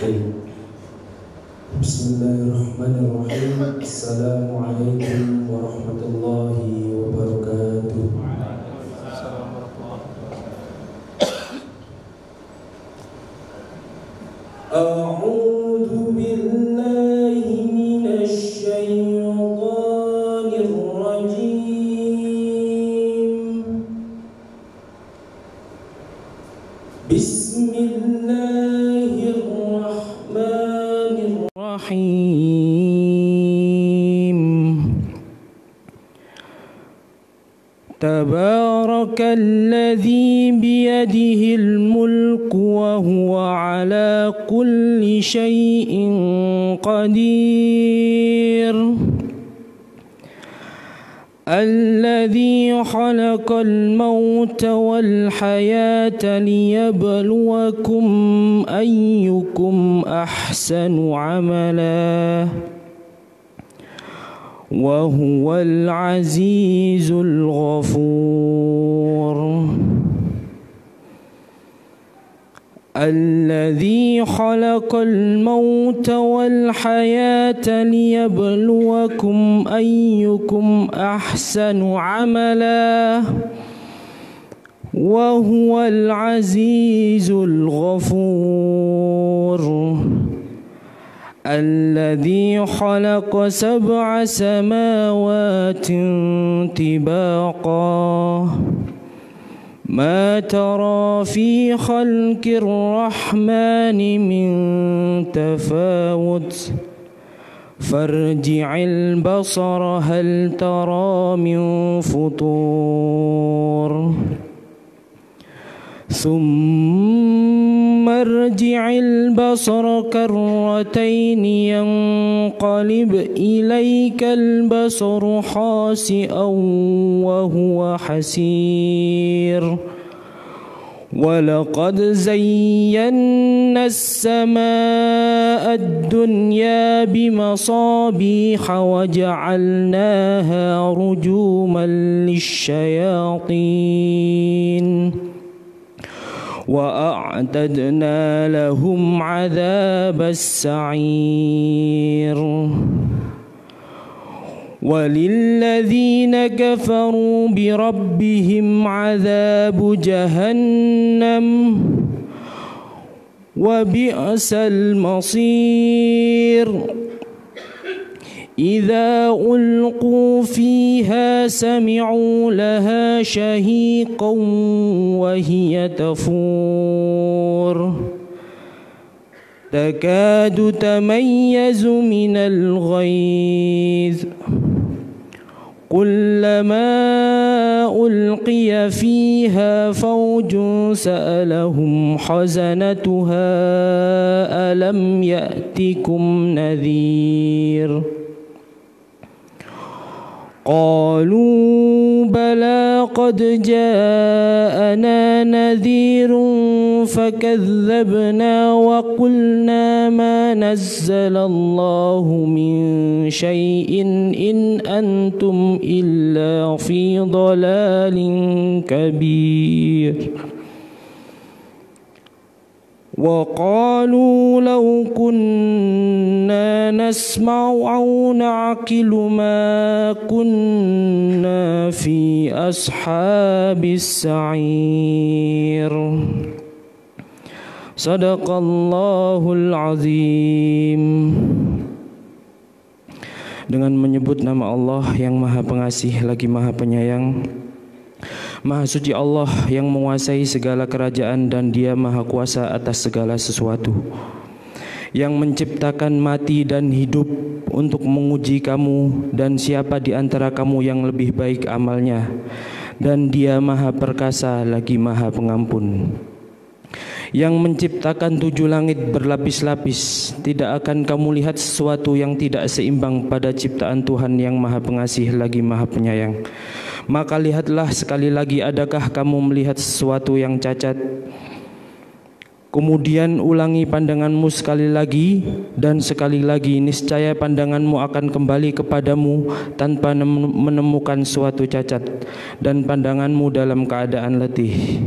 Baik. Bismillahirrahmanirrahim. Assalamualaikum warahmatullahi wabarakatuh. A'udzu billahi minasy syaithanir rajim. Bismillahirrahmanirrahim. Tabarakalladzi biyadihil mulku wa huwa ala kulli syai'in qadir. Alladzi khalaqal mauta wal hayata liyabluwakum ayyukum ahsanu amala. Wa huwal azizul ghafur. Alladzi khalaqal mauta wal hayata liyabluwakum ayyukum ahsanu amala. Wa huwal azizul ghafur. الذي خلق سبع سماوات طباقا ما ترى في خلق الرحمن من تفاوت فارجع البصر هل ترى من فطور ثم ارجع البصر كرتين ينقلب إليك البصر خاسئا وهو حسير ولقد زينا السماء الدنيا بمصابيح وجعلناها رجوما للشياطين وأعتدنا لهم عذاب السعير وللذين كفروا بربهم عذاب جهنم وبئس المصير إذا ألقوا فيها سمعوا لها شهيقا وهي تفور تكاد تميز من الغيظ كلما ألقي فيها فوج سألهم خزنتها ألم يأتكم نذير قالوا بلى قد جاءنا نذير فكذبنا وقلنا ما نزل الله من شيء إن أنتم إلا في ضلال كبير وقالوا لو كنا نسمع أو نعقل ما كنا في أصحاب السعير Sadaqallahul azim. Dengan menyebut nama Allah yang Maha Pengasih lagi Maha Penyayang, Maha Suci Allah yang menguasai segala kerajaan dan Dia Maha Kuasa atas segala sesuatu, yang menciptakan mati dan hidup untuk menguji kamu dan siapa di antara kamu yang lebih baik amalnya, dan Dia Maha Perkasa lagi Maha Pengampun. Yang menciptakan 7 langit berlapis-lapis, tidak akan kamu lihat sesuatu yang tidak seimbang pada ciptaan Tuhan yang Maha Pengasih lagi Maha Penyayang. Maka lihatlah sekali lagi, adakah kamu melihat sesuatu yang cacat? Kemudian ulangi pandanganmu sekali lagi dan sekali lagi, niscaya pandanganmu akan kembali kepadamu tanpa menemukan suatu cacat, dan pandanganmu dalam keadaan letih.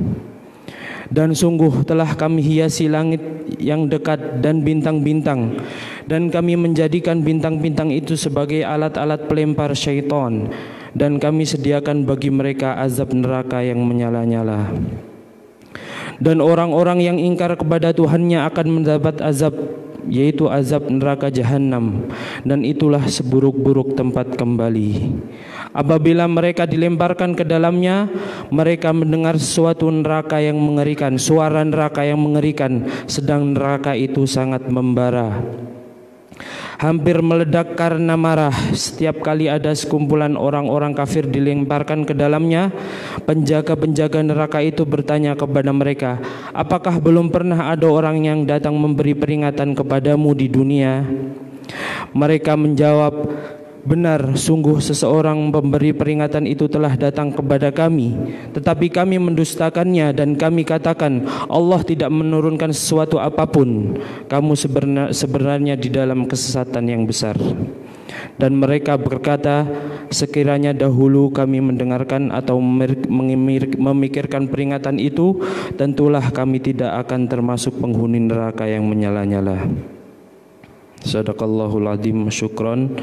Dan sungguh telah kami hiasi langit yang dekat dan bintang-bintang, dan kami menjadikan bintang-bintang itu sebagai alat-alat pelempar syaitan, dan kami sediakan bagi mereka azab neraka yang menyala-nyala. Dan orang-orang yang ingkar kepada Tuhannya akan mendapat azab, yaitu azab neraka jahanam, dan itulah seburuk-buruk tempat kembali. Apabila mereka dilemparkan ke dalamnya, mereka mendengar sesuatu neraka yang mengerikan, suara neraka yang mengerikan, sedang neraka itu sangat membara, hampir meledak karena marah. Setiap kali ada sekumpulan orang-orang kafir dilemparkan ke dalamnya, penjaga-penjaga neraka itu bertanya kepada mereka, apakah belum pernah ada orang yang datang memberi peringatan kepadamu di dunia? Mereka menjawab, benar, sungguh seseorang pemberi peringatan itu telah datang kepada kami, tetapi kami mendustakannya dan kami katakan, Allah tidak menurunkan sesuatu apapun. Kamu sebenarnya di dalam kesesatan yang besar. Dan mereka berkata, sekiranya dahulu kami mendengarkan atau memikirkan peringatan itu, tentulah kami tidak akan termasuk penghuni neraka yang menyala-nyala. Sadaqallahul adzim. Syukran.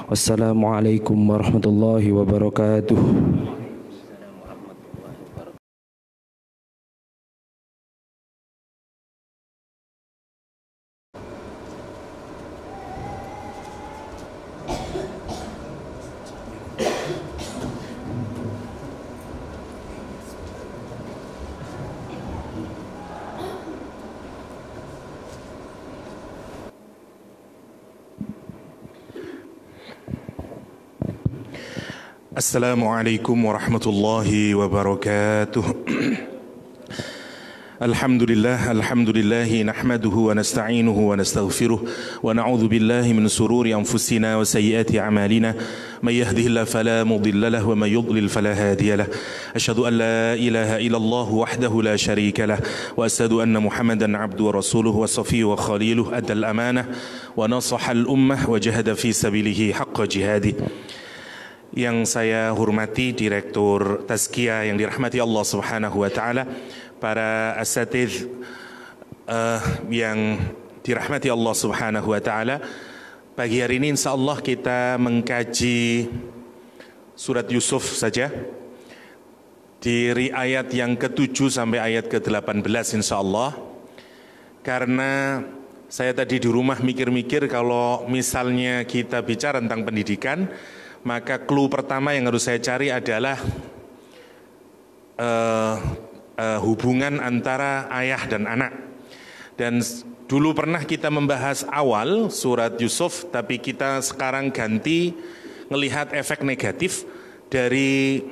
Wassalamualaikum warahmatullahi wabarakatuh. Assalamualaikum warahmatullahi wabarakatuh. Alhamdulillahi nahmaduhu wa nasta'inuhu wa nastaghfiruh wa na'udzu billahi min sururi anfusina wa sayyiati a'malina may yahdihillahu fala mudilla lahu wa may yudlil fala hadiya lahu. Asyhadu an la ilaha illallah wahdahu la syarika lahu wa asyhadu anna Muhammadan 'abduhu wa rasuluhu wa safiyyuhu wa khaliluhu adal amanah wa nasaha al ummah wa jahada fi sabilihi haqqa jihadi. Yang saya hormati Direktur Tazkiyah yang dirahmati Allah Subhanahu wa taala, para asatidz yang dirahmati Allah Subhanahu wa taala. Pagi hari ini insyaallah kita mengkaji surat Yusuf saja dari ayat yang ke-7 sampai ayat ke-18 insyaallah. Karena saya tadi di rumah mikir-mikir, kalau misalnya kita bicara tentang pendidikan, maka clue pertama yang harus saya cari adalah hubungan antara ayah dan anak. Dan dulu pernah kita membahas awal surat Yusuf, tapi kita sekarang ganti melihat efek negatif dari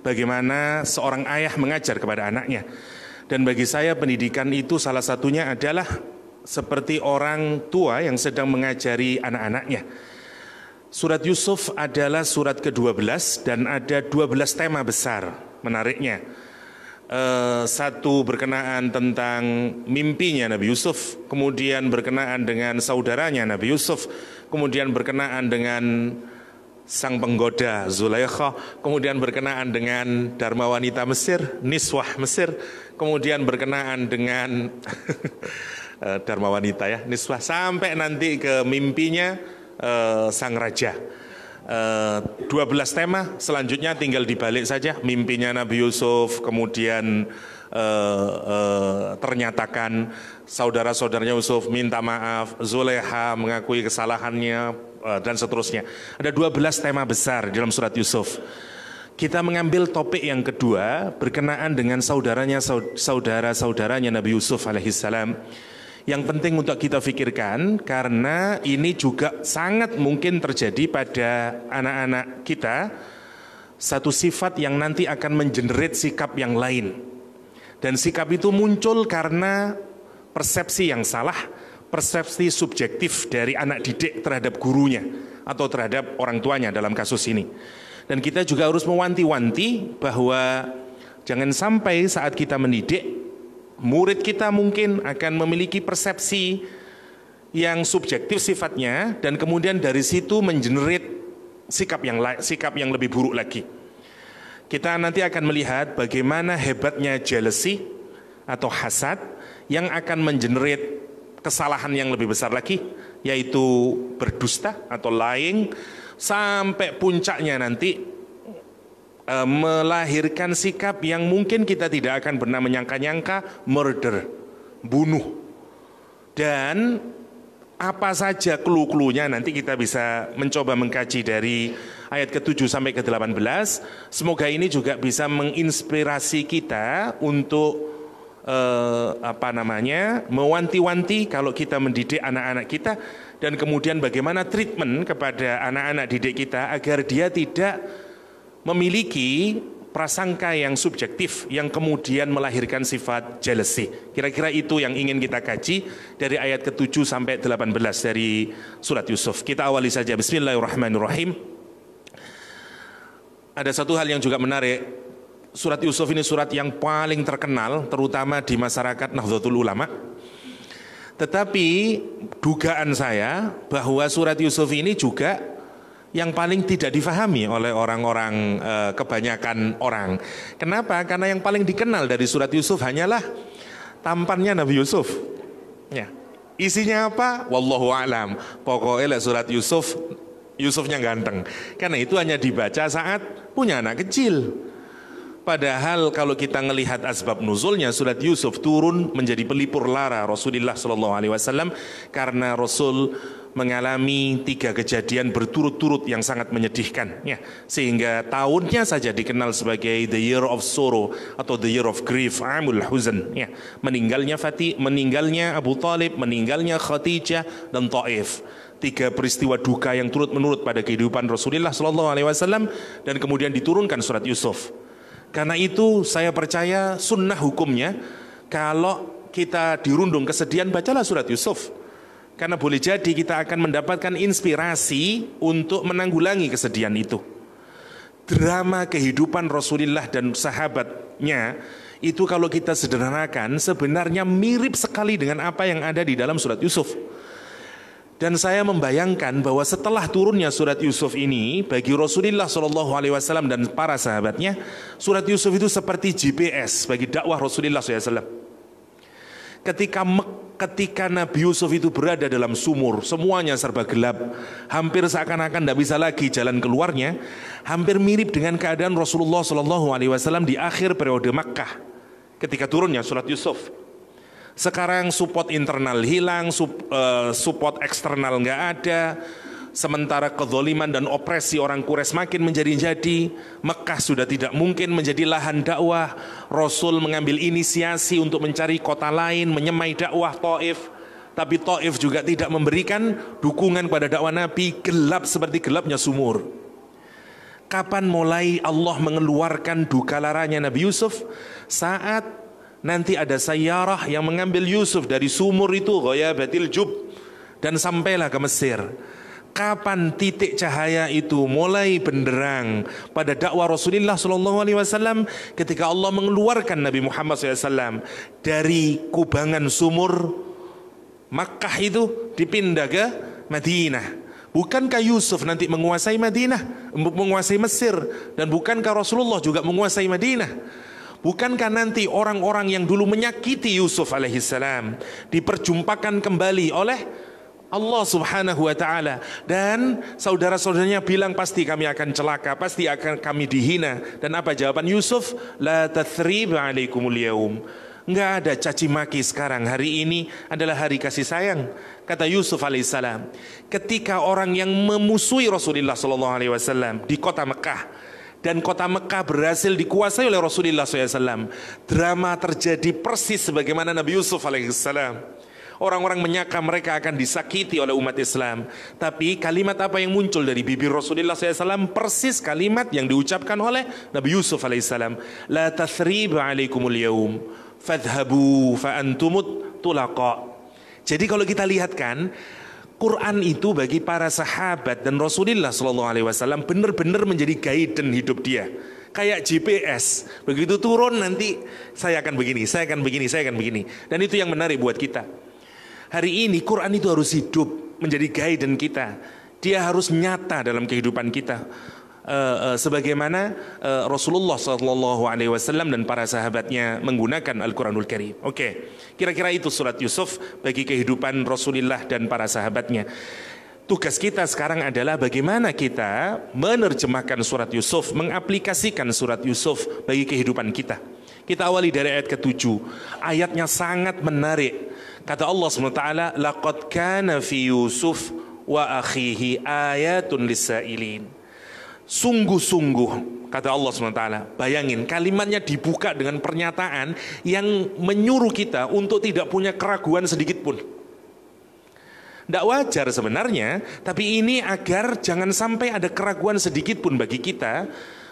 bagaimana seorang ayah mengajar kepada anaknya. Dan bagi saya pendidikan itu salah satunya adalah seperti orang tua yang sedang mengajari anak-anaknya. Surat Yusuf adalah surat ke-12 dan ada 12 tema besar menariknya. Satu berkenaan tentang mimpinya Nabi Yusuf, kemudian berkenaan dengan saudaranya Nabi Yusuf, kemudian berkenaan dengan sang penggoda Zulaikha, kemudian berkenaan dengan dharma wanita Mesir, niswah Mesir, kemudian berkenaan dengan dharma wanita ya, niswah, sampai nanti ke mimpinya sang raja. 12 tema, selanjutnya tinggal dibalik saja. Mimpinya Nabi Yusuf, kemudian ternyatakan saudara-saudaranya Yusuf minta maaf, Zulaikha mengakui kesalahannya, dan seterusnya. Ada 12 tema besar dalam surat Yusuf. Kita mengambil topik yang kedua berkenaan dengan saudara-saudaranya Nabi Yusuf alaihissalam. Yang penting untuk kita pikirkan, karena ini juga sangat mungkin terjadi pada anak-anak kita, satu sifat yang nanti akan mengenerate sikap yang lain. Dan sikap itu muncul karena persepsi yang salah, persepsi subjektif dari anak didik terhadap gurunya atau terhadap orang tuanya dalam kasus ini. Dan kita juga harus mewanti-wanti bahwa jangan sampai saat kita mendidik, murid kita mungkin akan memiliki persepsi yang subjektif sifatnya, dan kemudian dari situ mengenerate sikap yang lebih buruk lagi. Kita nanti akan melihat bagaimana hebatnya jealousy atau hasad yang akan mengenerate kesalahan yang lebih besar lagi, yaitu berdusta atau lying, sampai puncaknya nanti melahirkan sikap yang mungkin kita tidak akan pernah menyangka-nyangka, murder, bunuh. Dan apa saja clue-cluenya nanti kita bisa mencoba mengkaji dari ayat ke-7 sampai ke-18. Semoga ini juga bisa menginspirasi kita untuk mewanti-wanti kalau kita mendidik anak-anak kita, dan kemudian bagaimana treatment kepada anak-anak didik kita agar dia tidak memiliki prasangka yang subjektif yang kemudian melahirkan sifat jealousy. Kira-kira itu yang ingin kita kaji dari ayat ke-7 sampai 18 dari surat Yusuf. Kita awali saja. Bismillahirrahmanirrahim. Ada satu hal yang juga menarik. Surat Yusuf ini surat yang paling terkenal terutama di masyarakat Nahdlatul Ulama. Tetapi dugaan saya bahwa surat Yusuf ini juga yang paling tidak difahami oleh orang-orang, kebanyakan orang. Kenapa? Karena yang paling dikenal dari surat Yusuf hanyalah tampannya Nabi Yusuf. Ya. Isinya apa? Wallahu a'lam. Pokoknya surat Yusuf, Yusufnya ganteng. Karena itu hanya dibaca saat punya anak kecil. Padahal kalau kita melihat asbab nuzulnya, surat Yusuf turun menjadi pelipur lara Rasulullah SAW karena Rasul mengalami 3 kejadian berturut-turut yang sangat menyedihkan, ya, sehingga tahunnya saja dikenal sebagai the year of sorrow atau the year of grief, amul huzn, ya. Meninggalnya Abu Talib, meninggalnya Khadijah dan Taif. 3 peristiwa duka yang turut-menurut pada kehidupan Rasulullah SAW, dan kemudian diturunkan surat Yusuf. Karena itu saya percaya sunnah hukumnya kalau kita dirundung kesedihan, bacalah surat Yusuf. Karena boleh jadi kita akan mendapatkan inspirasi untuk menanggulangi kesedihan itu. Drama kehidupan Rasulullah dan sahabatnya itu kalau kita sederhanakan sebenarnya mirip sekali dengan apa yang ada di dalam surat Yusuf. Dan saya membayangkan bahwa setelah turunnya surat Yusuf ini bagi Rasulullah SAW dan para sahabatnya, surat Yusuf itu seperti GPS bagi dakwah Rasulullah SAW. Ketika Nabi Yusuf itu berada dalam sumur, semuanya serba gelap, hampir seakan-akan tidak bisa lagi jalan keluarnya, hampir mirip dengan keadaan Rasulullah SAW di akhir periode Makkah ketika turunnya surat Yusuf. Sekarang support internal hilang, support eksternal nggak ada. Sementara kezaliman dan opresi orang Quraisy makin menjadi-jadi, Mekah sudah tidak mungkin menjadi lahan dakwah. Rasul mengambil inisiasi untuk mencari kota lain, menyemai dakwah Taif. Tapi Taif juga tidak memberikan dukungan pada dakwah Nabi, gelap seperti gelapnya sumur. Kapan mulai Allah mengeluarkan duka laranya Nabi Yusuf? Saat nanti ada sayyarah yang mengambil Yusuf dari sumur itu, ghayabatil jub, dan sampailah ke Mesir. Kapan titik cahaya itu mulai benderang pada dakwah Rasulullah SAW? Ketika Allah mengeluarkan Nabi Muhammad SAW dari kubangan sumur Makkah itu dipindah ke Madinah. Bukankah Yusuf nanti menguasai Madinah, menguasai Mesir, dan bukankah Rasulullah juga menguasai Madinah? Bukankah nanti orang-orang yang dulu menyakiti Yusuf alaihissalam diperjumpakan kembali oleh Allah subhanahu wa ta'ala, dan saudara-saudaranya bilang pasti kami akan celaka, pasti akan kami dihina. Dan apa jawaban Yusuf? La tathriba alaikumul yaum. Enggak ada caci maki sekarang, hari ini adalah hari kasih sayang. Kata Yusuf alaihissalam ketika orang yang memusuhi Rasulullah SAW di kota Mekah, dan kota Mekah berhasil dikuasai oleh Rasulullah SAW, drama terjadi persis sebagaimana Nabi Yusuf alaihissalam. Orang-orang menyangka mereka akan disakiti oleh umat Islam, tapi kalimat apa yang muncul dari bibir Rasulullah SAW persis kalimat yang diucapkan oleh Nabi Yusuf alaihissalam. La tathriba alaikumul yaum fadhhabu fa antumut tulaqa. Jadi kalau kita lihat kan, Quran itu bagi para sahabat dan Rasulullah SAW benar-benar menjadi guidance hidup dia. Kayak GPS, begitu turun nanti saya akan begini, saya akan begini, saya akan begini. Dan itu yang menarik buat kita. Hari ini Quran itu harus hidup menjadi guidance kita. Dia harus nyata dalam kehidupan kita. sebagaimana Rasulullah SAW dan para sahabatnya menggunakan Al-Quranul Karim. Oke, kira-kira itu surat Yusuf bagi kehidupan Rasulullah dan para sahabatnya. Tugas kita sekarang adalah bagaimana kita menerjemahkan surat Yusuf, mengaplikasikan surat Yusuf bagi kehidupan kita. Kita awali dari ayat ke-7. Ayatnya sangat menarik. Kata Allah SWT, laqad kana fi Yusuf wa akhihi ayatun lis-sailin. Sungguh-sungguh, kata Allah SWT, bayangin kalimatnya dibuka dengan pernyataan yang menyuruh kita untuk tidak punya keraguan sedikit pun. Tidak wajar sebenarnya, tapi ini agar jangan sampai ada keraguan sedikit pun bagi kita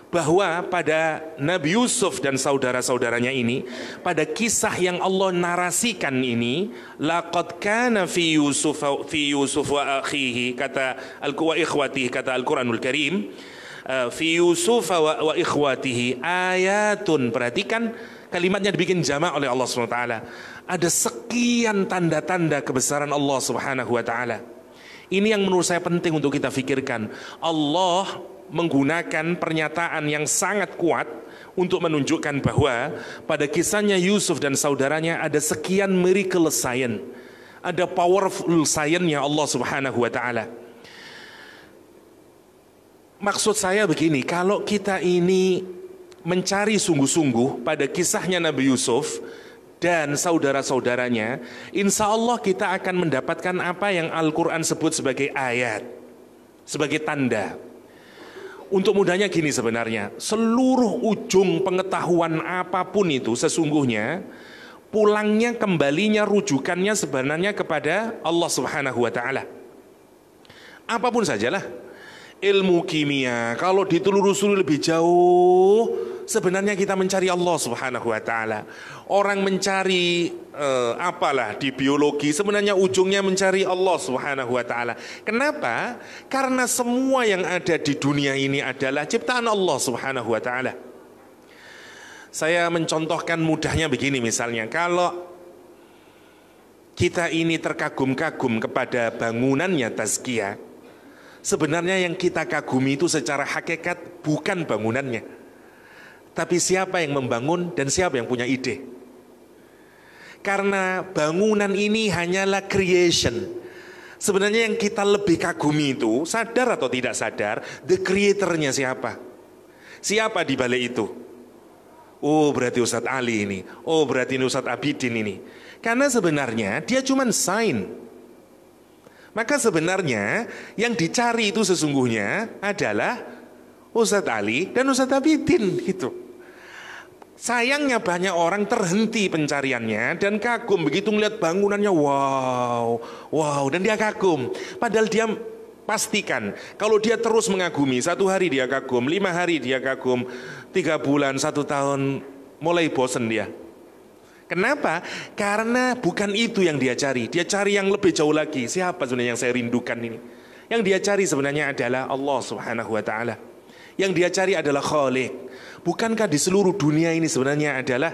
bahwa pada Nabi Yusuf dan saudara-saudaranya ini, pada kisah yang Allah narasikan ini, laqad kana fi Yusuf wa akhihi, kata ikhwatihi, kata Al-Quranul Karim, fi Yusuf wa ikhwatihi ayatun. Perhatikan kalimatnya dibikin jamak oleh Allah SWT. Ada sekian tanda-tanda kebesaran Allah Subhanahu wa taala. Ini yang menurut saya penting untuk kita pikirkan. Allah menggunakan pernyataan yang sangat kuat untuk menunjukkan bahwa pada kisahnya Yusuf dan saudaranya ada sekian miracle science, ada powerful science-nya Allah Subhanahu wa taala. Maksud saya begini, kalau kita ini mencari sungguh-sungguh pada kisahnya Nabi Yusuf dan saudara-saudaranya, insya Allah kita akan mendapatkan apa yang Al-Quran sebut sebagai ayat, sebagai tanda. Untuk mudahnya gini sebenarnya, seluruh ujung pengetahuan apapun itu sesungguhnya pulangnya, kembalinya, rujukannya sebenarnya kepada Allah Subhanahu wa taala. Apapun sajalah. Ilmu kimia, kalau ditelusuri lebih jauh, sebenarnya kita mencari Allah Subhanahu wa taala. Orang mencari apalah di biologi, sebenarnya ujungnya mencari Allah Subhanahu wa taala. Kenapa? Karena semua yang ada di dunia ini adalah ciptaan Allah Subhanahu wa taala. Saya mencontohkan mudahnya begini, misalnya kalau kita ini terkagum-kagum kepada bangunannya Tazkiyah, sebenarnya yang kita kagumi itu secara hakikat bukan bangunannya, tapi siapa yang membangun dan siapa yang punya ide. Karena bangunan ini hanyalah creation. Sebenarnya yang kita lebih kagumi itu, sadar atau tidak sadar, the creator-nya siapa? Siapa di balik itu? Oh, berarti Ustadz Ali ini. Oh, berarti ini Ustadz Abidin ini. Karena sebenarnya dia cuma sign. Maka sebenarnya yang dicari itu sesungguhnya adalah Ustadz Ali dan Ustadz Abidin gitu. Sayangnya banyak orang terhenti pencariannya dan kagum begitu melihat bangunannya, wow, dan dia kagum. Padahal dia pastikan kalau dia terus mengagumi, 1 hari dia kagum, 5 hari dia kagum, 3 bulan, 1 tahun, mulai bosen dia. Kenapa? Karena bukan itu yang dia cari. Dia cari yang lebih jauh lagi. Siapa sebenarnya yang saya rindukan ini? Yang dia cari sebenarnya adalah Allah Subhanahu wa taala. Yang dia cari adalah Khaliq. Bukankah di seluruh dunia ini sebenarnya adalah,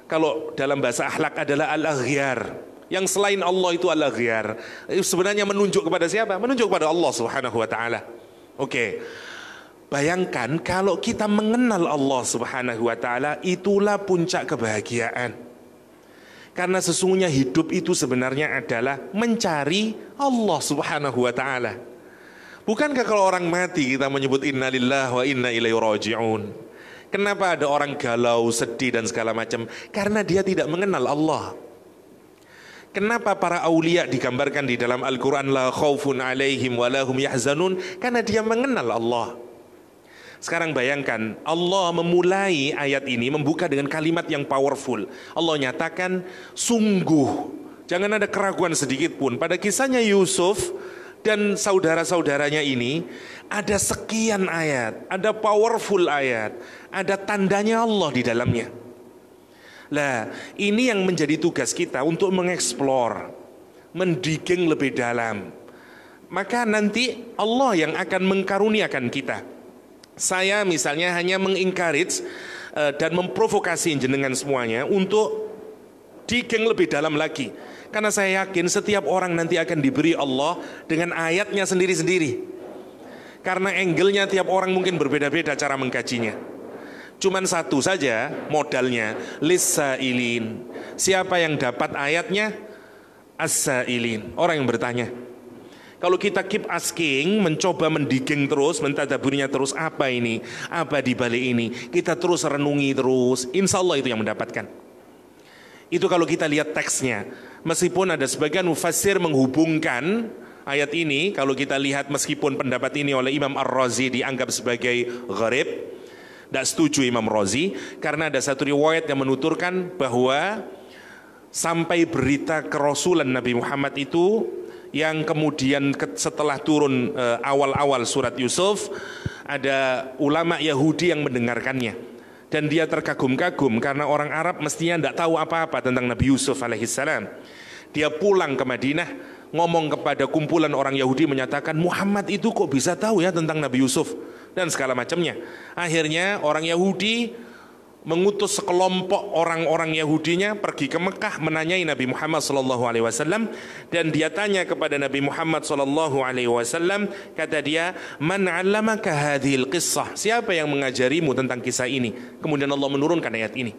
kalau dalam bahasa akhlak adalah al-aghyar. Yang selain Allah itu al-aghyar. Sebenarnya menunjuk kepada siapa? Menunjuk kepada Allah Subhanahu wa taala. Oke. Bayangkan kalau kita mengenal Allah Subhanahu wa taala, itulah puncak kebahagiaan. Karena sesungguhnya hidup itu sebenarnya adalah mencari Allah Subhanahu wa taala. Bukankah kalau orang mati kita menyebut innalillahi wa inna ilaihi raji'un? Kenapa ada orang galau, sedih dan segala macam? Karena dia tidak mengenal Allah. Kenapa para aulia digambarkan di dalam Al-Quran la khaufun alaihim wa lahum yahzanun? Karena dia mengenal Allah. Sekarang bayangkan, Allah memulai ayat ini membuka dengan kalimat yang powerful. Allah nyatakan, sungguh, jangan ada keraguan sedikit pun. Pada kisahnya Yusuf dan saudara-saudaranya ini, ada sekian ayat, ada powerful ayat, ada tandanya Allah di dalamnya. Lah, ini yang menjadi tugas kita untuk mengeksplor, mendigging lebih dalam. Maka nanti Allah yang akan mengkaruniakan kita. Saya misalnya hanya mengencourage dan memprovokasi jenengan semuanya untuk digging lebih dalam lagi. Karena saya yakin setiap orang nanti akan diberi Allah dengan ayatnya sendiri-sendiri. Karena angle-nya tiap orang mungkin berbeda-beda cara mengkajinya. Cuman satu saja modalnya, lis-sa'ilin. Siapa yang dapat ayatnya? As-sa'ilin, orang yang bertanya. Kalau kita keep asking, mencoba mendigging terus, mentadaburinya terus, apa ini, apa di balik ini, kita terus renungi terus, insya Allah itu yang mendapatkan. Itu kalau kita lihat teksnya. Meskipun ada sebagian mufassir menghubungkan ayat ini, kalau kita lihat meskipun pendapat ini oleh Imam Ar-Razi dianggap sebagai gharib, tidak setuju Imam Razi, karena ada satu riwayat yang menuturkan bahwa sampai berita kerasulan Nabi Muhammad itu, yang kemudian setelah turun awal-awal surat Yusuf, ada ulama Yahudi yang mendengarkannya dan dia terkagum-kagum karena orang Arab mestinya tidak tahu apa-apa tentang Nabi Yusuf alaihissalam. Dia pulang ke Madinah, ngomong kepada kumpulan orang Yahudi, menyatakan Muhammad itu kok bisa tahu ya tentang Nabi Yusuf dan segala macamnya. Akhirnya orang Yahudi mengutus sekelompok orang-orang Yahudinya pergi ke Mekah menanyai Nabi Muhammad SAW, dan dia tanya kepada Nabi Muhammad SAW, kata dia, man 'allamaka hadhil qissah, siapa yang mengajarimu tentang kisah ini? Kemudian Allah menurunkan ayat ini.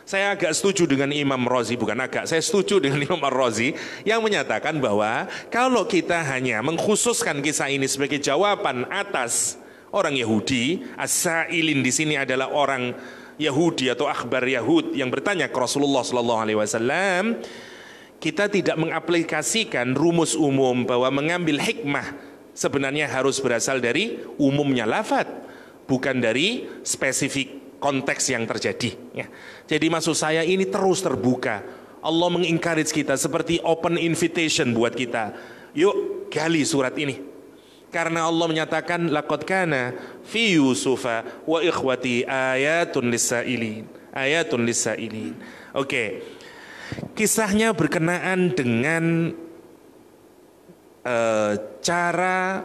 Saya agak setuju dengan Imam Razi, saya setuju dengan Imam Ar-Razi yang menyatakan bahwa kalau kita hanya mengkhususkan kisah ini sebagai jawaban atas orang Yahudi, as-sa'ilin di sini adalah orang Yahudi atau akhbar Yahud yang bertanya ke Rasulullah SAW, kita tidak mengaplikasikan rumus umum bahwa mengambil hikmah sebenarnya harus berasal dari umumnya lafaz, bukan dari spesifik konteks yang terjadi. Ya. Jadi maksud saya ini terus terbuka. Allah mengencourage kita seperti open invitation buat kita. Yuk gali surat ini. Karena Allah menyatakan laqad kana fi Yusufa wa ikhwati ayatun lis-sa'ilin. Ayatun lis-sa'ilin. Oke. Kisahnya berkenaan dengan cara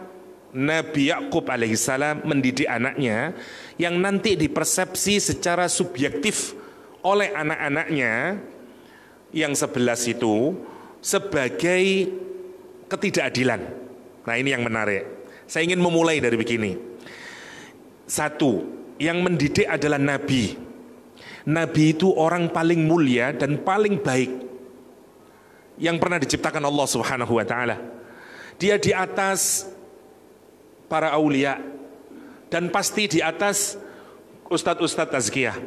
Nabi Yakub alaihissalam mendidik anaknya yang nanti dipersepsi secara subjektif oleh anak-anaknya yang 11 itu sebagai ketidakadilan. Nah ini yang menarik. Saya ingin memulai dari begini. Satu, yang mendidik adalah Nabi. Nabi itu orang paling mulia dan paling baik yang pernah diciptakan Allah Subhanahu wa ta'ala. Dia di atas para aulia dan pasti di atas ustadz-ustadz tazkiyah.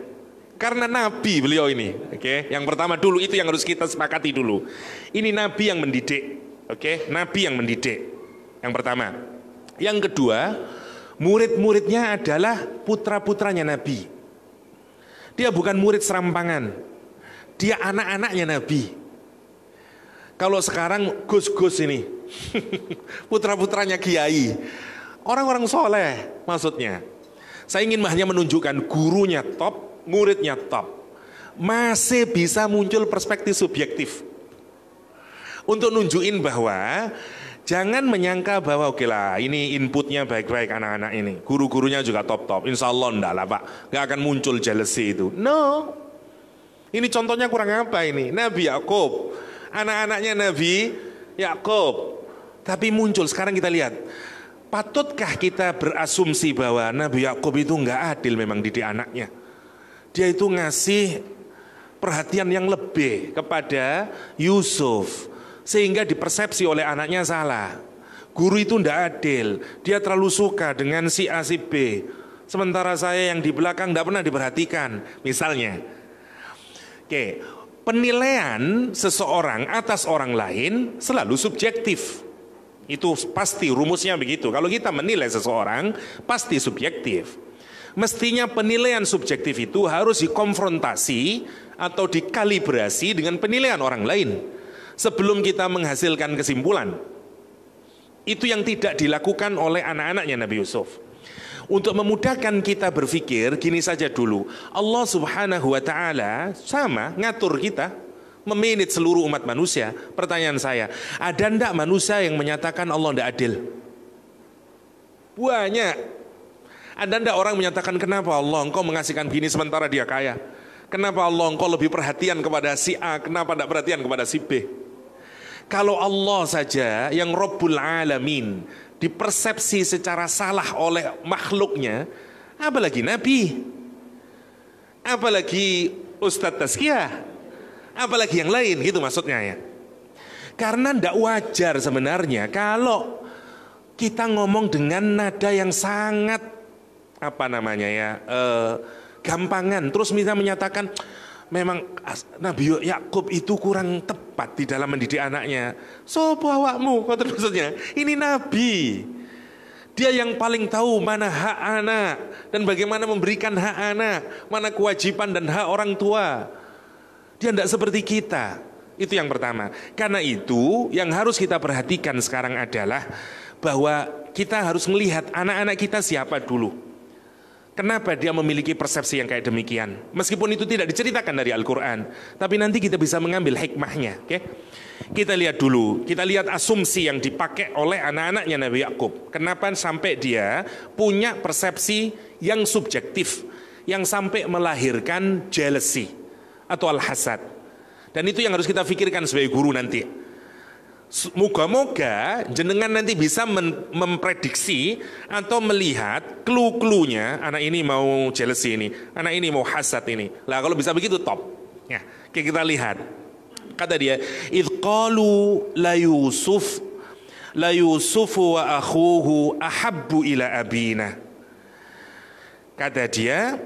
Karena Nabi beliau ini. Oke, yang pertama dulu itu yang harus kita sepakati dulu. Ini Nabi yang mendidik. Oke, Nabi yang mendidik. Yang pertama. Yang kedua, murid-muridnya adalah putra-putranya Nabi. Dia bukan murid serampangan. Dia anak-anaknya Nabi. Kalau sekarang gus-gus ini putra-putranya kiai, orang-orang soleh maksudnya. Saya ingin hanya menunjukkan gurunya top, muridnya top. Masih bisa muncul perspektif subjektif untuk nunjukin bahwa jangan menyangka bahwa oke lah ini inputnya baik-baik anak-anak ini, guru-gurunya juga top-top, insya Allah enggak lah Pak, gak akan muncul jealousy itu. No, ini contohnya kurang apa ini? Nabi Yakub, anak-anaknya Nabi Yakub, tapi muncul. Sekarang kita lihat, patutkah kita berasumsi bahwa Nabi Yakub itu enggak adil memang didik anaknya? Dia itu ngasih perhatian yang lebih kepada Yusuf, sehingga dipersepsi oleh anaknya salah. Guru itu tidak adil, dia terlalu suka dengan si A si B, sementara saya yang di belakang tidak pernah diperhatikan. Misalnya, oke, penilaian seseorang atas orang lain selalu subjektif. Itu pasti rumusnya begitu. Kalau kita menilai seseorang pasti subjektif. Mestinya penilaian subjektif itu harus dikonfrontasi atau dikalibrasi dengan penilaian orang lain sebelum kita menghasilkan kesimpulan. Itu yang tidak dilakukan oleh anak-anaknya Nabi Yusuf. Untuk memudahkan kita berpikir, gini saja dulu. Allah Subhanahu wa ta'ala sama ngatur kita, memanage seluruh umat manusia. Pertanyaan saya, ada enggak manusia yang menyatakan Allah enggak adil? Banyak. Ada enggak orang menyatakan, kenapa Allah engkau mengasihkan gini sementara dia kaya? Kenapa Allah engkau lebih perhatian kepada si A, kenapa enggak perhatian kepada si B? Kalau Allah saja yang Rabbul Alamin, dipersepsi secara salah oleh makhluknya, apalagi Nabi, apalagi Ustadz Tazkiyah, apalagi yang lain, gitu maksudnya ya. Karena tidak wajar sebenarnya kalau kita ngomong dengan nada yang sangat gampangan, terus bisa menyatakan memang Nabi Yakub itu kurang tepat di dalam mendidik anaknya. Sopo awakmu, maksudnya ini Nabi, dia yang paling tahu mana hak anak dan bagaimana memberikan hak anak, mana kewajiban dan hak orang tua. Dia tidak seperti kita. Itu yang pertama. Karena itu yang harus kita perhatikan sekarang adalah bahwa kita harus melihat anak-anak kita siapa dulu. Kenapa dia memiliki persepsi yang kayak demikian? Meskipun itu tidak diceritakan dari Al-Quran, tapi nanti kita bisa mengambil hikmahnya. Okay? Kita lihat dulu, kita lihat asumsi yang dipakai oleh anak-anaknya Nabi Yakub. Kenapa sampai dia punya persepsi yang subjektif, yang sampai melahirkan jealousy atau al-hasad. Dan itu yang harus kita pikirkan sebagai guru nanti. Moga-moga jenengan nanti bisa memprediksi atau melihat clue-cluenya, anak ini mau jealousy ini, anak ini mau hasad ini. Lah kalau bisa begitu top. Ya, kita lihat. Kata dia, "Idz qalu la Yusufu wa akhuhu ahabbu ila abina." Kata dia,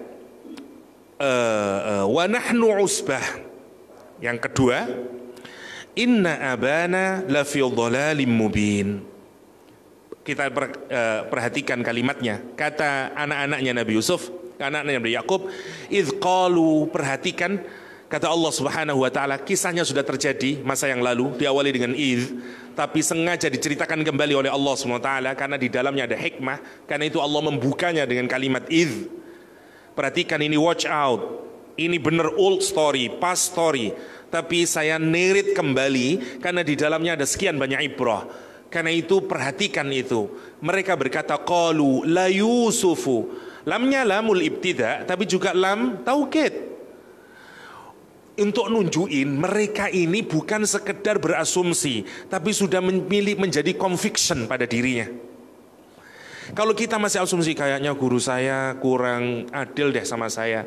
"Wa nahnu usbah." Yang kedua, "Inna abana lafi dhalalim mubin." Kita perhatikan kalimatnya. Kata anak-anaknya Nabi Yusuf, anak-anaknya Nabi Yakub, "Idz qalu," perhatikan, kata Allah Subhanahu wa taala, kisahnya sudah terjadi masa yang lalu, diawali dengan idz, tapi sengaja diceritakan kembali oleh Allah Subhanahu wa taala karena di dalamnya ada hikmah. Karena itu Allah membukanya dengan kalimat idz. Perhatikan ini, watch out. Ini benar old story, past story, tapi saya narrate kembali karena di dalamnya ada sekian banyak ibrah. Karena itu perhatikan itu. Mereka berkata qalu la Yusufu. Lamnya lamul ibtida, tapi juga lam taukid. Untuk nunjukin mereka ini bukan sekedar berasumsi, tapi sudah menjadi conviction pada dirinya. Kalau kita masih asumsi kayaknya guru saya kurang adil deh sama saya,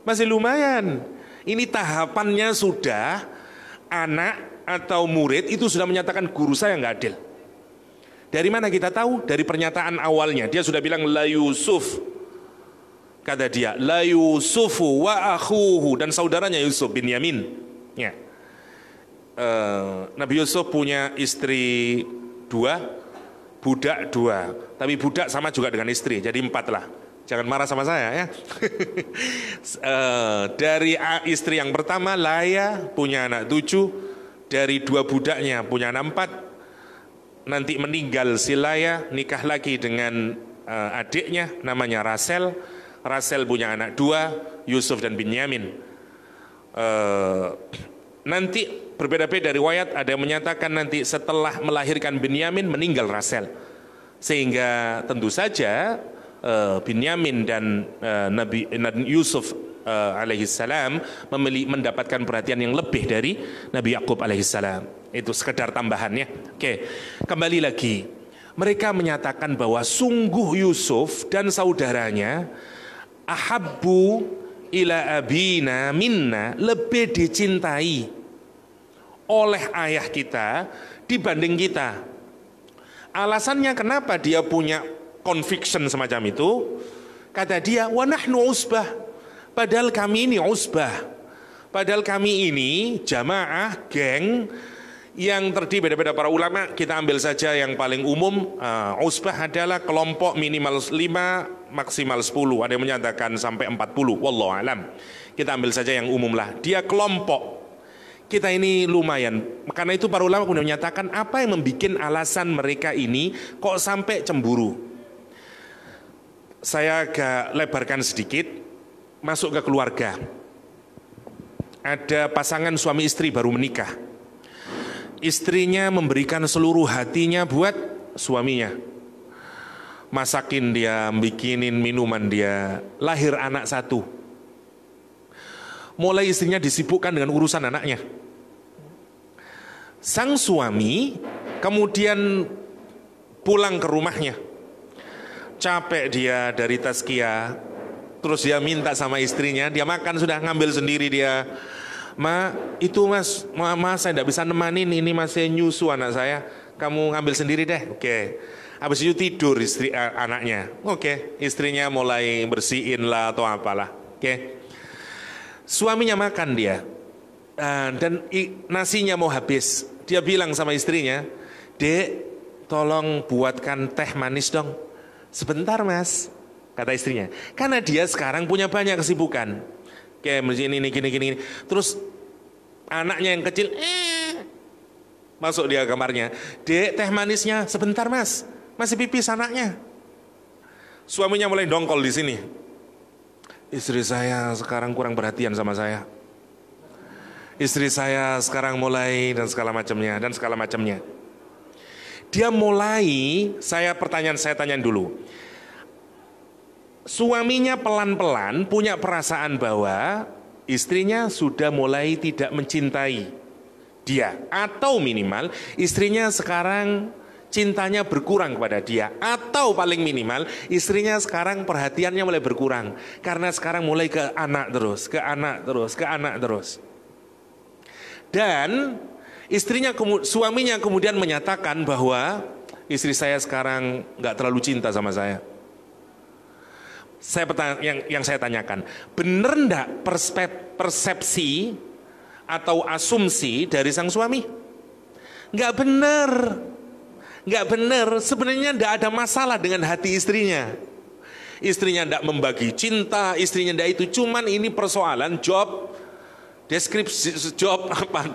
masih lumayan. Ini tahapannya sudah anak atau murid itu sudah menyatakan guru saya nggak adil. Dari mana kita tahu? Dari pernyataan awalnya. Dia sudah bilang la Yusuf. Kata dia la Yusufu wa akhuhu, dan saudaranya Yusuf bin Yamin. Ya. Nabi Yusuf punya istri 2, budak 2. Tapi budak sama juga dengan istri, jadi 4 lah. Jangan marah sama saya ya. Dari istri yang pertama Laya punya anak 7, dari 2 budaknya punya anak 4. Nanti meninggal si Laya, nikah lagi dengan adiknya namanya Rasel. Rasel punya anak 2, Yusuf dan Binyamin. Nanti berbeda-beda riwayat, ada yang menyatakan nanti setelah melahirkan Binyamin meninggal Rasel. Sehingga tentu saja Binyamin dan Nabi Yusuf alaihissalam mendapatkan perhatian yang lebih dari Nabi Yakub alaihissalam. Itu sekedar tambahannya. Oke, kembali lagi. Mereka menyatakan bahwa sungguh Yusuf dan saudaranya ahabbu ila abina minna, lebih dicintai oleh ayah kita dibanding kita. Alasannya kenapa dia punya conviction semacam itu? Kata dia, wa nahnu usbah, padahal kami ini usbah, padahal kami ini jamaah, geng yang terdiri beda-beda para ulama. Kita ambil saja yang paling umum. Usbah adalah kelompok minimal 5 maksimal 10, ada yang menyatakan sampai 40, wallahu alam. Kita ambil saja yang umum lah. Dia kelompok, kita ini lumayan. Karena itu para ulama kemudian menyatakan apa yang membuat alasan mereka ini kok sampai cemburu. Saya agak lebarkan sedikit, masuk ke keluarga. Ada pasangan suami istri baru menikah. Istrinya memberikan seluruh hatinya buat suaminya. Masakin dia, bikinin minuman dia. Lahir anak 1. Mulai istrinya disibukkan dengan urusan anaknya. Sang suami kemudian pulang ke rumahnya. Capek dia dari tazkiyah, terus dia minta sama istrinya, dia makan sudah ngambil sendiri dia. Ma, itu mas, saya tidak bisa nemanin, ini masih nyusu anak saya, kamu ngambil sendiri deh. Oke. Habis itu tidur anaknya. Oke. Istrinya mulai bersihin lah atau apalah. Oke. Suaminya makan dia, dan nasinya mau habis. Dia bilang sama istrinya, Dek, tolong buatkan teh manis dong. Sebentar mas, kata istrinya. Karena dia sekarang punya banyak kesibukan. Kayak ini gini. Terus anaknya yang kecil, masuk dia kamarnya. Dek, teh manisnya sebentar mas, masih pipis anaknya. Suaminya mulai dongkol di sini. Istri saya sekarang kurang perhatian sama saya. Istri saya sekarang mulai dan segala macamnya. Dia mulai, saya tanyaan dulu. Suaminya pelan-pelan punya perasaan bahwa istrinya sudah mulai tidak mencintai dia. Atau minimal istrinya sekarang cintanya berkurang kepada dia. Atau paling minimal istrinya sekarang perhatiannya mulai berkurang. Karena sekarang mulai ke anak terus. Dan suaminya kemudian menyatakan bahwa istri saya sekarang nggak terlalu cinta sama saya. Yang saya tanyakan, benar enggak persepsi atau asumsi dari sang suami? Nggak benar. Sebenarnya enggak ada masalah dengan hati istrinya. Istrinya enggak membagi cinta, istrinya enggak itu. Cuman ini persoalan job, deskripsi job apa?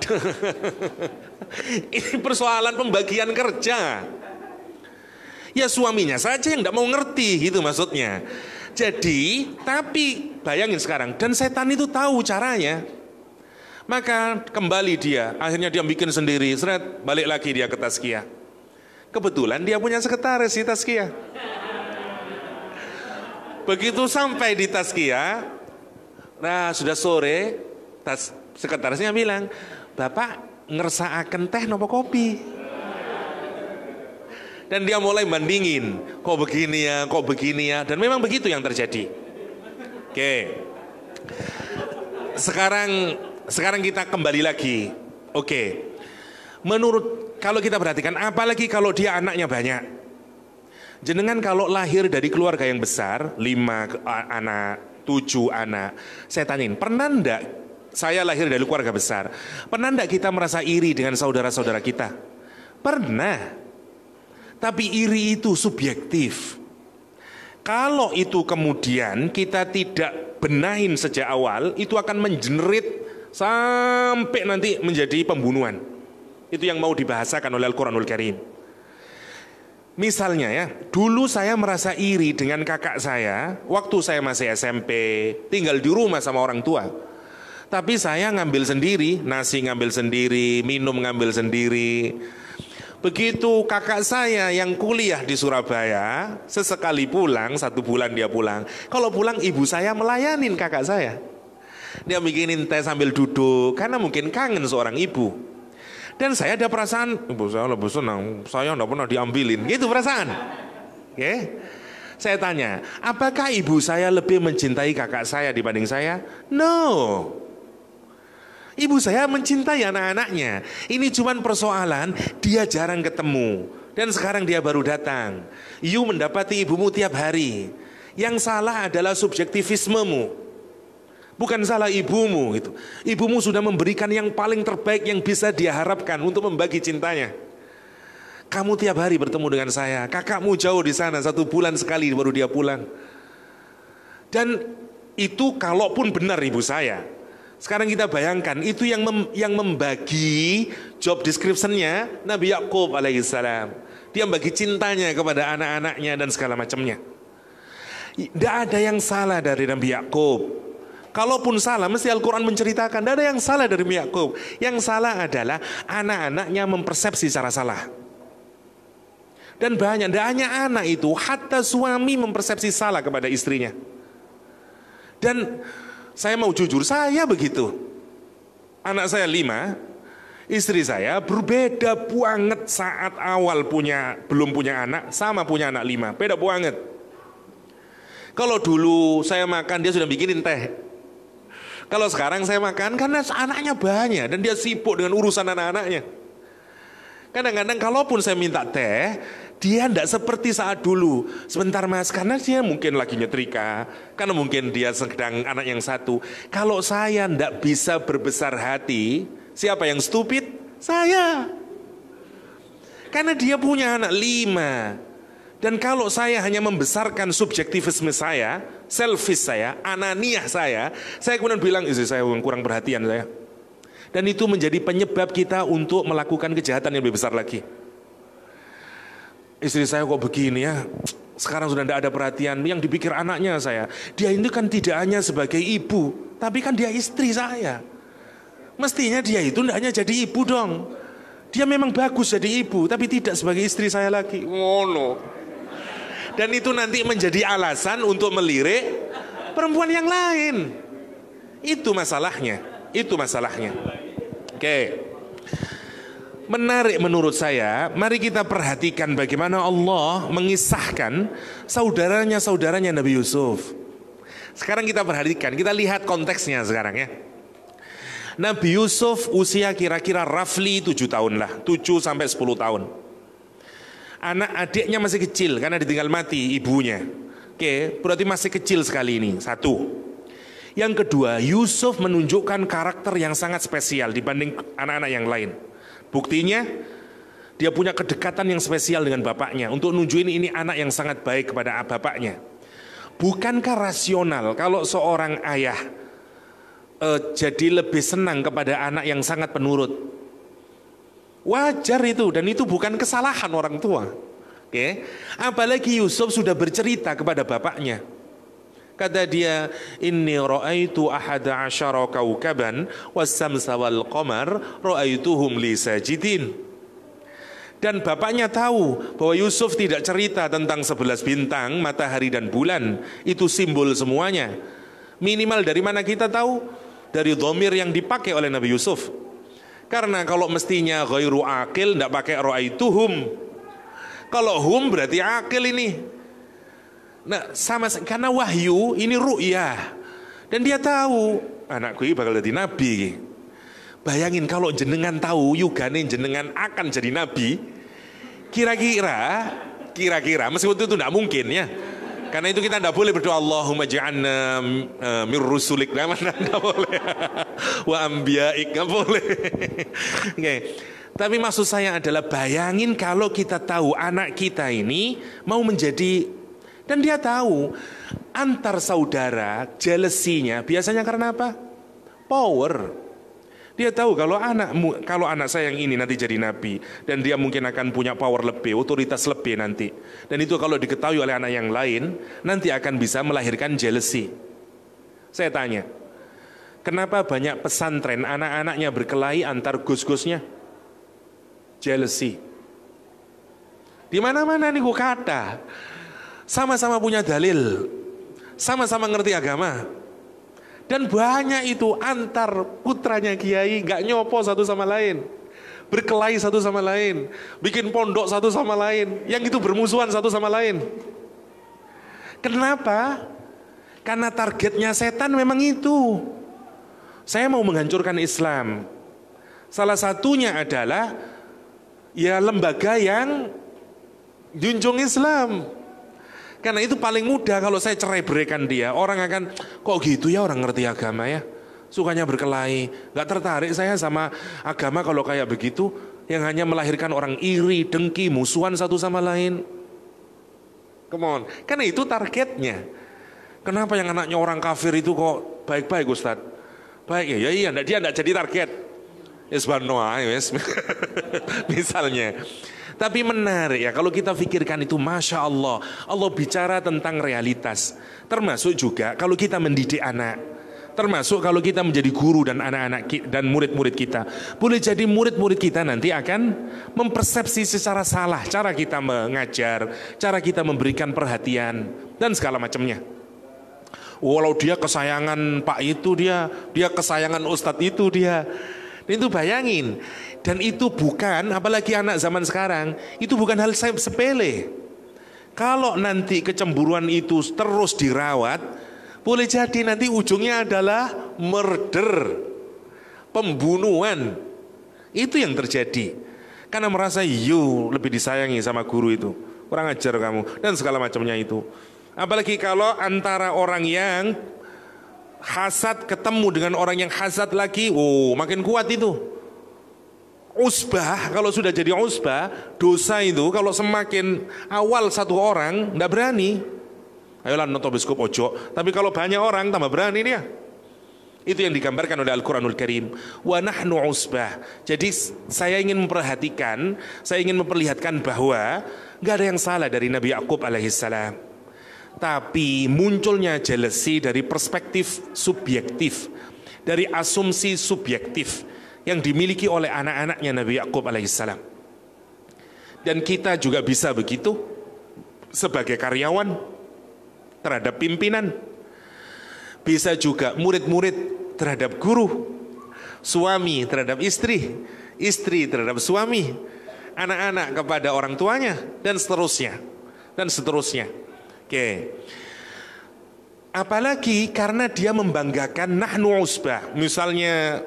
Ini persoalan pembagian kerja. Ya suaminya saja yang enggak mau ngerti, gitu maksudnya. Jadi, tapi bayangin sekarang, dan setan itu tahu caranya. Maka kembali dia, akhirnya dia bikin sendiri, balik lagi dia ke tazkiyah. Kebetulan dia punya sekretaris di tazkiyah. Begitu sampai di tazkiyah, nah sudah sore, sekretarisnya bilang, Bapak ngersaaken teh nopo kopi? Dan dia mulai bandingin, kok begini ya, dan memang begitu yang terjadi. Oke. Sekarang kita kembali lagi. Oke. Kalau kita perhatikan, apalagi kalau dia anaknya banyak. Jenengan kalau lahir dari keluarga yang besar, 5 anak, 7 anak, saya tanyain, pernah enggak saya lahir dari keluarga besar, pernah enggak kita merasa iri dengan saudara-saudara kita? Pernah. Tapi iri itu subjektif. Kalau itu kemudian kita tidak benahin sejak awal, itu akan mengenerate sampai nanti menjadi pembunuhan. Itu yang mau dibahasakan oleh Al-Quranul Karim. Misalnya ya, dulu saya merasa iri dengan kakak saya waktu saya masih SMP, tinggal di rumah sama orang tua. Tapi saya ngambil sendiri, nasi ngambil sendiri, minum ngambil sendiri. Begitu kakak saya yang kuliah di Surabaya, sesekali pulang, 1 bulan dia pulang. Kalau pulang ibu saya melayanin kakak saya. Dia bikinin teh sambil duduk, karena mungkin kangen seorang ibu. Dan saya ada perasaan, ibu saya lebih senang, saya tidak pernah diambilin. Gitu perasaan. Oke? Saya tanya, apakah ibu saya lebih mencintai kakak saya dibanding saya? No. Ibu saya mencintai anak-anaknya. Ini cuman persoalan dia jarang ketemu. Dan sekarang dia baru datang. You mendapati ibumu tiap hari. Yang salah adalah subjektivismemu. Bukan salah ibumu gitu. Ibumu sudah memberikan yang paling terbaik yang bisa dia harapkan untuk membagi cintanya. Kamu tiap hari bertemu dengan saya. Kakakmu jauh di sana, 1 bulan sekali baru dia pulang. Dan itu kalaupun benar ibu saya. Sekarang kita bayangkan, itu yang membagi job description-nya Nabi Yakub alaihissalam. Dia membagi cintanya kepada anak-anaknya dan segala macamnya. Tidak ada yang salah dari Nabi Yakub. Kalaupun salah, mesti Al-Quran menceritakan. Tidak ada yang salah dari Nabi Yakub. Yang salah adalah anak-anaknya mempersepsi secara salah. Dan banyak, tidak hanya anak itu, hatta suami mempersepsi salah kepada istrinya. Dan saya mau jujur, saya begitu. Anak saya 5, Istri saya berbeda banget saat awal belum punya anak sama punya anak 5. Beda banget. Kalau dulu saya makan dia sudah bikinin teh. Kalau sekarang saya makan karena anaknya banyak dan dia sibuk dengan urusan anak-anaknya. Kadang-kadang kalaupun saya minta teh, dia tidak seperti saat dulu. Sebentar mas, karena dia mungkin lagi nyetrika, karena mungkin dia sedang anak yang satu. Kalau saya tidak bisa berbesar hati, siapa yang stupid? Saya. Karena dia punya anak 5. Dan kalau saya hanya membesarkan subjektivisme saya, selfish saya, ananiah saya kemudian bilang, istri saya kurang perhatian saya. Dan itu menjadi penyebab kita untuk melakukan kejahatan yang lebih besar lagi. Istri saya kok begini ya, sekarang sudah tidak ada perhatian, yang dipikir anaknya saya. Dia ini kan tidak hanya sebagai ibu, tapi kan dia istri saya. Mestinya dia itu tidak hanya jadi ibu dong. Dia memang bagus jadi ibu, tapi tidak sebagai istri saya lagi. No. Dan itu nanti menjadi alasan untuk melirik perempuan yang lain. Itu masalahnya. Oke. Menarik menurut saya, mari kita perhatikan bagaimana Allah mengisahkan saudaranya Nabi Yusuf. Sekarang kita perhatikan, kita lihat konteksnya sekarang ya. Nabi Yusuf usia kira-kira roughly 7 tahun lah, 7 sampai 10 tahun. Anak adiknya masih kecil karena ditinggal mati ibunya. Oke, berarti masih kecil sekali ini, satu. Yang kedua, Yusuf menunjukkan karakter yang sangat spesial dibanding anak-anak yang lain. Buktinya, dia punya kedekatan yang spesial dengan bapaknya untuk nunjukin ini anak yang sangat baik kepada bapaknya. Bukankah rasional kalau seorang ayah jadi lebih senang kepada anak yang sangat penurut? Wajar itu, dan itu bukan kesalahan orang tua. Oke, apalagi Yusuf sudah bercerita kepada bapaknya. Kata dia, inni ra'aitu ahada asyara kaukaban was-samsa wal qamar ra'aituhum li sajidin. Dan bapaknya tahu bahwa Yusuf tidak cerita tentang 11 bintang, matahari dan bulan. Itu simbol semuanya. Minimal dari mana kita tahu? Dari dhamir yang dipakai oleh Nabi Yusuf. Karena kalau mestinya ghairu aqil, tidak pakai ra'aituhum. Kalau hum berarti aqil ini. Nah, karena wahyu ini ru'yah. Dan dia tahu anakku ini bakal jadi nabi. Bayangin kalau jenengan tahu yugane jenengan akan jadi nabi, kira-kira meskipun itu tidak mungkin ya. Karena itu kita tidak boleh berdoa Allahumma ja'alna mir rusulik, tidak boleh. Wa anbiya'ik, tidak boleh. Okay. Tapi maksud saya adalah bayangin kalau kita tahu anak kita ini mau menjadi. Dan dia tahu antar saudara jealousy-nya biasanya karena apa? Power. Dia tahu kalau anak saya yang ini nanti jadi nabi dan dia mungkin akan punya power lebih, otoritas lebih nanti. Dan itu kalau diketahui oleh anak yang lain nanti akan bisa melahirkan jealousy. Saya tanya, kenapa banyak pesantren anak-anaknya berkelahi antar gus-gusnya? Jealousy. Di mana-mana nih gua kata. Sama-sama punya dalil, sama-sama ngerti agama, dan banyak itu antar putranya kiai gak nyopo satu sama lain, berkelahi satu sama lain, bikin pondok satu sama lain, yang itu bermusuhan satu sama lain. Kenapa? Karena targetnya setan memang itu. Saya mau menghancurkan Islam. Salah satunya adalah ya lembaga yang junjung Islam. Karena itu paling mudah kalau saya cerai beraikan dia. Orang akan, kok gitu ya orang ngerti agama ya. Sukanya berkelahi. Gak tertarik saya sama agama kalau kayak begitu. Yang hanya melahirkan orang iri, dengki, musuhan satu sama lain. Come on. Karena itu targetnya. Kenapa yang anaknya orang kafir itu kok baik-baik Ustaz? Baik ya, iya dia tidak jadi target. Misalnya. Tapi menarik ya kalau kita pikirkan itu, Masya Allah, Allah bicara tentang realitas. Termasuk juga kalau kita mendidik anak, termasuk kalau kita menjadi guru dan anak-anak dan murid-murid kita. Boleh jadi murid-murid kita nanti akan mempersepsi secara salah cara kita mengajar, cara kita memberikan perhatian dan segala macamnya. Walau dia kesayangan Pak itu, dia kesayangan Ustadz itu dia. Itu bayangin, Dan itu bukan, apalagi anak zaman sekarang, itu bukan hal sepele. Kalau nanti kecemburuan itu terus dirawat, boleh jadi nanti ujungnya adalah murder, pembunuhan. Itu yang terjadi. Karena merasa lebih disayangi sama guru itu, kurang ajar kamu, dan segala macamnya itu. Apalagi kalau antara orang yang hasad ketemu dengan orang yang hasad lagi, makin kuat itu. Usbah, kalau sudah jadi usbah, dosa itu kalau semakin awal satu orang tidak berani, ayolah nonton biskop ojo. Tapi kalau banyak orang tambah berani dia. Itu yang digambarkan oleh Al-Quranul Karim. Wa nahnu usbah. Jadi saya ingin memperhatikan, saya ingin memperlihatkan bahwa nggak ada yang salah dari Nabi Yakub alaihissalam. Tapi munculnya jealousy dari perspektif subjektif, dari asumsi subjektif yang dimiliki oleh anak-anaknya Nabi Yakub alaihissalam. Dan kita juga bisa begitu sebagai karyawan terhadap pimpinan, bisa juga murid-murid terhadap guru, suami terhadap istri, istri terhadap suami, anak-anak kepada orang tuanya, dan seterusnya, dan seterusnya. Oke. Apalagi karena dia membanggakan nahnu usbah. Misalnya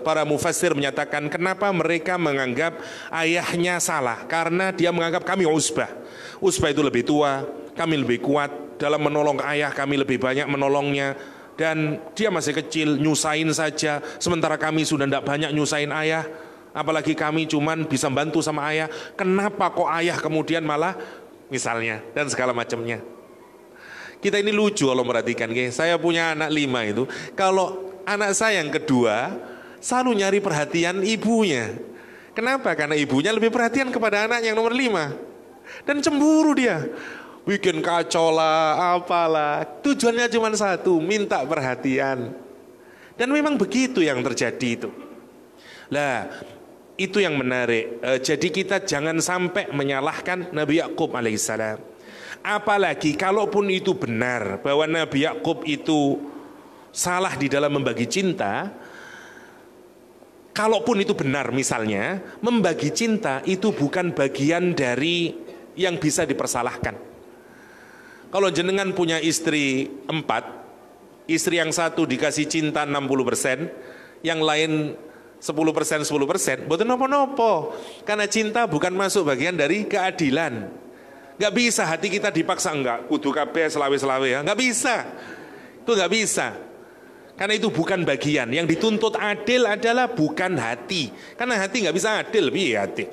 para mufassir menyatakan kenapa mereka menganggap ayahnya salah, karena dia menganggap kami usbah. Usbah itu lebih tua, kami lebih kuat dalam menolong ayah, kami lebih banyak menolongnya. Dan dia masih kecil, nyusahin saja, sementara kami sudah tidak banyak nyusahin ayah. Apalagi kami cuman bisa bantu sama ayah. Kenapa kok ayah kemudian malah misalnya, dan segala macamnya. Kita ini lucu kalau merhatikan, saya punya anak 5 itu. Kalau anak saya yang kedua selalu nyari perhatian ibunya. Kenapa? Karena ibunya lebih perhatian kepada anak yang nomor 5. Dan cemburu dia, bikin kacau lah, apalah. Tujuannya cuma satu, minta perhatian. Dan memang begitu yang terjadi itu. Lah, itu yang menarik. Jadi kita jangan sampai menyalahkan Nabi Yakub alaihissalam. Apalagi kalaupun itu benar bahwa Nabi Yakub itu salah di dalam membagi cinta. Kalaupun itu benar, misalnya membagi cinta itu bukan bagian dari yang bisa dipersalahkan. Kalau jenengan punya istri 4, istri yang satu dikasih cinta 60%, yang lain 10%, boten nopo-nopo. Karena cinta bukan masuk bagian dari keadilan. Gak bisa hati kita dipaksa, enggak kudu kabeh selawe-selawe ya, gak bisa. Itu gak bisa. Karena itu bukan bagian. Yang dituntut adil adalah bukan hati. Karena hati gak bisa adil, piye hati.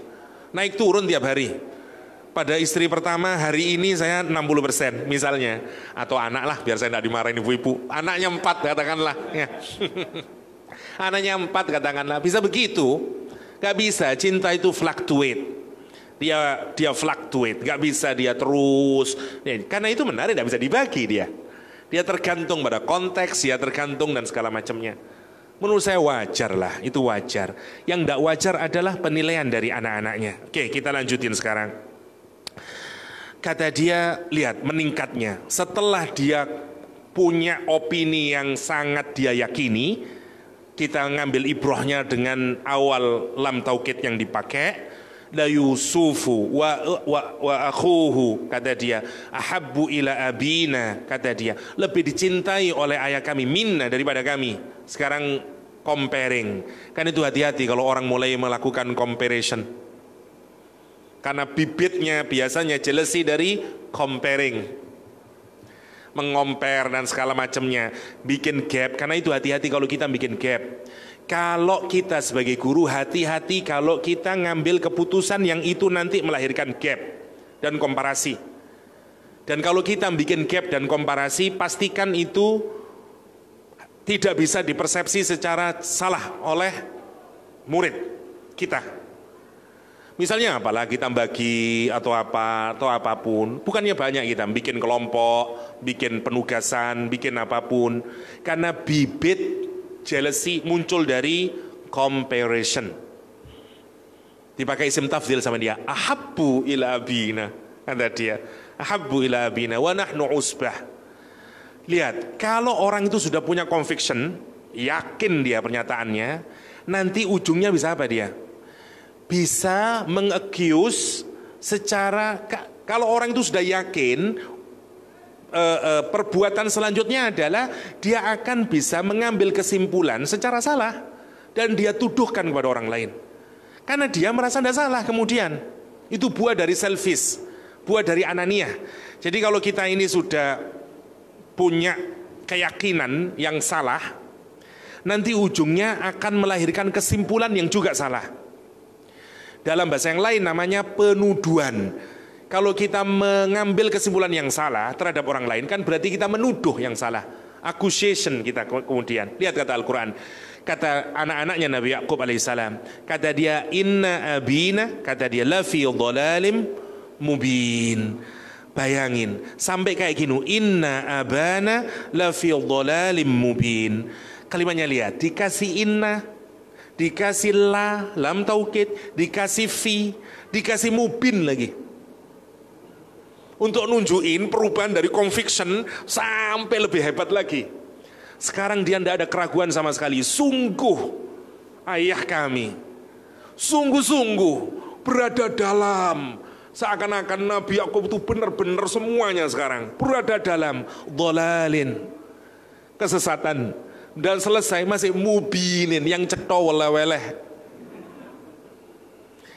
Naik turun tiap hari. Pada istri pertama hari ini saya 60% misalnya. Atau anak lah, biar saya tidak dimarahin ibu-ibu. Anaknya 4 katakanlah ya. Anaknya 4 katakanlah. Bisa begitu. Gak bisa, cinta itu fluctuate. Dia fluctuate, nggak bisa dia terus. Karena itu menarik, nggak bisa dibagi dia. Dia tergantung pada konteks, dia tergantung dan segala macamnya. Menurut saya wajar lah, itu wajar. Yang nggak wajar adalah penilaian dari anak-anaknya. Oke, kita lanjutin sekarang. Kata dia, lihat meningkatnya. Setelah dia punya opini yang sangat dia yakini, kita ngambil ibrohnya dengan awal lam taukid yang dipakai. La Yusufu wa akhuhu, kata dia, ahabbu ila abina, kata dia, lebih dicintai oleh ayah kami minna, daripada kami. Sekarang comparing. Kan itu hati-hati kalau orang mulai melakukan comparison. Karena bibitnya biasanya jealousy dari comparing, mengompar dan segala macamnya, bikin gap. Karena itu hati-hati kalau kita bikin gap. Kalau kita sebagai guru hati-hati kalau kita ngambil keputusan yang itu nanti melahirkan gap dan komparasi. Dan kalau kita bikin gap dan komparasi, pastikan itu tidak bisa dipersepsi secara salah oleh murid kita. Misalnya apalah kita bagi atau apapun, bukannya banyak kita bikin kelompok, bikin penugasan, bikin apapun, karena bibit jealousy muncul dari comparison. Dipakai isim tafdhil sama dia, ahabbu ila abina, kata dia, ahabbu ila abina wa nahnu usbah. Lihat, kalau orang itu sudah punya conviction, yakin dia pernyataannya, nanti ujungnya bisa apa dia? bisa mengaccuse secara, kalau orang itu sudah yakin perbuatan selanjutnya adalah dia akan bisa mengambil kesimpulan secara salah dan dia tuduhkan kepada orang lain. Karena dia merasa tidak salah kemudian. Itu buah dari selfish, buah dari ananiah. Jadi kalau kita ini sudah punya keyakinan yang salah, nanti ujungnya akan melahirkan kesimpulan yang juga salah. Dalam bahasa yang lain namanya penuduhan. Kalau kita mengambil kesimpulan yang salah terhadap orang lain, kan berarti kita menuduh yang salah. Accusation kita kemudian. Lihat kata Al-Quran. Kata anak-anaknya Nabi Yakub alaihissalam. Kata dia, inna abina, kata dia, lafi dhalalim mubin. Bayangin, sampai kayak gini, inna abana lafi dhalalim mubin. Kalimatnya lihat, dikasih inna, dikasih la, lam taukid, dikasih fi, dikasih mubin lagi. Untuk nunjukin perubahan dari conviction sampai lebih hebat lagi. Sekarang dia tidak ada keraguan sama sekali. Sungguh ayah kami, sungguh-sungguh berada dalam, seakan-akan Nabi Yakub itu benar-benar semuanya sekarang berada dalam dhalalin, kesesatan. Dan selesai masih mubinin, yang cetha weleh-weleh.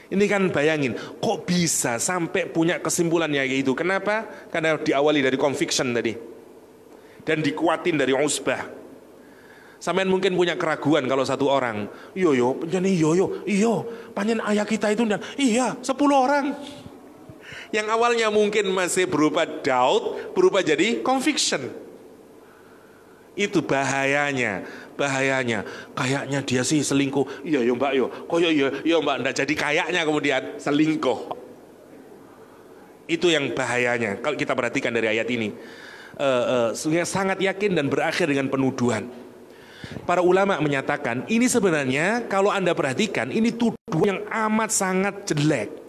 Ini kan bayangin, kok bisa sampai punya kesimpulan kayak gitu? Kenapa? Karena diawali dari conviction tadi. Dan dikuatin dari usbah. Sampean mungkin punya keraguan kalau satu orang, iyo, panjen ayah kita itu, iya, 10 orang. Yang awalnya mungkin masih berupa doubt, berubah jadi conviction. Itu bahayanya. Kayaknya dia sih selingkuh. Iya mbak iya mbak, enggak jadi kayaknya kemudian selingkuh. Itu yang bahayanya kalau kita perhatikan dari ayat ini. Sangat yakin dan berakhir dengan penuduhan. Para ulama menyatakan ini sebenarnya kalau Anda perhatikan ini tuduhan yang amat sangat jelek.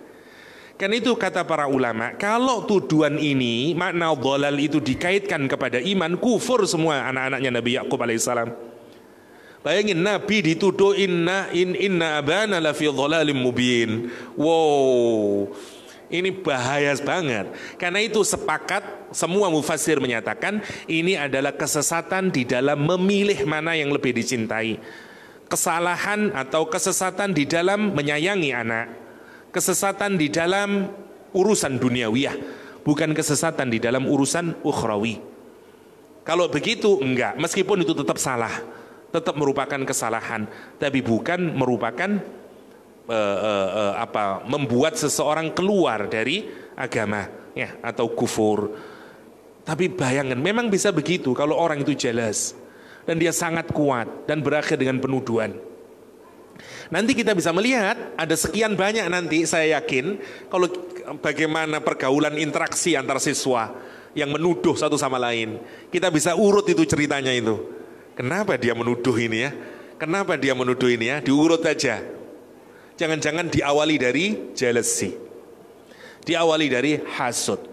Karena itu kata para ulama, kalau tuduhan ini, makna dhalal itu dikaitkan kepada iman, kufur semua anak-anaknya Nabi Yakub alaihissalam. Bayangin Nabi dituduh inna abana lafi dhalalim mubin. Wow, ini bahaya banget. Karena itu sepakat semua mufassir menyatakan ini adalah kesesatan di dalam memilih mana yang lebih dicintai. Kesalahan atau kesesatan di dalam menyayangi anak. Kesesatan di dalam urusan duniawiyah, bukan kesesatan di dalam urusan ukhrawi. Kalau begitu enggak, meskipun itu tetap salah, tetap merupakan kesalahan, tapi bukan merupakan membuat seseorang keluar dari agama ya, atau kufur. Tapi bayangkan, memang bisa begitu kalau orang itu jelas dan dia sangat kuat dan berakhir dengan penuduhan. Nanti kita bisa melihat ada sekian banyak nanti, saya yakin kalau bagaimana pergaulan interaksi antar siswa yang menuduh satu sama lain. Kita bisa urut itu ceritanya itu. Kenapa dia menuduh ini ya? Kenapa dia menuduh ini ya? Diurut aja. Jangan-jangan diawali dari jealousy. Diawali dari hasud.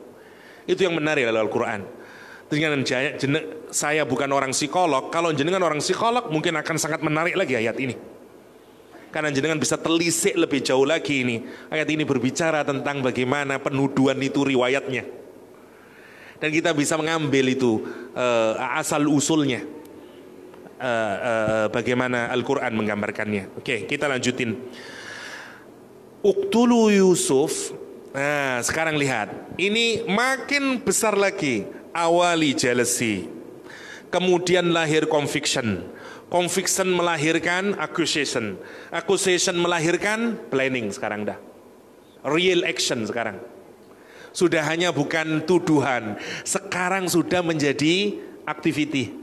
Itu yang menarik dalam Al-Quran. Dengan saya bukan orang psikolog, kalau jenengan orang psikolog mungkin akan sangat menarik lagi ayat ini. Karena jenengan bisa telisik lebih jauh lagi ini. Ayat ini berbicara tentang bagaimana penuduhan itu riwayatnya. Dan kita bisa mengambil itu asal usulnya. Bagaimana Al-Quran menggambarkannya. Oke, kita lanjutin. Uqtulu Yusuf. Nah, sekarang lihat. Ini makin besar lagi. Awali jealousy. Kemudian lahir conviction. Conviction melahirkan accusation. Accusation melahirkan planning sekarang dah. Real action sekarang. Sudah hanya bukan tuduhan. Sekarang sudah menjadi activity.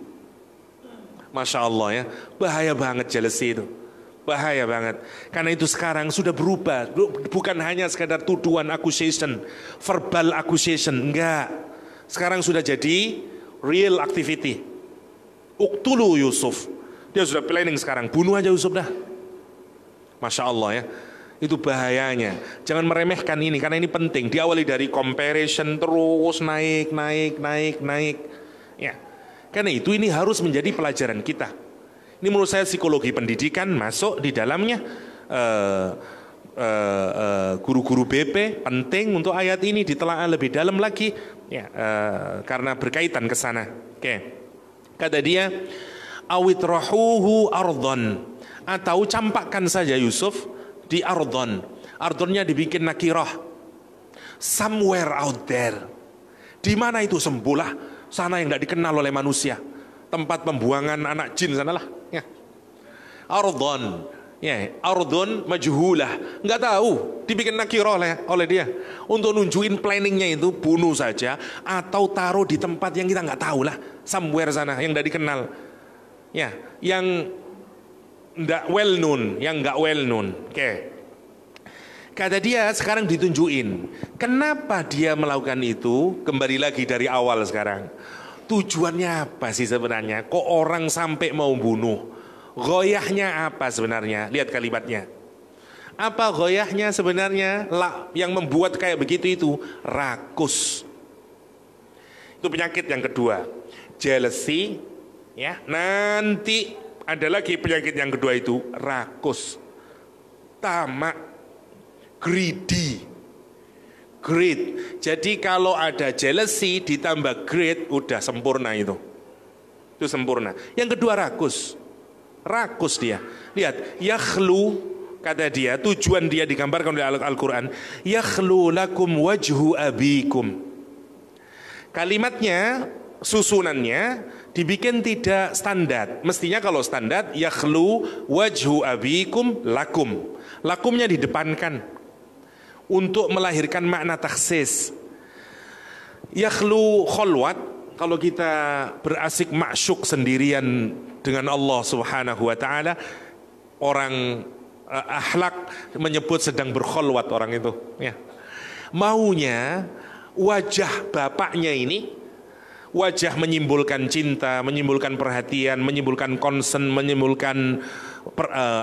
Masya Allah ya. Bahaya banget jealousy itu. Bahaya banget. Karena itu sekarang sudah berubah. Bukan hanya sekadar tuduhan accusation. Verbal accusation. Enggak. Sekarang sudah jadi real activity. Uqtulu Yusuf. Dia sudah planning sekarang, bunuh aja Yusuf dah. Masya Allah ya. Itu bahayanya. Jangan meremehkan ini, karena ini penting. Diawali dari comparison terus naik. Ya. Karena itu ini harus menjadi pelajaran kita. Ini menurut saya psikologi pendidikan masuk di dalamnya. guru-guru BP penting untuk ayat ini ditelaah lebih dalam lagi ya, karena berkaitan ke sana. Oke. Kata dia, awitrahuhu ardhon, atau campakkan saja Yusuf di ardhon. Ardhonnya dibikin nakirah, somewhere out there. Di mana itu? Sembulah, sana yang tidak dikenal oleh manusia, tempat pembuangan anak jin sanalah. Ya. Ardhon, ya, ardhon majhulah, nggak tahu, dibikin nakirah oleh dia untuk nunjukin planningnya itu bunuh saja atau taruh di tempat yang kita nggak tahu lah, somewhere sana yang tidak dikenal, ya, yang nggak well known, yang nggak well known. Oke. Kata dia sekarang ditunjukin. Kenapa dia melakukan itu? Kembali lagi dari awal sekarang. Tujuannya apa sih sebenarnya? Kok orang sampai mau bunuh? Goyahnya apa sebenarnya? Lihat kalimatnya. Apa goyahnya sebenarnya? Yang membuat kayak begitu itu rakus. Itu penyakit yang kedua. Jealousy. Ya, nanti ada lagi penyakit yang kedua itu rakus. Tamak. Greedy, greed. Jadi kalau ada jealousy ditambah greed, udah sempurna itu sempurna. Yang kedua rakus dia. Lihat, yakhlu, kata dia, tujuan dia digambarkan oleh Al-Quran, yakhlu lakum wajhu abikum. Kalimatnya, susunannya dibikin tidak standar. Mestinya kalau standar, yakhlu wajhu abikum lakum. Lakumnya didepankan untuk melahirkan makna taksis. Yakhlu kholwat, kalau kita berasik masyuk sendirian dengan Allah subhanahu wa ta'ala, orang akhlak menyebut sedang berkholwat orang itu ya. Maunya wajah bapaknya ini, wajah menyimbolkan cinta, menyimbolkan perhatian, menyimbolkan concern, menyimbolkan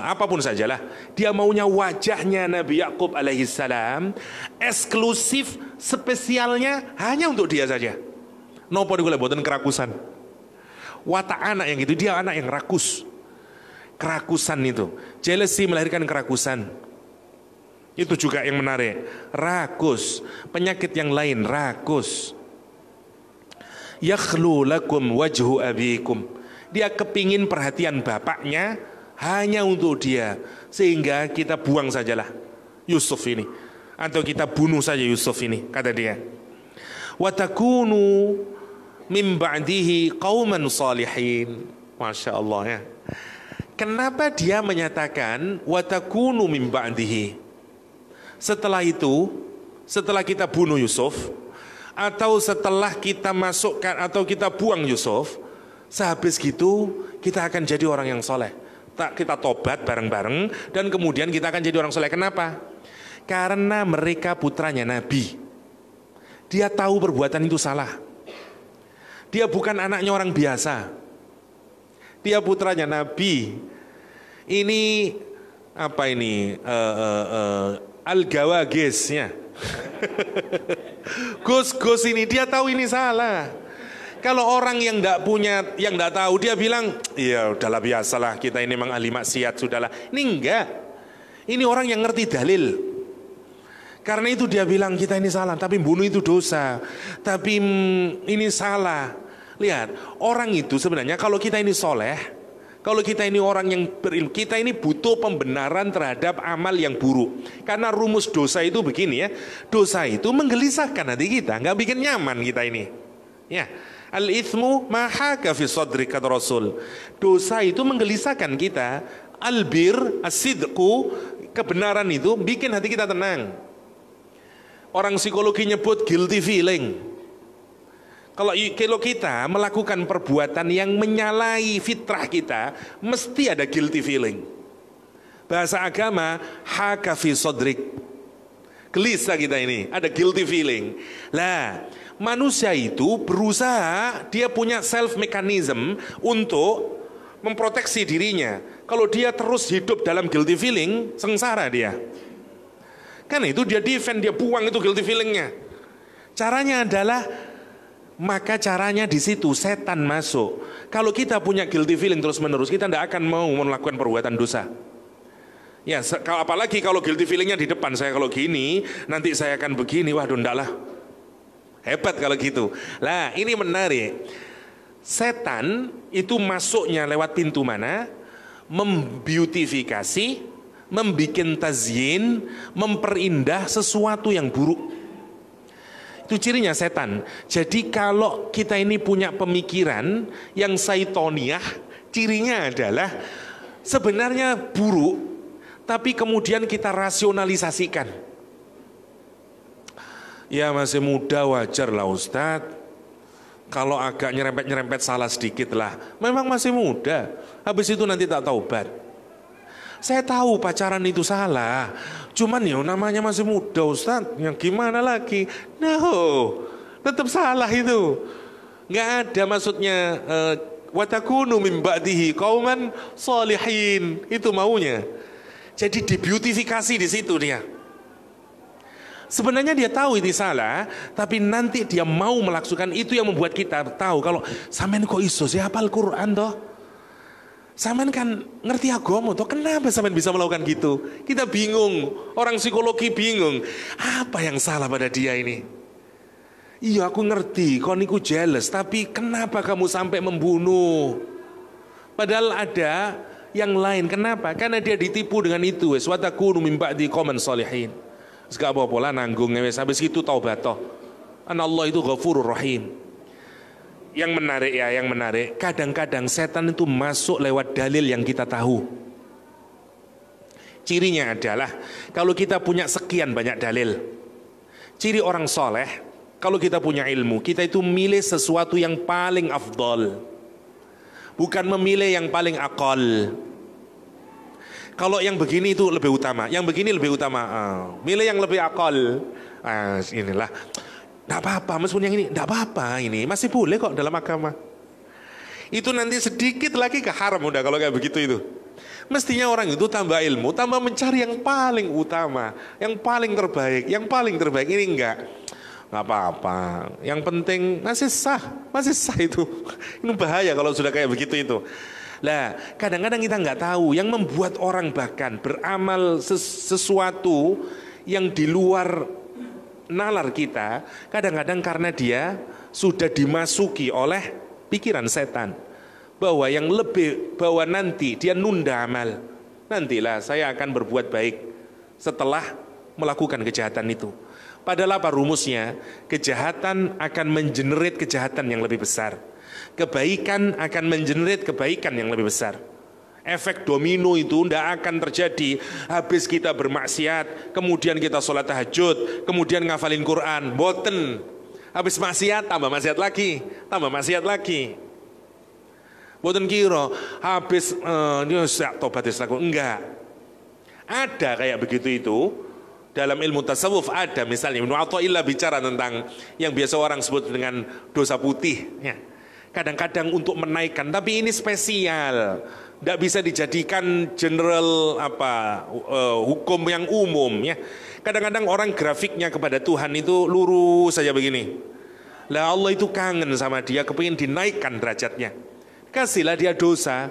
apapun sajalah. Dia maunya wajahnya Nabi Yakub alaihissalam eksklusif, spesialnya hanya untuk dia saja. Nopo dikule boten kerakusan. Watak anak yang gitu, dia anak yang rakus. Kerakusan itu, jealousy melahirkan kerakusan. Itu juga yang menarik. Rakus, penyakit yang lain rakus. Yakhlu lakum wajhu abikum. Dia kepingin perhatian bapaknya hanya untuk dia, sehingga kita buang sajalah Yusuf ini, atau kita bunuh saja Yusuf ini, kata dia. Wa takunu min ba'dihi qauman salihin. Masya Allah ya. Kenapa dia menyatakan wa takunu min ba'dihi? Setelah itu, setelah kita bunuh Yusuf, atau setelah kita masukkan atau kita buang Yusuf, sehabis gitu kita akan jadi orang yang soleh. Kita tobat bareng-bareng dan kemudian kita akan jadi orang soleh. Kenapa? Karena mereka putranya Nabi. Dia tahu perbuatan itu salah. Dia bukan anaknya orang biasa. Dia putranya Nabi. Ini apa ini? Al-Gawagis ya. Gus ini dia tahu ini salah. Kalau orang yang tidak punya, yang tidak tahu, dia bilang, iya udahlah biasalah, kita ini memang ahli maksiat, sudahlah. Ini enggak. Ini orang yang ngerti dalil. Karena itu dia bilang kita ini salah, tapi bunuh itu dosa. Tapi ini salah. Lihat, orang itu sebenarnya kalau kita ini soleh, kalau kita ini orang yang berilmu, kita ini butuh pembenaran terhadap amal yang buruk. Karena rumus dosa itu begini ya, dosa itu menggelisahkan hati kita, nggak bikin nyaman kita ini. Ya. Al-ithmu mahaka fi sadri, kata Rasul. Dosa itu menggelisahkan kita. Albir, as-sidqu, kebenaran itu bikin hati kita tenang. Orang psikologi nyebut guilty feeling. Kalau kita melakukan perbuatan yang menyalahi fitrah kita, mesti ada guilty feeling. Bahasa agama, haka fi sadrik. Gelisah kita ini, ada guilty feeling. Lah, manusia itu berusaha, dia punya self mechanism untuk memproteksi dirinya. Kalau dia terus hidup dalam guilty feeling, sengsara dia. Kan itu dia defend, dia buang itu guilty feelingnya. Caranya adalah, maka caranya di situ setan masuk. Kalau kita punya guilty feeling terus menerus, kita tidak akan mau melakukan perbuatan dosa. Ya, apalagi kalau guilty feelingnya di depan, saya kalau gini, nanti saya akan begini, waduh ndak lah. Hebat kalau gitu. Lah, ini menarik. Setan itu masuknya lewat pintu mana? Membeautifikasi, membikin tazyin, memperindah sesuatu yang buruk. Itu cirinya setan. Jadi kalau kita ini punya pemikiran yang saitoniah, cirinya adalah sebenarnya buruk, tapi kemudian kita rasionalisasikan. Ya masih muda, wajar lah Ustadz. Kalau agak nyerempet-nyerempet salah sedikit lah. Memang masih muda. Habis itu nanti tak taubat. Saya tahu pacaran itu salah. Cuman ya namanya masih muda Ustadz. Yang gimana lagi? No, tetap salah itu. Nggak ada maksudnya watakunu min ba'dihi qauman sholihin. Itu maunya. Jadi dibeautifikasi di situ dia. Sebenarnya dia tahu ini salah, tapi nanti dia mau melakukan itu yang membuat kita tahu kalau sampean kok iso sih hafal Quran toh? Sampean kan ngerti agama toh, kenapa sampean bisa melakukan gitu? Kita bingung, orang psikologi bingung. Apa yang salah pada dia ini? Iya aku ngerti, kau niku jealous, tapi kenapa kamu sampai membunuh? Padahal ada yang lain, kenapa? Karena dia ditipu dengan itu. Watakunu min ba'di qauman sholihin. Gak apa-apa lah nanggung habis itu taubat toh. Allah itu Ghafurur Rahim. Yang menarik ya, yang menarik, kadang-kadang setan itu masuk lewat dalil yang kita tahu. Cirinya adalah kalau kita punya sekian banyak dalil. Ciri orang soleh, kalau kita punya ilmu, kita itu milih sesuatu yang paling afdol, bukan memilih yang paling akal. Kalau yang begini itu lebih utama, yang begini lebih utama, milih yang lebih akal. Inilah, tidak apa-apa, meskipun yang ini tidak apa-apa, ini masih boleh kok dalam agama. Itu nanti sedikit lagi ke haram udah kalau kayak begitu itu. Mestinya orang itu tambah ilmu, tambah mencari yang paling utama, yang paling terbaik, yang paling terbaik. Ini enggak apa-apa. Yang penting masih sah itu. Ini bahaya kalau sudah kayak begitu itu. Lah, kadang-kadang kita nggak tahu yang membuat orang bahkan beramal sesuatu yang di luar nalar kita, kadang-kadang karena dia sudah dimasuki oleh pikiran setan bahwa yang lebih, bahwa nanti dia nunda amal. Nantilah saya akan berbuat baik setelah melakukan kejahatan itu. Padahal apa rumusnya? Kejahatan akan mengenerate kejahatan yang lebih besar. Kebaikan akan mengenerate kebaikan yang lebih besar. Efek domino itu tidak akan terjadi habis kita bermaksiat, kemudian kita sholat tahajud, kemudian ngafalin Quran, boten. Habis maksiat, tambah maksiat lagi, tambah maksiat lagi. Boten kira, habis tobat islaku, enggak. Ada kayak begitu itu. Dalam ilmu tasawuf ada misalnya Ibnu Athaillah bicara tentang yang biasa orang sebut dengan dosa putih. Ya. Kadang-kadang untuk menaikkan, tapi ini spesial, tidak bisa dijadikan general hukum yang umum. Ya. Kadang-kadang orang grafiknya kepada Tuhan itu lurus saja begini. Lah Allah itu kangen sama dia, kepingin dinaikkan derajatnya. Kasihlah dia dosa,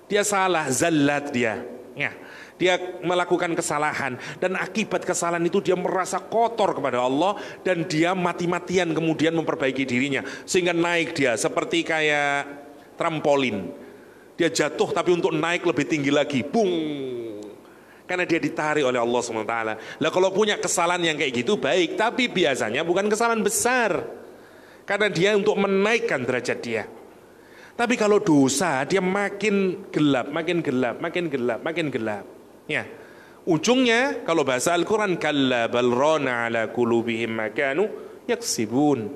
dia salah, zallat dia. Ya. Dia melakukan kesalahan dan akibat kesalahan itu dia merasa kotor kepada Allah dan dia mati-matian kemudian memperbaiki dirinya sehingga naik dia seperti kayak trampolin. Dia jatuh tapi untuk naik lebih tinggi lagi, bung. Karena dia ditarik oleh Allah SWT. Lah kalau punya kesalahan yang kayak gitu baik, tapi biasanya bukan kesalahan besar. Karena dia untuk menaikkan derajat dia. Tapi kalau dosa dia makin gelap, makin gelap, makin gelap, makin gelap. Ya, ujungnya kalau bahasa Al-Quran kalla bal rana ala qulubihim ma kanu yaksibun.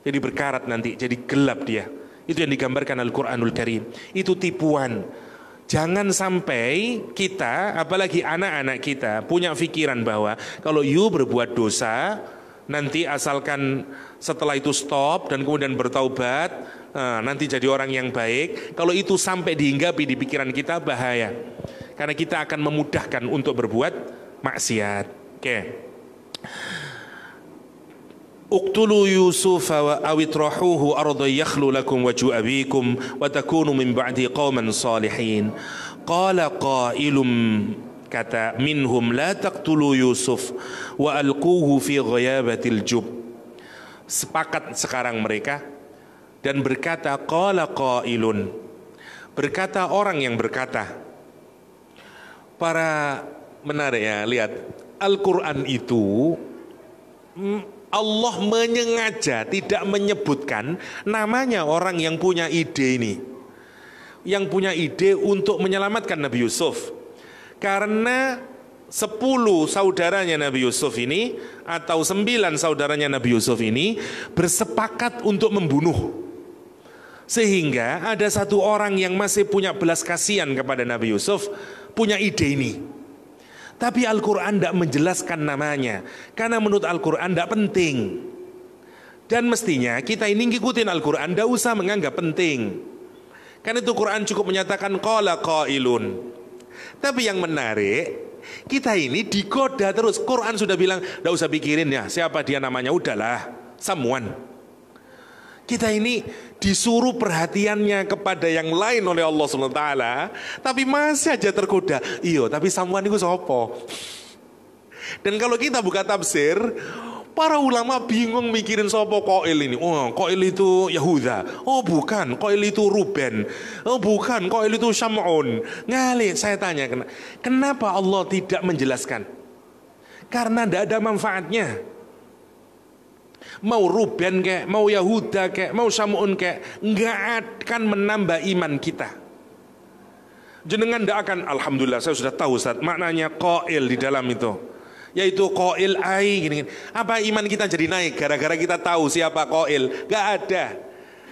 Jadi berkarat nanti, jadi gelap dia. Itu yang digambarkan Al-Quranul Karim. Itu tipuan. Jangan sampai kita, apalagi anak-anak kita, punya pikiran bahwa kalau you berbuat dosa, nanti asalkan setelah itu stop dan kemudian bertaubat, nanti jadi orang yang baik. Kalau itu sampai dihinggapi di pikiran kita, bahaya. Karena kita akan memudahkan untuk berbuat maksiat. Oke. Uqtulu Yusufa wa awitrahuhu arda yakhlu lakum wajhu abikum wa takunu min ba'di qauman salihin. Qala qailum kata minhum la taqtulu Yusuf wa alquhu fi ghayabatil jub. Sepakat sekarang mereka dan berkata qala qailun, berkata orang yang berkata. Para menarik ya, lihat Al-Quran itu Allah menyengaja tidak menyebutkan namanya orang yang punya ide ini, yang punya ide untuk menyelamatkan Nabi Yusuf. Karena 10 saudaranya Nabi Yusuf ini atau 9 saudaranya Nabi Yusuf ini bersepakat untuk membunuh. Sehingga ada satu orang yang masih punya belas kasihan kepada Nabi Yusuf, punya ide ini. Tapi Al-Quran tidak menjelaskan namanya, karena menurut Al-Quran tidak penting. Dan mestinya kita ini ngikutin Al-Quran, tidak usah menganggap penting. Karena itu Quran cukup menyatakan qala qailun. Tapi yang menarik, kita ini digoda terus. Quran sudah bilang, tidak usah pikirin ya siapa dia namanya, udahlah, someone. Kita ini disuruh perhatiannya kepada yang lain oleh Allah SWT, tapi masih aja tergoda. Iya, tapi someone itu sopo. Dan kalau kita buka tafsir, para ulama bingung mikirin sopo Qail ini. Oh, Qail itu Yahuda. Oh bukan, Qail itu Ruben. Oh bukan, Qail itu Syam'un. Ngali, saya tanya, kenapa Allah tidak menjelaskan? Karena tidak ada manfaatnya. Mau Ruben kek, mau Yahuda kek, mau Syam'un kek, nggak akan menambah iman kita. Jenengan tidak akan, alhamdulillah saya sudah tahu Ustaz, maknanya Qail di dalam itu, yaitu Qail ai gini. Apa iman kita jadi naik gara-gara kita tahu siapa Qail? Gak ada.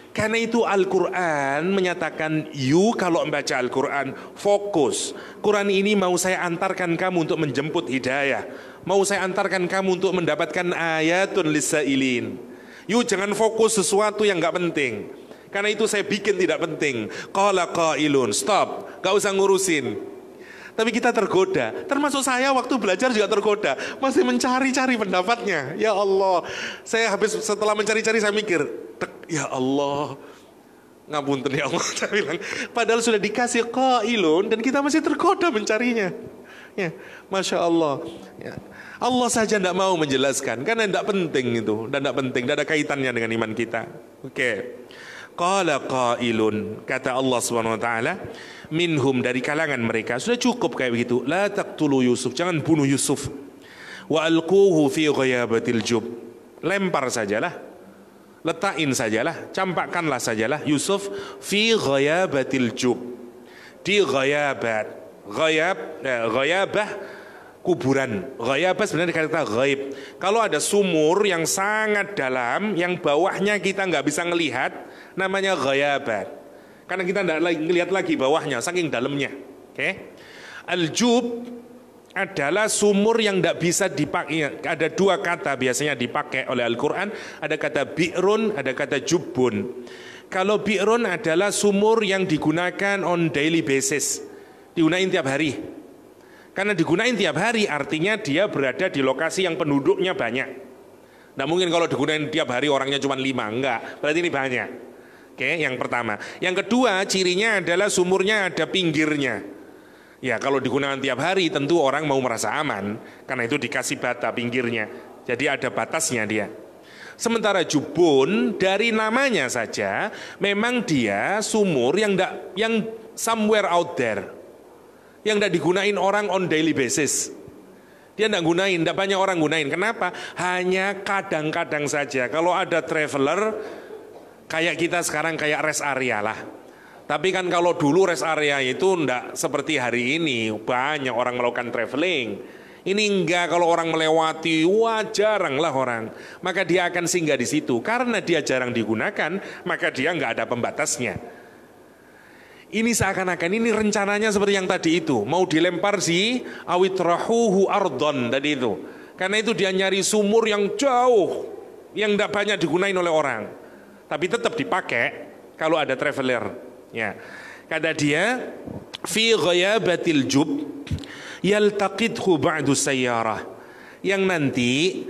Karena itu Al-Quran menyatakan, you kalau membaca Al-Quran fokus. Quran ini mau saya antarkan kamu untuk menjemput hidayah, mau saya antarkan kamu untuk mendapatkan ayatun lisailin. You jangan fokus sesuatu yang gak penting. Karena itu saya bikin tidak penting. Qala qailun, stop, gak usah ngurusin. Tapi kita tergoda, termasuk saya waktu belajar juga tergoda, masih mencari-cari pendapatnya. Ya Allah, saya habis setelah mencari-cari saya mikir, ya Allah, ngapunten ya Allah, saya bilang, padahal sudah dikasih qailun dan kita masih tergoda mencarinya. Ya, Masya Allah. Ya. Allah saja tidak mau menjelaskan karena tidak penting itu, dan tidak penting, tidak ada kaitannya dengan iman kita. Oke. Qala qailun, kata Allah Subhanahu wa taala, minhum, dari kalangan mereka, sudah cukup kayak begitu. La taqtulu Yusuf, jangan bunuh Yusuf. Wa alquhu fi ghayabatil jub. Lempar sajalah. Letakin sajalah, campakkanlah sajalah Yusuf fi ghayabatil jub. Di ghayabat. Ghayabah kuburan. Ghayabah sebenarnya kata ghaib. Kalau ada sumur yang sangat dalam, yang bawahnya kita nggak bisa ngelihat, namanya ghayabat. Karena kita tidak ngelihat lagi bawahnya, saking dalamnya. Oke? Al-jub adalah sumur yang tidak bisa dipakai. Ada dua kata biasanya dipakai oleh Al-Quran. Ada kata bi'run, ada kata jubbun. Kalau bi'run adalah sumur yang digunakan on daily basis, digunain tiap hari. Karena digunain tiap hari artinya dia berada di lokasi yang penduduknya banyak. Nah mungkin kalau digunain tiap hari orangnya cuma 5, enggak, berarti ini banyak. Oke, yang pertama. Yang kedua, cirinya adalah sumurnya ada pinggirnya. Ya, kalau digunakan tiap hari tentu orang mau merasa aman, karena itu dikasih bata pinggirnya. Jadi ada batasnya dia. Sementara jubun dari namanya saja memang dia sumur yang somewhere out there, yang tidak digunain orang on daily basis. Dia tidak gunain, tidak banyak orang gunain. Kenapa? Hanya kadang-kadang saja. Kalau ada traveler, kayak kita sekarang kayak rest area lah. Tapi kan kalau dulu rest area itu tidak seperti hari ini, banyak orang melakukan traveling. Ini enggak, kalau orang melewati, wah jarang lah orang. Maka dia akan singgah di situ. Karena dia jarang digunakan, maka dia enggak ada pembatasnya. Ini seakan-akan ini rencananya seperti yang tadi itu, mau dilempar si awitrahuhu ardon tadi itu. Karena itu dia nyari sumur yang jauh, yang tidak banyak digunain oleh orang, tapi tetap dipakai kalau ada traveler. Ya, kata dia, fi ghayabatil jub yaltaqidhu ba'du sayyarah, yang nanti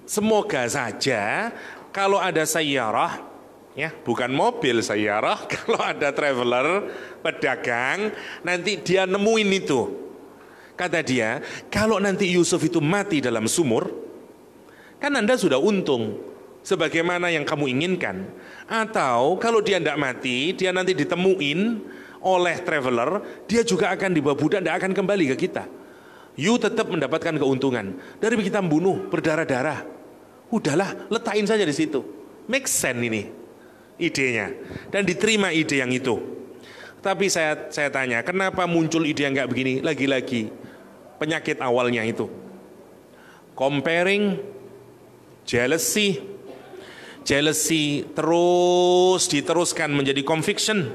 semoga saja kalau ada sayyarah, ya bukan mobil sayyarah, kalau ada traveler pedagang nanti dia nemuin itu. Kata dia, kalau nanti Yusuf itu mati dalam sumur, kan Anda sudah untung, sebagaimana yang kamu inginkan. Atau kalau dia tidak mati, dia nanti ditemuin oleh traveler, dia juga akan dibawa budak, tidak akan kembali ke kita. You tetap mendapatkan keuntungan. Dari kita membunuh, berdarah-darah, udahlah, letakin saja di situ. Make sense ini idenya. Dan diterima ide yang itu. Tapi saya tanya, kenapa muncul ide yang nggak begini? Lagi-lagi penyakit awalnya itu. Comparing, jealousy terus diteruskan menjadi conviction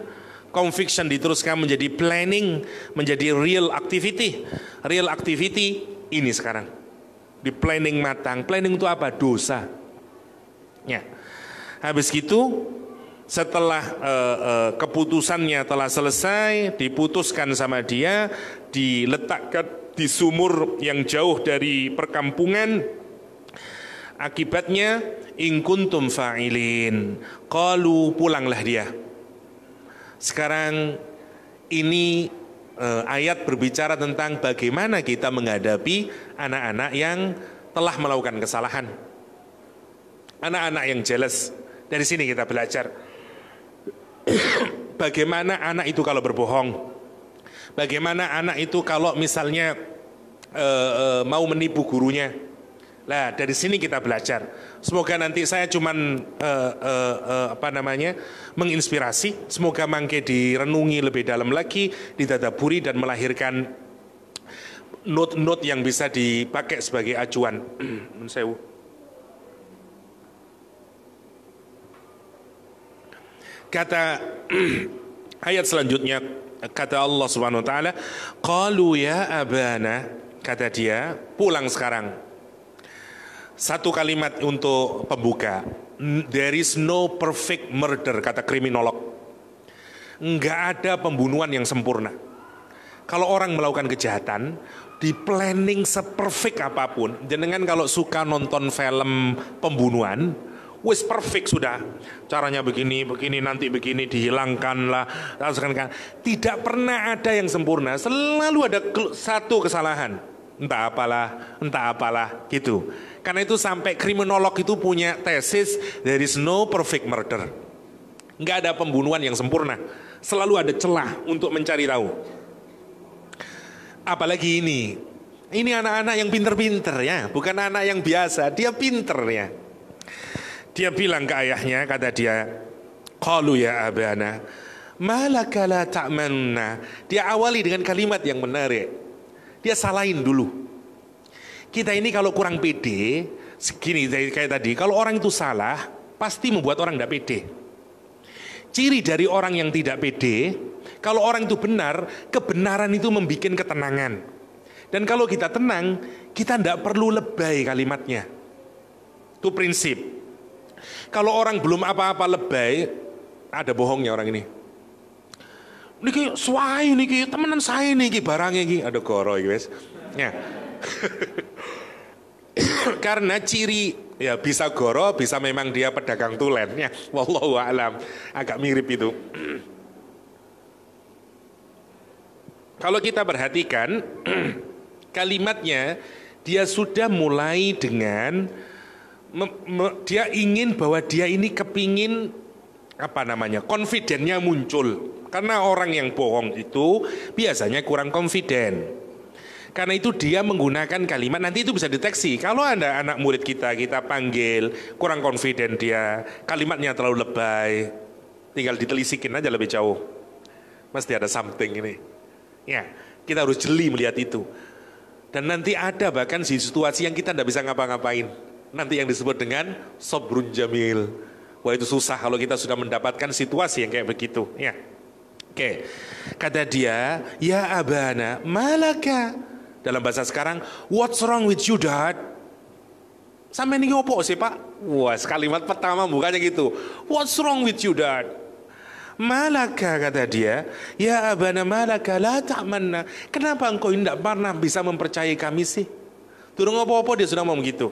diteruskan menjadi planning, menjadi real activity ini sekarang di planning matang. Planning itu apa? Dosa ya. Habis gitu setelah keputusannya telah selesai, diputuskan sama dia, diletakkan di sumur yang jauh dari perkampungan. Akibatnya in kuntum fa'ilin, qalu, pulanglah dia. Sekarang ini ayat berbicara tentang bagaimana kita menghadapi anak-anak yang telah melakukan kesalahan, anak-anak yang jealous. Dari sini kita belajar bagaimana anak itu kalau berbohong, bagaimana anak itu kalau misalnya mau menipu gurunya. Nah, dari sini kita belajar. Semoga nanti saya cuman menginspirasi. Semoga mangke direnungi lebih dalam lagi, ditadaburi dan melahirkan note-note yang bisa dipakai sebagai acuan. Kata ayat selanjutnya, kata Allah Subhanahu wa taala, qalu ya abana, kata dia, pulang sekarang. Satu kalimat untuk pembuka. There is no perfect murder, kata kriminolog. Enggak ada pembunuhan yang sempurna. Kalau orang melakukan kejahatan, di planning seperfect apapun. Jenengan kalau suka nonton film pembunuhan, wis perfect sudah. Caranya begini, nanti begini, dihilangkan lah. Tidak pernah ada yang sempurna. Selalu ada satu kesalahan. Entah apalah gitu. Karena itu sampai kriminolog itu punya tesis, there is no perfect murder. Nggak ada pembunuhan yang sempurna. Selalu ada celah untuk mencari tahu. Apalagi ini anak-anak yang pinter-pinter ya, bukan anak yang biasa, dia pinter ya. Dia bilang ke ayahnya, kata dia, qalu ya abana, malaka la ta'manna. Dia awali dengan kalimat yang menarik. Dia salahin dulu. Kita ini kalau kurang pede, segini kayak tadi, kalau orang itu salah, pasti membuat orang tidak pede. Ciri dari orang yang tidak pede, kalau orang itu benar, kebenaran itu membuat ketenangan. Dan kalau kita tenang, kita tidak perlu lebay kalimatnya. Itu prinsip. Kalau orang belum apa-apa lebay, ada bohongnya orang ini. Niki suai niki temenan saya niki barangnya niki ada goro guys. Ya. Karena ciri ya bisa goro, bisa memang dia pedagang tulen ya. Wallahu a'lam. Agak mirip itu. Kalau kita perhatikan kalimatnya, dia sudah mulai dengan dia ingin bahwa dia ini kepingin confidence-nya muncul. Karena orang yang bohong itu biasanya kurang confident. Karena itu dia menggunakan kalimat, nanti itu bisa deteksi. Kalau ada anak murid kita panggil, kurang confident dia, kalimatnya terlalu lebay, tinggal ditelisikin aja lebih jauh. Mesti ada something ini. Ya, kita harus jeli melihat itu. Dan nanti ada bahkan situasi yang kita tidak bisa ngapa-ngapain. Nanti yang disebut dengan sobrun jamil. Wah, itu susah kalau kita sudah mendapatkan situasi yang kayak begitu. Ya. Oke, kata dia, ya abana, malaka. Dalam bahasa sekarang, what's wrong with you dad? Sampai ini opo sih pak? Wah, kalimat pertama bukannya gitu. What's wrong with you dad? Malaka, kata dia, ya abana malaka la ta'manna. Kenapa engkau tidak pernah bisa mempercayai kami sih? Turun opo-opo dia sudah ngomong gitu.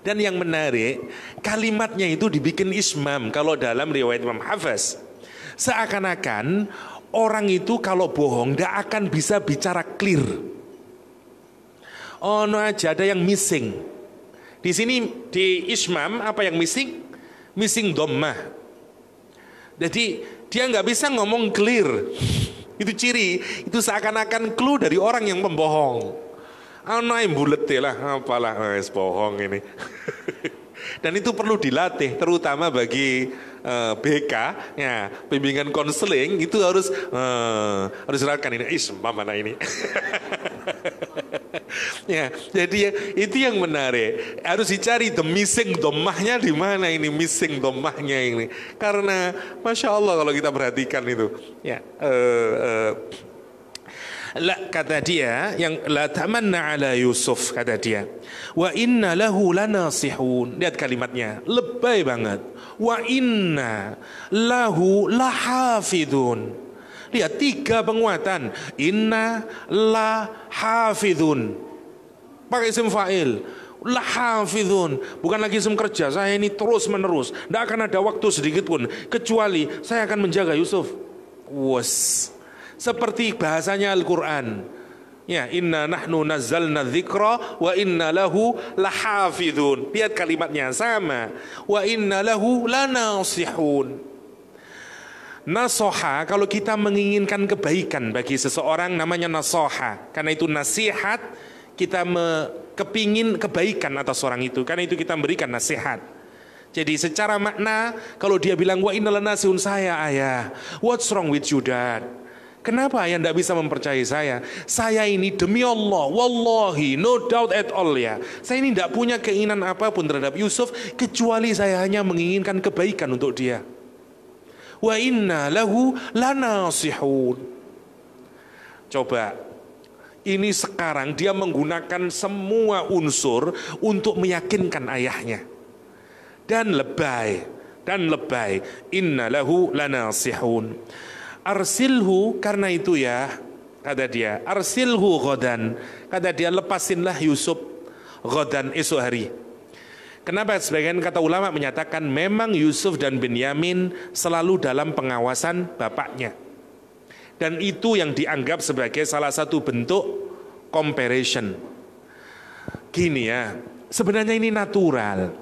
Dan yang menarik, kalimatnya itu dibikin ismam kalau dalam riwayat Imam Hafiz. Seakan-akan orang itu kalau bohong tidak akan bisa bicara clear. ono aja ada yang missing. Di sini di Ismam apa yang missing? Missing dhammah. Jadi dia nggak bisa ngomong clear. Itu ciri, itu seakan-akan clue dari orang yang pembohong. Ono yang bulet lah, apalah bohong ini. Dan itu perlu dilatih, terutama bagi BK, ya, bimbingan konseling itu harus silakan ini, mana ini. Ya, jadi itu yang menarik. Harus dicari the missing dhammahnya di mana ini, missing dhammahnya ini. Karena masya Allah kalau kita perhatikan itu, ya. Kata dia yang la tamanna ala Yusuf, kata dia wa inna lahu lanasihun. Lihat kalimatnya lebay banget, wa inna lahu lahafidun. Lihat 3 penguatan, inna la hafidun pakai isim fa'il, lahafidun bukan lagi isim kerja. Saya ini terus menerus, tidak akan ada waktu sedikit pun kecuali saya akan menjaga Yusuf. Seperti bahasanya Al-Quran, ya, inna nahnu nazzalna dzikra wa inna lahu lahafidun. Lihat kalimatnya sama, wa inna lahu lanasihun. Nasoha, kalau kita menginginkan kebaikan bagi seseorang namanya nasoha. Karena itu nasihat, kita kepingin kebaikan atas orang itu, karena itu kita memberikan nasihat. Jadi secara makna, kalau dia bilang wa inna lanasihun, saya ayah, what's wrong with you dad? Kenapa ayah tidak bisa mempercayai saya? Saya ini demi Allah, wallahi, no doubt at all ya. Saya ini tidak punya keinginan apapun terhadap Yusuf, kecuali saya hanya menginginkan kebaikan untuk dia. Wa inna lahu lanasihun. Coba, ini sekarang dia menggunakan semua unsur untuk meyakinkan ayahnya. Dan lebay. Inna lahu lanasihun. Arsilhu, karena itu ya, kata dia, arsilhu ghadan, kata dia, lepasinlah Yusuf ghadan, esok hari. Kenapa? Sebagian kata ulama menyatakan memang Yusuf dan Binyamin selalu dalam pengawasan bapaknya, dan itu yang dianggap sebagai salah satu bentuk comparison. Gini ya, sebenarnya ini natural.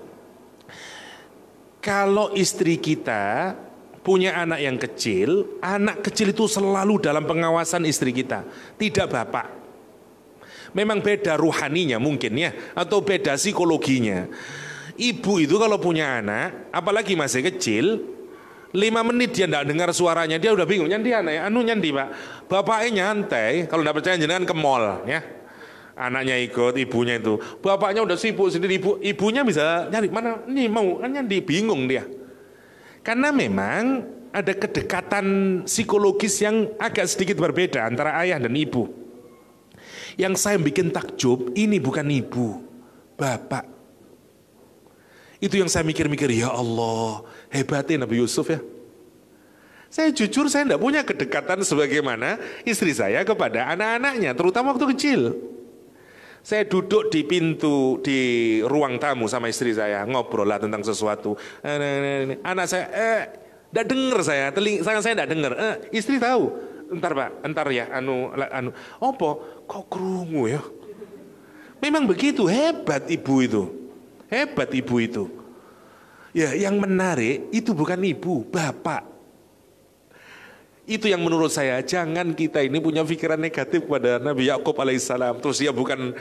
Kalau istri kita punya anak yang kecil, anak kecil itu selalu dalam pengawasan istri kita, tidak bapak. Memang beda ruhaninya mungkin ya, atau beda psikologinya. Ibu itu kalau punya anak, apalagi masih kecil, 5 menit dia tidak dengar suaranya, dia udah bingung, nyandi anak ya, nyandi pak. Bapaknya nyantai, kalau tidak percaya jangan ke mall ya. Anaknya ikut, ibunya itu. Bapaknya udah sibuk sendiri, ibunya bisa nyari, mana ini mau, nyandi, bingung dia. Karena memang ada kedekatan psikologis yang agak sedikit berbeda antara ayah dan ibu. Yang saya bikin takjub, ini bukan ibu, bapak. Itu yang saya mikir-mikir, ya Allah, hebatnya Nabi Yusuf ya. Saya jujur, saya tidak punya kedekatan sebagaimana istri saya kepada anak-anaknya, terutama waktu kecil. Saya duduk di pintu, di ruang tamu sama istri saya, ngobrol lah tentang sesuatu. Anak saya, tidak dengar saya, telinga saya tidak dengar. Istri tahu, entar pak, entar ya, opo, kok kerungu ya? Memang begitu, hebat ibu itu. Hebat ibu itu. Ya, yang menarik itu bukan ibu, bapak. Itu yang menurut saya, jangan kita ini punya pikiran negatif pada Nabi Yakub alaihissalam. Terus dia bukan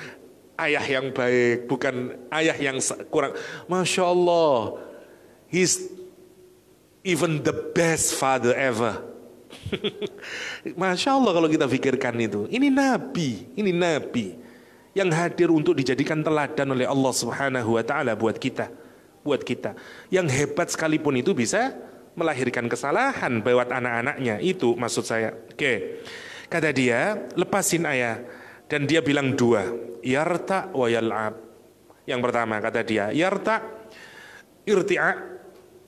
ayah yang baik, bukan ayah yang kurang. Masya Allah, he's even the best father ever. Masya Allah kalau kita pikirkan itu. Ini Nabi yang hadir untuk dijadikan teladan oleh Allah Subhanahu Wa Taala buat kita. Yang hebat sekalipun itu bisa melahirkan kesalahan buat anak-anaknya. Itu maksud saya. Oke. Kata dia, lepasin ayah. Dan dia bilang 2, yarta wa yal'ab. Yang pertama kata dia, yarta, irti'a.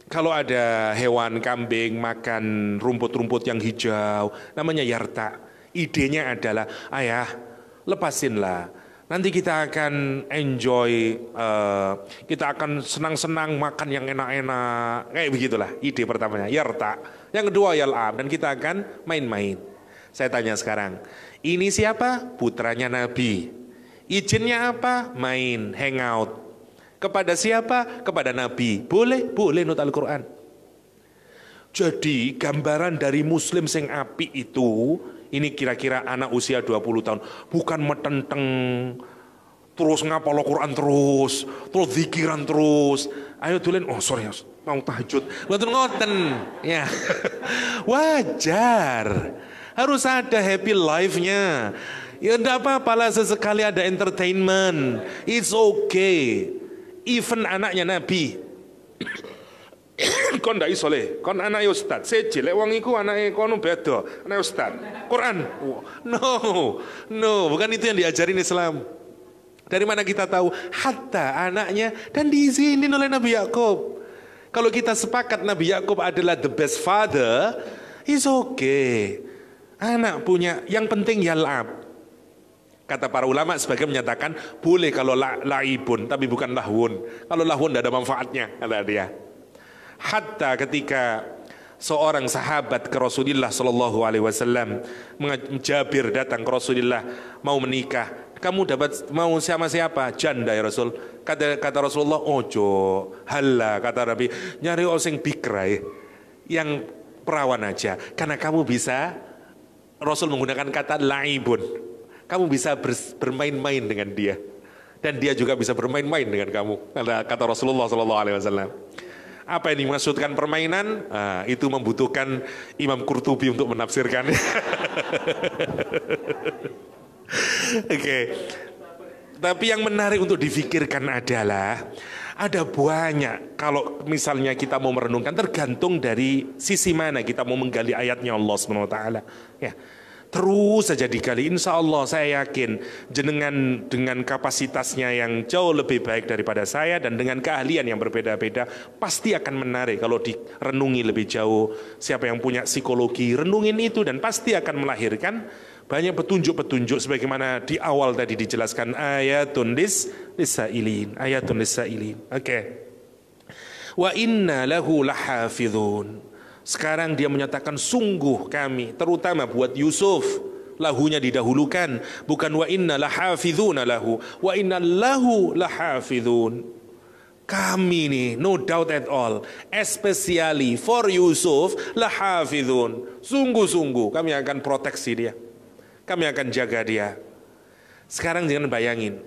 Kalau ada hewan kambing makan rumput-rumput yang hijau, namanya yarta. Idenya adalah, ayah, lepasinlah. Nanti kita akan enjoy, kita akan senang-senang makan yang enak-enak. Kayak begitulah ide pertamanya, yarta. Yang kedua yal'ab, dan kita akan main-main. Saya tanya sekarang, ini siapa? Putranya Nabi. Izinnya apa? Main, hangout. Kepada siapa? Kepada Nabi. Boleh, boleh nut Al-Quran. Jadi gambaran dari muslim sing apik itu, ini kira-kira anak usia 20 tahun. Bukan metenteng, terus ngapal Al-Quran terus zikiran terus. Ayo tulen, oh sorry, mau tahajud. Ngoten, ya. Wajar. Harus ada happy life-nya. Ya enggak apa-apa lah sesekali ada entertainment. It's okay. Even anaknya Nabi. Kon ndak iso le, kon anake ustaz. Seje lek wong iku anake kono beda. Anake ustaz. Quran. No, bukan itu yang diajarin Islam. Dari mana kita tahu? Hatta anaknya dan diizinin oleh Nabi Yakub. Kalau kita sepakat Nabi Yakub adalah the best father, it's okay. Anak punya, yang penting yal'ab. Kata para ulama sebagian menyatakan boleh kalau laibun, tapi bukan lahwun. Kalau lahwun tidak ada manfaatnya, kata dia. Hatta ketika seorang sahabat ke Rasulullah Shallallahu Alaihi Wasallam, Jabir datang ke Rasulullah mau menikah. Kamu dapat mau sama siapa? Janda ya Rasul. Kata Rasulullah, ojo, halla, kata Nabi, nyari orang bikrai, yang perawan aja. Karena kamu bisa, Rasul menggunakan kata laibun. Kamu bisa bermain-main dengan dia, dan dia juga bisa bermain-main dengan kamu. Kata Rasulullah Shallallahu Alaihi Wasallam. Apa yang dimaksudkan permainan? Itu membutuhkan Imam Qurtubi untuk menafsirkannya. Oke. Tapi yang menarik untuk difikirkan adalah ada banyak, kalau misalnya kita mau merenungkan, tergantung dari sisi mana kita mau menggali ayatnya Allah Subhanahu wa taala. Ya. Terus saja digali, insya Allah saya yakin jenengan dengan kapasitasnya yang jauh lebih baik daripada saya dan dengan keahlian yang berbeda-beda pasti akan menarik kalau direnungi lebih jauh. Siapa yang punya psikologi, renungin itu dan pasti akan melahirkan banyak petunjuk-petunjuk sebagaimana di awal tadi dijelaskan ayatun lis-sa'ilin, ayatun lis-sa'ilin. Oke. Wa inna lahu lahafidhun. Sekarang dia menyatakan sungguh kami, terutama buat Yusuf, lahunya didahulukan, bukan wa inna lahafidhuna lahu, wa inna lahu lahafidhun. Kami nih, no doubt at all, especially for Yusuf lahafidhun. Sungguh-sungguh kami akan proteksi dia, kami akan jaga dia. Sekarang jangan bayangin,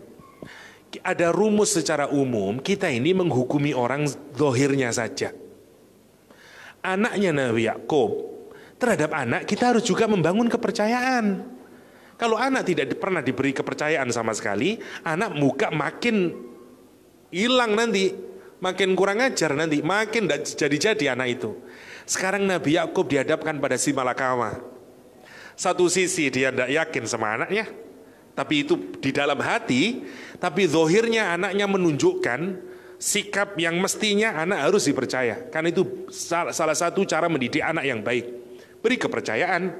ada rumus secara umum, kita ini menghukumi orang zahirnya saja. Anaknya Nabi Yakub, terhadap anak kita harus juga membangun kepercayaan. Kalau anak tidak pernah diberi kepercayaan sama sekali, anak muka makin hilang nanti, makin kurang ajar nanti, makin tidak jadi-jadi anak itu. Sekarang Nabi Yakub dihadapkan pada si malakama. Satu sisi dia tidak yakin sama anaknya, tapi itu di dalam hati, tapi zahirnya anaknya menunjukkan sikap yang mestinya anak harus dipercaya. Karena itu salah satu cara mendidik anak yang baik. Beri kepercayaan.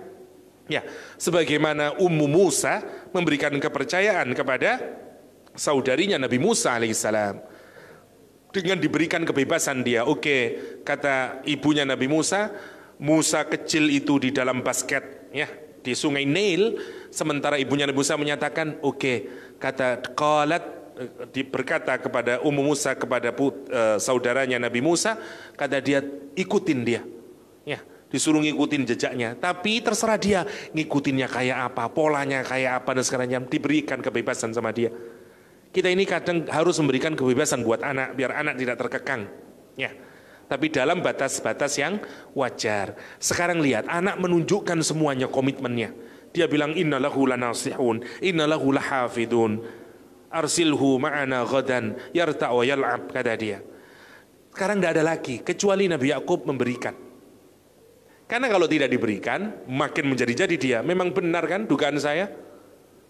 Ya, sebagaimana Ummu Musa memberikan kepercayaan kepada saudarinya Nabi Musa alaihissalam. Dengan diberikan kebebasan dia. Oke, kata ibunya Nabi Musa, Musa kecil itu di dalam basket, ya, di sungai Nil. Sementara ibunya Nabi Musa menyatakan, oke, kata qalat, berkata kepada Ummu Musa, kepada saudaranya Nabi Musa, kata dia ikutin dia, ya, disuruh ngikutin jejaknya, tapi terserah dia ngikutinnya kayak apa, polanya kayak apa dan sekarang diberikan kebebasan sama dia. Kita ini kadang harus memberikan kebebasan buat anak biar anak tidak terkekang, ya, tapi dalam batas-batas yang wajar. Sekarang lihat, anak menunjukkan semuanya komitmennya. Dia bilang innalahu lanasihun, innalahu lahafidun, arsilhu ma'ana ghadan yarta' wa yal'ab, kata dia. Sekarang tidak ada lagi kecuali Nabi Yakub memberikan. Karena kalau tidak diberikan makin menjadi-jadi dia. Memang benar kan dugaan saya?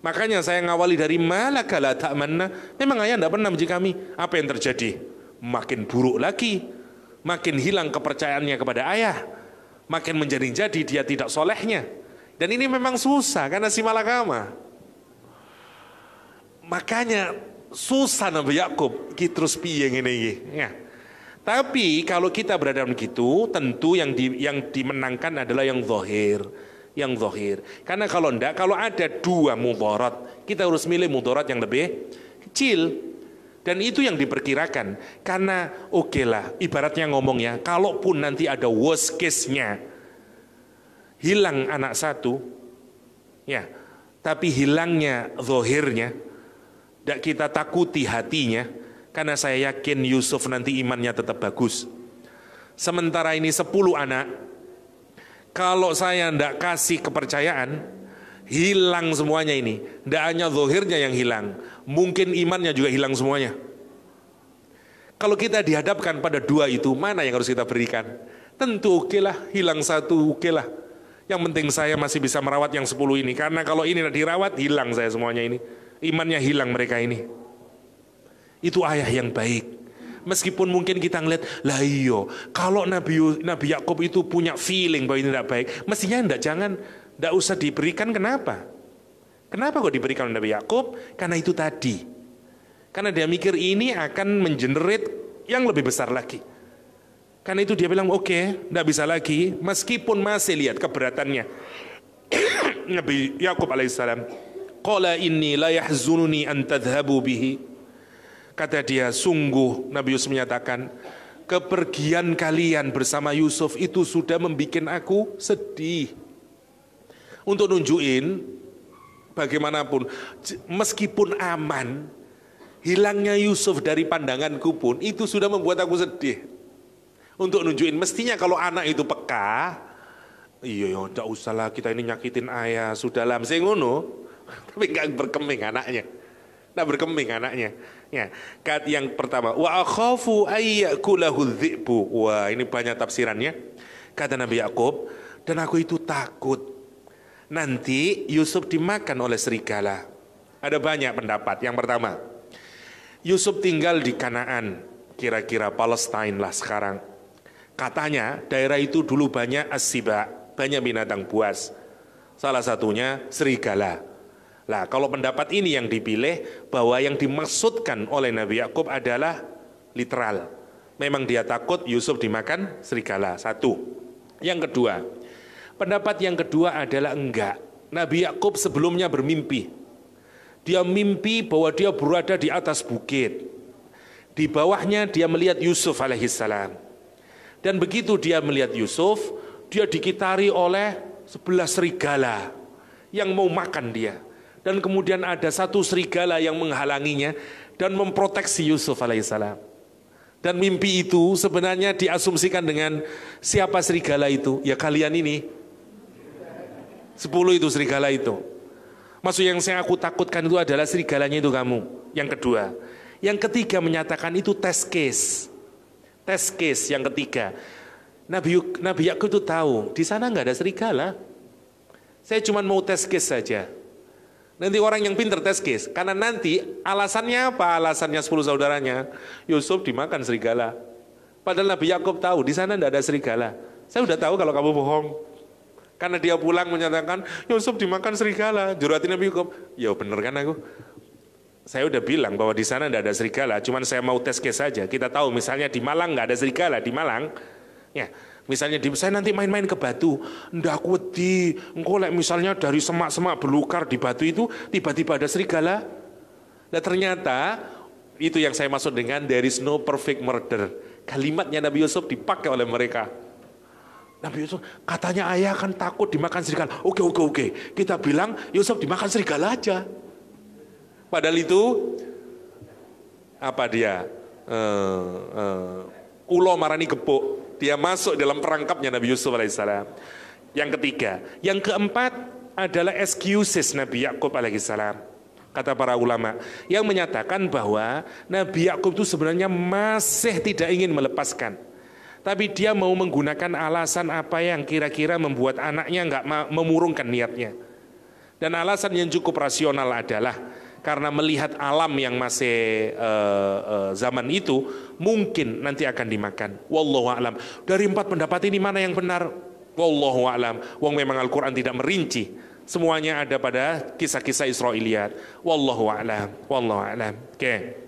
Makanya saya ngawali dari malaka la ta'manna. Memang ayah tidak pernah menjadi kami. Apa yang terjadi? Makin buruk lagi, makin hilang kepercayaannya kepada ayah, makin menjadi-jadi dia tidak solehnya. Dan ini memang susah karena si malakama. Makanya susah Nabi Yakub terus piye ngene iki, ya. Tapi kalau kita berada begitu, tentu yang dimenangkan adalah yang zahir. yang zahir. Karena kalau enggak, kalau ada dua mudarat, kita harus milih mudarat yang lebih kecil. Dan itu yang diperkirakan. Karena oke lah, ibaratnya ngomong ya, kalaupun nanti ada worst case-nya, hilang anak satu, ya, tapi hilangnya zahirnya, tidak kita takuti hatinya, karena saya yakin Yusuf nanti imannya tetap bagus. Sementara ini 10 anak, kalau saya tidak kasih kepercayaan, hilang semuanya ini. Tidak hanya zahirnya yang hilang, mungkin imannya juga hilang semuanya. Kalau kita dihadapkan pada dua itu, mana yang harus kita berikan? Tentu oke lah, hilang satu oke lah. Yang penting saya masih bisa merawat yang 10 ini. Karena kalau ini tidak dirawat, hilang saya semuanya ini. Imannya hilang mereka ini. Itu ayah yang baik. Meskipun mungkin kita ngeliat, lah iyo, kalau Nabi Yakub itu punya feeling bahwa ini tidak baik, mestinya tidak usah diberikan. Kenapa? Kenapa kok diberikan Nabi Yakub? Karena itu tadi. Karena dia mikir ini akan mengenerate yang lebih besar lagi. Karena itu dia bilang oke, tidak bisa lagi, meskipun masih lihat keberatannya. Nabi Yakub alaihissalam, qala inni la yahzununi an tadhhabu bihi. Kata dia, sungguh Nabi Yusuf menyatakan, kepergian kalian bersama Yusuf itu sudah membuat aku sedih. Untuk nunjukin bagaimanapun, meskipun aman, hilangnya Yusuf dari pandanganku pun itu sudah membuat aku sedih. Untuk nunjukin, mestinya kalau anak itu peka, iya tidak usahlah kita ini nyakitin ayah, sudahlah, mesti ngono. Tapi nggak berkembang anaknya, nggak berkembang anaknya. Ya, yang pertama, wa akhafu ayyakulahu dhi'bu. Wah, ini banyak tafsirannya. Kata Nabi Yakub, dan aku itu takut nanti Yusuf dimakan oleh serigala. Ada banyak pendapat. Yang pertama, Yusuf tinggal di Kanaan, kira-kira Palestina lah sekarang. Katanya daerah itu dulu banyak as-siba, banyak binatang buas. Salah satunya serigala. Lah, kalau pendapat ini yang dipilih, bahwa yang dimaksudkan oleh Nabi Yakub adalah literal. Memang dia takut Yusuf dimakan serigala. Satu. Yang kedua, pendapat yang kedua adalah enggak. Nabi Yakub sebelumnya bermimpi. Dia mimpi bahwa dia berada di atas bukit. Di bawahnya dia melihat Yusuf alaihissalam. Dan begitu dia melihat Yusuf, dia dikitari oleh 11 serigala yang mau makan dia. Dan kemudian ada satu serigala yang menghalanginya dan memproteksi Yusuf alaihissalam. Dan mimpi itu sebenarnya diasumsikan dengan siapa serigala itu? Ya kalian ini. 10 itu serigala itu. Maksud yang aku takutkan itu adalah serigalanya itu kamu. Yang kedua. Yang ketiga menyatakan itu test case. Test case yang ketiga. Nabi Yakub itu tahu di sana nggak ada serigala. Saya cuma mau test case saja. Nanti orang yang pinter test case, karena nanti alasannya apa? Alasannya 10 saudaranya, Yusuf dimakan serigala. Padahal Nabi Yakub tahu di sana tidak ada serigala. Saya udah tahu kalau kamu bohong. Karena dia pulang menyatakan Yusuf dimakan serigala. Jurati Nabi Yakub, ya bener kan aku? Saya udah bilang bahwa di sana tidak ada serigala. Cuman saya mau test case saja. Kita tahu misalnya di Malang nggak ada serigala di Malang. Ya, misalnya saya nanti main-main ke Batu, ndak wedi, engko lek misalnya dari semak-semak belukar di Batu itu tiba-tiba ada serigala. Nah ternyata itu yang saya maksud dengan there is no perfect murder. Kalimatnya Nabi Yusuf dipakai oleh mereka. Nabi Yusuf katanya ayah kan takut dimakan serigala. Oke. Kita bilang Yusuf dimakan serigala aja. Padahal itu apa dia? Ulo marani gepuk. Dia masuk dalam perangkapnya Nabi Yusuf alaihissalam. Yang ketiga, yang keempat adalah excuses Nabi Yakub alaihissalam. Kata para ulama yang menyatakan bahwa Nabi Yakub itu sebenarnya masih tidak ingin melepaskan, tapi dia mau menggunakan alasan apa yang kira-kira membuat anaknya nggak memurungkan niatnya. Dan alasan yang cukup rasional adalah karena melihat alam yang masih zaman itu mungkin nanti akan dimakan. Wallahu a'lam. Dari 4 pendapat ini mana yang benar? Wallahu a'lam. Wong memang Al-Quran tidak merinci. Semuanya ada pada kisah-kisah Israiliyat. Wallahu a'lam. Wallahu a'lam. Oke.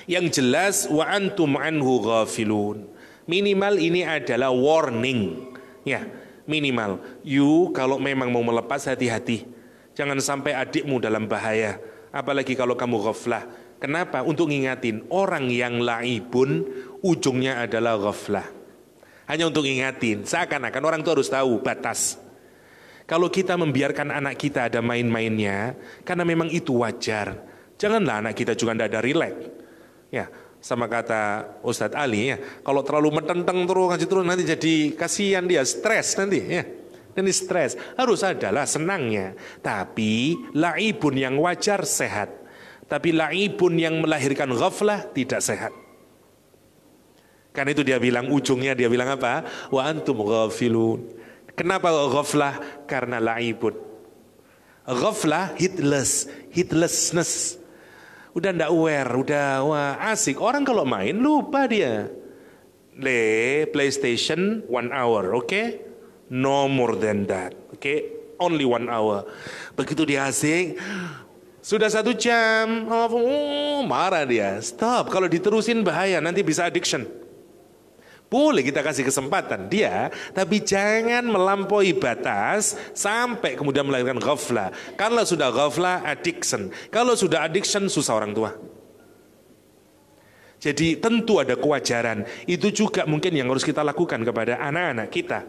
Yang jelas wa antum anhu ghafilun. Minimal ini adalah warning. Ya. minimal. You kalau memang mau melepas, hati-hati. Jangan sampai adikmu dalam bahaya. Apalagi kalau kamu ghaflah. Kenapa? Untuk ngingatin orang yang laibun ujungnya adalah ghaflah. Hanya untuk ngingatin. Seakan-akan orang itu harus tahu batas. Kalau kita membiarkan anak kita ada main-mainnya, karena memang itu wajar. Janganlah anak kita juga tidak ada rileks. Ya, sama kata Ustadz Ali ya, kalau terlalu mententeng terus nanti jadi kasihan dia, stres nanti ya. Nanti stres. Harus adalah senangnya. Tapi laibun yang wajar sehat. Tapi laibun yang melahirkan ghaflah tidak sehat. Karena itu dia bilang ujungnya dia bilang apa? Wa antum ghafilun. Kenapa ghaflah? Karena laibun. Ghaflah heedlessness. Udah ndak aware, udah wah asik. Orang kalau main lupa dia. PlayStation 1 hour, okay? No more than that, okay? Only 1 hour. Begitu dia asik, sudah 1 jam, marah dia. Stop, kalau diterusin bahaya, nanti bisa addiction. Boleh kita kasih kesempatan dia, tapi jangan melampaui batas sampai kemudian melahirkan ghaflah. Kalau sudah ghaflah, addiction. Kalau sudah addiction, susah orang tua. Jadi tentu ada kewajaran. Itu juga mungkin yang harus kita lakukan kepada anak-anak kita.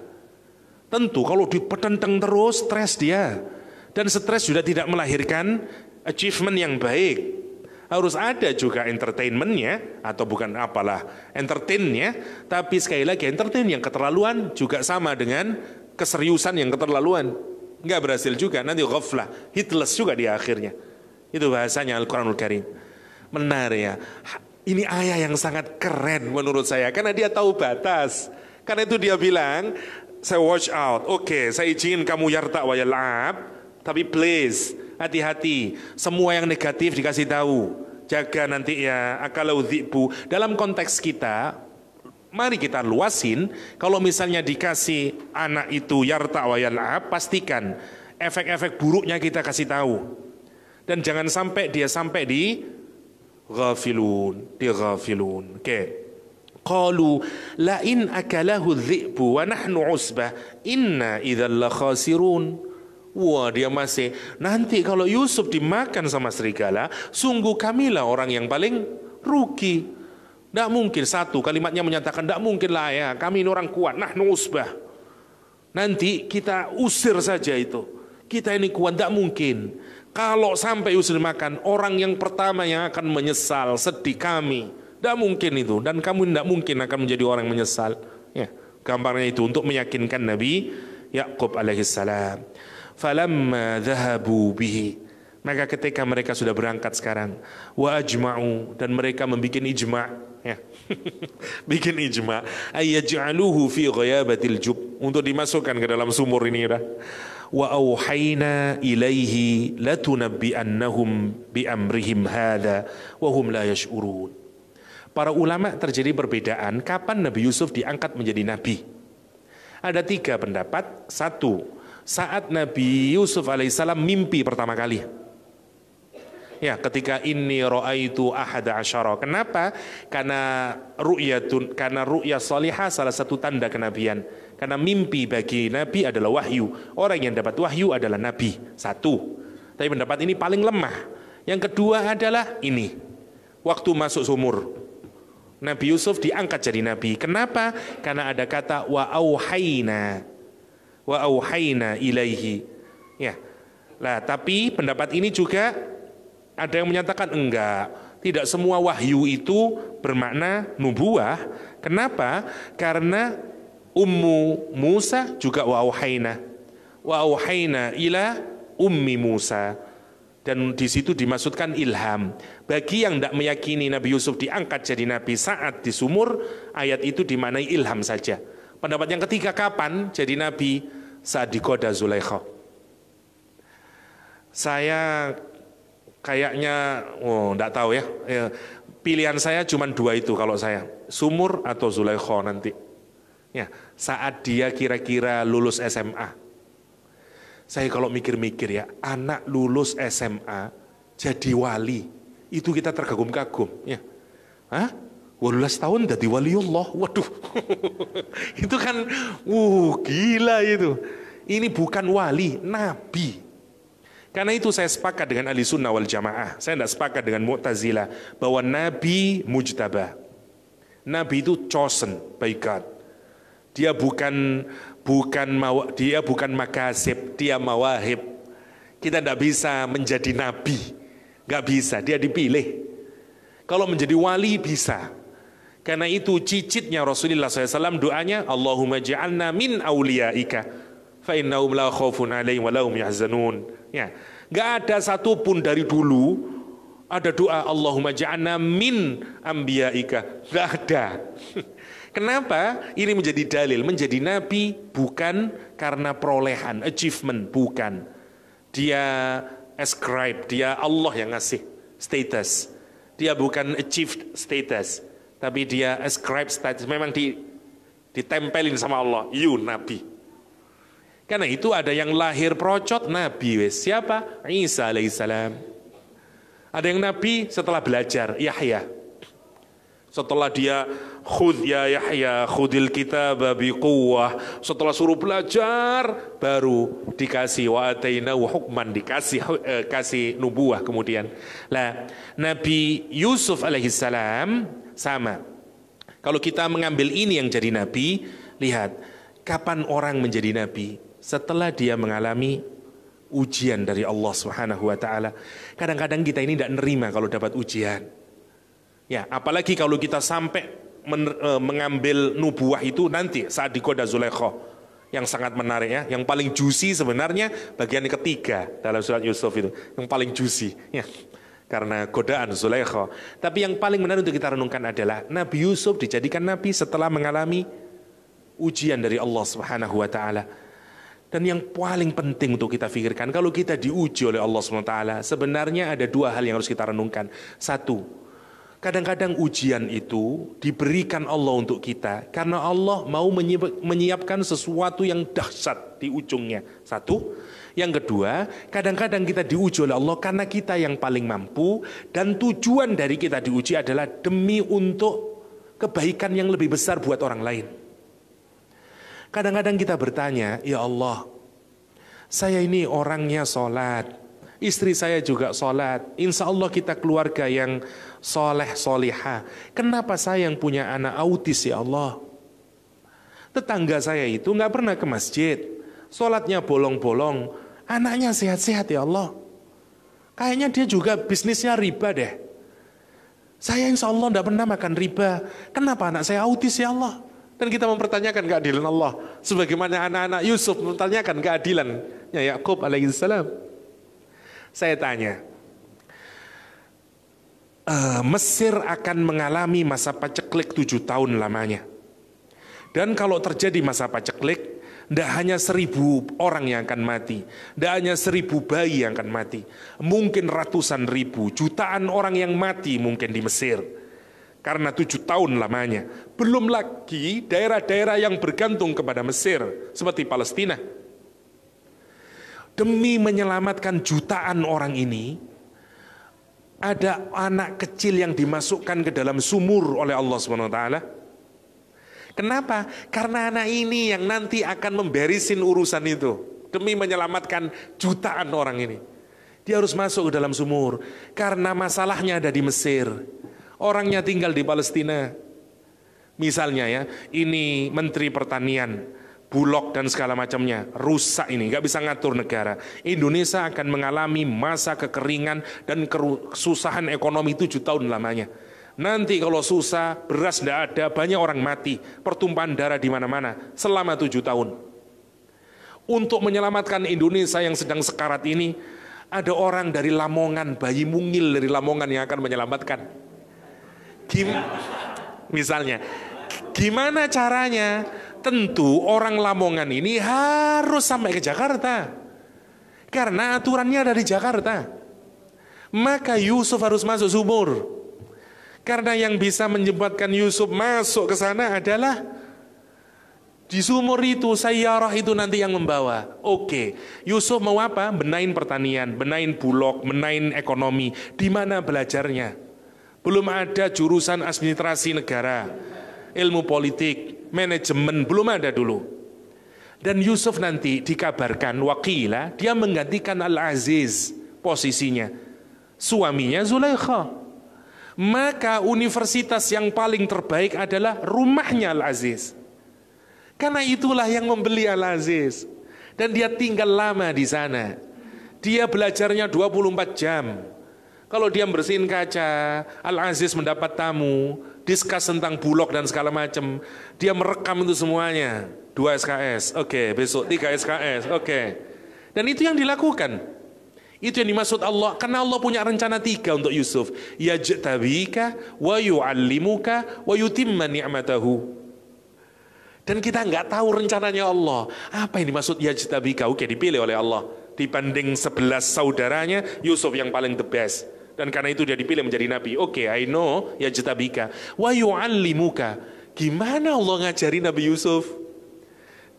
Tentu kalau dipetenteng terus, stres dia. Dan stres sudah tidak melahirkan achievement yang baik. Harus ada juga entertainmentnya, atau bukan apalah entertainnya, tapi sekali lagi entertain yang keterlaluan juga sama dengan keseriusan yang keterlaluan. Nggak berhasil juga, nanti ghaflah, heedless juga di akhirnya. Itu bahasanya Al-Quranul Karim. Menarik ya. Ini ayat yang sangat keren menurut saya, karena dia tahu batas. Karena itu dia bilang, saya watch out, oke, saya izin kamu yarta wa yal'ab, tapi please, hati-hati, semua yang negatif dikasih tahu. Jaga nanti ya akalau dzibu. Dalam konteks kita, mari kita luasin. Kalau misalnya dikasih anak itu yarta wa yal'ab, pastikan efek-efek buruknya kita kasih tahu. Dan jangan sampai dia sampai di ghafilun, Oke. Qalu la in akalahu dzibu wa nahnu usbah inna idzal la khasirun. Wah, dia masih nanti kalau Yusuf dimakan sama serigala, sungguh kamilah orang yang paling rugi. Tidak mungkin, satu kalimatnya menyatakan tidak mungkin lah ya, kami ini orang kuat, nahnu usbah. Nanti kita usir saja itu. Kita ini kuat, tidak mungkin. Kalau sampai Yusuf dimakan, orang yang pertama yang akan menyesal, sedih kami. Tidak mungkin itu, dan kamu tidak mungkin akan menjadi orang yang menyesal. Ya, gambarnya itu untuk meyakinkan Nabi Yakub alaihissalam. Falamma dhahabu bihi, maka ketika mereka sudah berangkat sekarang, wa ajma'u, dan mereka membuat ijma', ya. Bikin ijma' ayyaj'aluhu fi ghayabatil jub, untuk dimasukkan ke dalam sumur ini ya. Wa auhayna ilaihi latunabbi'annahum bi amrihim hadza wa hum la yash'urun. Para ulama terjadi perbedaan kapan Nabi Yusuf diangkat menjadi nabi. Ada 3 pendapat. 1, saat Nabi Yusuf alaihissalam mimpi pertama kali. Ya, ketika inni ra'aitu ahada asyara. Kenapa? Karena ru'ya salihah salah satu tanda kenabian. Karena mimpi bagi Nabi adalah wahyu. Orang yang dapat wahyu adalah Nabi. 1. Tapi pendapat ini paling lemah. Yang kedua adalah ini. Waktu masuk sumur. Nabi Yusuf diangkat jadi Nabi. Kenapa? Karena ada kata wa auhayna ilaihi. Ya. Lah, tapi pendapat ini juga ada yang menyatakan enggak. Tidak semua wahyu itu bermakna nubuah. Kenapa? Karena Ummu Musa juga wa auhayna ila ummi Musa. Dan di situ dimaksudkan ilham. Bagi yang tidak meyakini Nabi Yusuf diangkat jadi nabi saat di sumur, ayat itu dimaknai ilham saja. Pendapat yang ketiga, kapan jadi nabi? Saat digoda Zulaikha. Saya kayaknya, enggak tahu ya. Pilihan saya cuma 2 itu kalau saya. Sumur atau Zulaikha nanti. Ya, saat dia kira-kira lulus SMA. Saya kalau mikir-mikir ya, anak lulus SMA jadi wali, itu kita terkagum-kagum. Ya, 18 tahun jadi waliullah. Waduh. Itu kan gila itu. Ini bukan wali, nabi. Karena itu saya sepakat dengan ahli sunnah wal jamaah. Saya tidak sepakat dengan Mu'tazilah bahwa nabi mujtaba. Nabi itu chosen by God. Dia bukan makasib, dia mawahib. Kita tidak bisa menjadi nabi, nggak bisa. Dia dipilih. Kalau menjadi wali bisa. Karena itu cicitnya Rasulullah SAW doanya, Allahumma ja'alna min awliyaika fa innahum la khaufun alaihim wa lahum yahzanun. Ya, nggak ada satupun dari dulu ada doa Allahumma ja'alna min anbiyaika, nggak ada. Kenapa? Ini menjadi dalil, menjadi nabi bukan karena perolehan, achievement, bukan. Dia ascribe, dia Allah yang ngasih status. Dia bukan achieved status, tapi dia ascribe status. Memang ditempelin sama Allah, you nabi. Karena itu ada yang lahir procot nabi, wes. Siapa? Isa alaihissalam. Ada yang nabi setelah belajar, Yahya. Setelah dia khudh ya Yahya khudil kitaba biquwwah, setelah suruh belajar baru dikasih wa atainahu hukman, kasih nubuah kemudian. Lah, Nabi Yusuf alaihissalam sama. Kalau kita mengambil ini yang jadi nabi, lihat kapan orang menjadi nabi? Setelah dia mengalami ujian dari Allah Subhanahu wa taala. Kadang-kadang kita ini tidak nerima kalau dapat ujian. Ya, apalagi kalau kita sampai mengambil nubuah itu nanti saat di Goda Zulaikha, yang sangat menarik ya, yang paling juicy sebenarnya bagian ketiga dalam surat Yusuf itu, yang paling juicy ya, karena godaan Zulaikha. Tapi yang paling menarik untuk kita renungkan adalah Nabi Yusuf dijadikan nabi setelah mengalami ujian dari Allah Subhanahu wa taala. Dan yang paling penting untuk kita pikirkan, kalau kita diuji oleh Allah Subhanahu wa taala, sebenarnya ada dua hal yang harus kita renungkan. Satu, kadang-kadang ujian itu diberikan Allah untuk kita karena Allah mau menyiapkan sesuatu yang dahsyat di ujungnya. Satu. Yang kedua, kadang-kadang kita diuji oleh Allah karena kita yang paling mampu, dan tujuan dari kita diuji adalah demi untuk kebaikan yang lebih besar buat orang lain. Kadang-kadang kita bertanya, ya Allah, saya ini orangnya sholat, istri saya juga sholat, insya Allah kita keluarga yang soleh solihah. Kenapa saya yang punya anak autis ya Allah? Tetangga saya itu nggak pernah ke masjid, sholatnya bolong-bolong, anaknya sehat-sehat ya Allah. Kayaknya dia juga bisnisnya riba deh. Saya insya Allah nggak pernah makan riba. Kenapa anak saya autis ya Allah? Dan kita mempertanyakan keadilan Allah, sebagaimana anak-anak Yusuf mempertanyakan keadilannya Yakub alaihissalam. Saya tanya, Mesir akan mengalami masa paceklik 7 tahun lamanya. Dan kalau terjadi masa paceklik, tidak hanya 1000 orang yang akan mati, tidak hanya 1000 bayi yang akan mati, mungkin ratusan ribu, jutaan orang yang mati mungkin di Mesir. Karena 7 tahun lamanya. Belum lagi daerah-daerah yang bergantung kepada Mesir, seperti Palestina. Demi menyelamatkan jutaan orang ini, ada anak kecil yang dimasukkan ke dalam sumur oleh Allah SWT. Kenapa? Karena anak ini yang nanti akan memberesin urusan itu. Demi menyelamatkan jutaan orang ini, dia harus masuk ke dalam sumur. Karena masalahnya ada di Mesir, orangnya tinggal di Palestina. Misalnya ya, ini Menteri Pertanian, Bulog dan segala macamnya rusak, ini nggak bisa ngatur negara. Indonesia akan mengalami masa kekeringan dan kesusahan ekonomi 7 tahun lamanya. Nanti kalau susah, beras tidak ada, banyak orang mati, pertumpahan darah di mana-mana selama 7 tahun. Untuk menyelamatkan Indonesia yang sedang sekarat ini, ada orang dari Lamongan, bayi mungil dari Lamongan yang akan menyelamatkan. Misalnya, gimana caranya? Tentu orang Lamongan ini harus sampai ke Jakarta, karena aturannya ada di Jakarta. Maka Yusuf harus masuk sumur, karena yang bisa menyebabkan Yusuf masuk ke sana adalah di sumur itu, sayyarah itu nanti yang membawa. Oke, Yusuf mau apa? Benain pertanian, benain Bulog, benain ekonomi. Di mana belajarnya? belum ada jurusan administrasi negara, ilmu politik, manajemen, belum ada dulu. Dan Yusuf nanti dikabarkan wakila, dia menggantikan Al-Aziz posisinya, suaminya Zulaikha. Maka universitas yang paling terbaik adalah rumahnya Al-Aziz. Karena itulah yang membeli Al-Aziz. Dan dia tinggal lama di sana. Dia belajarnya 24 jam. Kalau dia bersihin kaca, Al-Aziz mendapat tamu, diskus tentang bulog dan segala macam. Dia merekam itu semuanya. 2 SKS, oke, besok 3 SKS, oke. Dan itu yang dilakukan. Itu yang dimaksud Allah. Karena Allah punya rencana 3 untuk Yusuf. Yajtabika wa yu'allimuka wa yutimma ni'matahu. Dan kita nggak tahu rencananya Allah. Apa yang dimaksud yajtabika? Oke, dipilih oleh Allah. Dibanding 11 saudaranya, Yusuf yang paling the best. Dan karena itu dia dipilih menjadi nabi. Oke, I know yajtabika wa yu'allimuka. Gimana Allah ngajari Nabi Yusuf?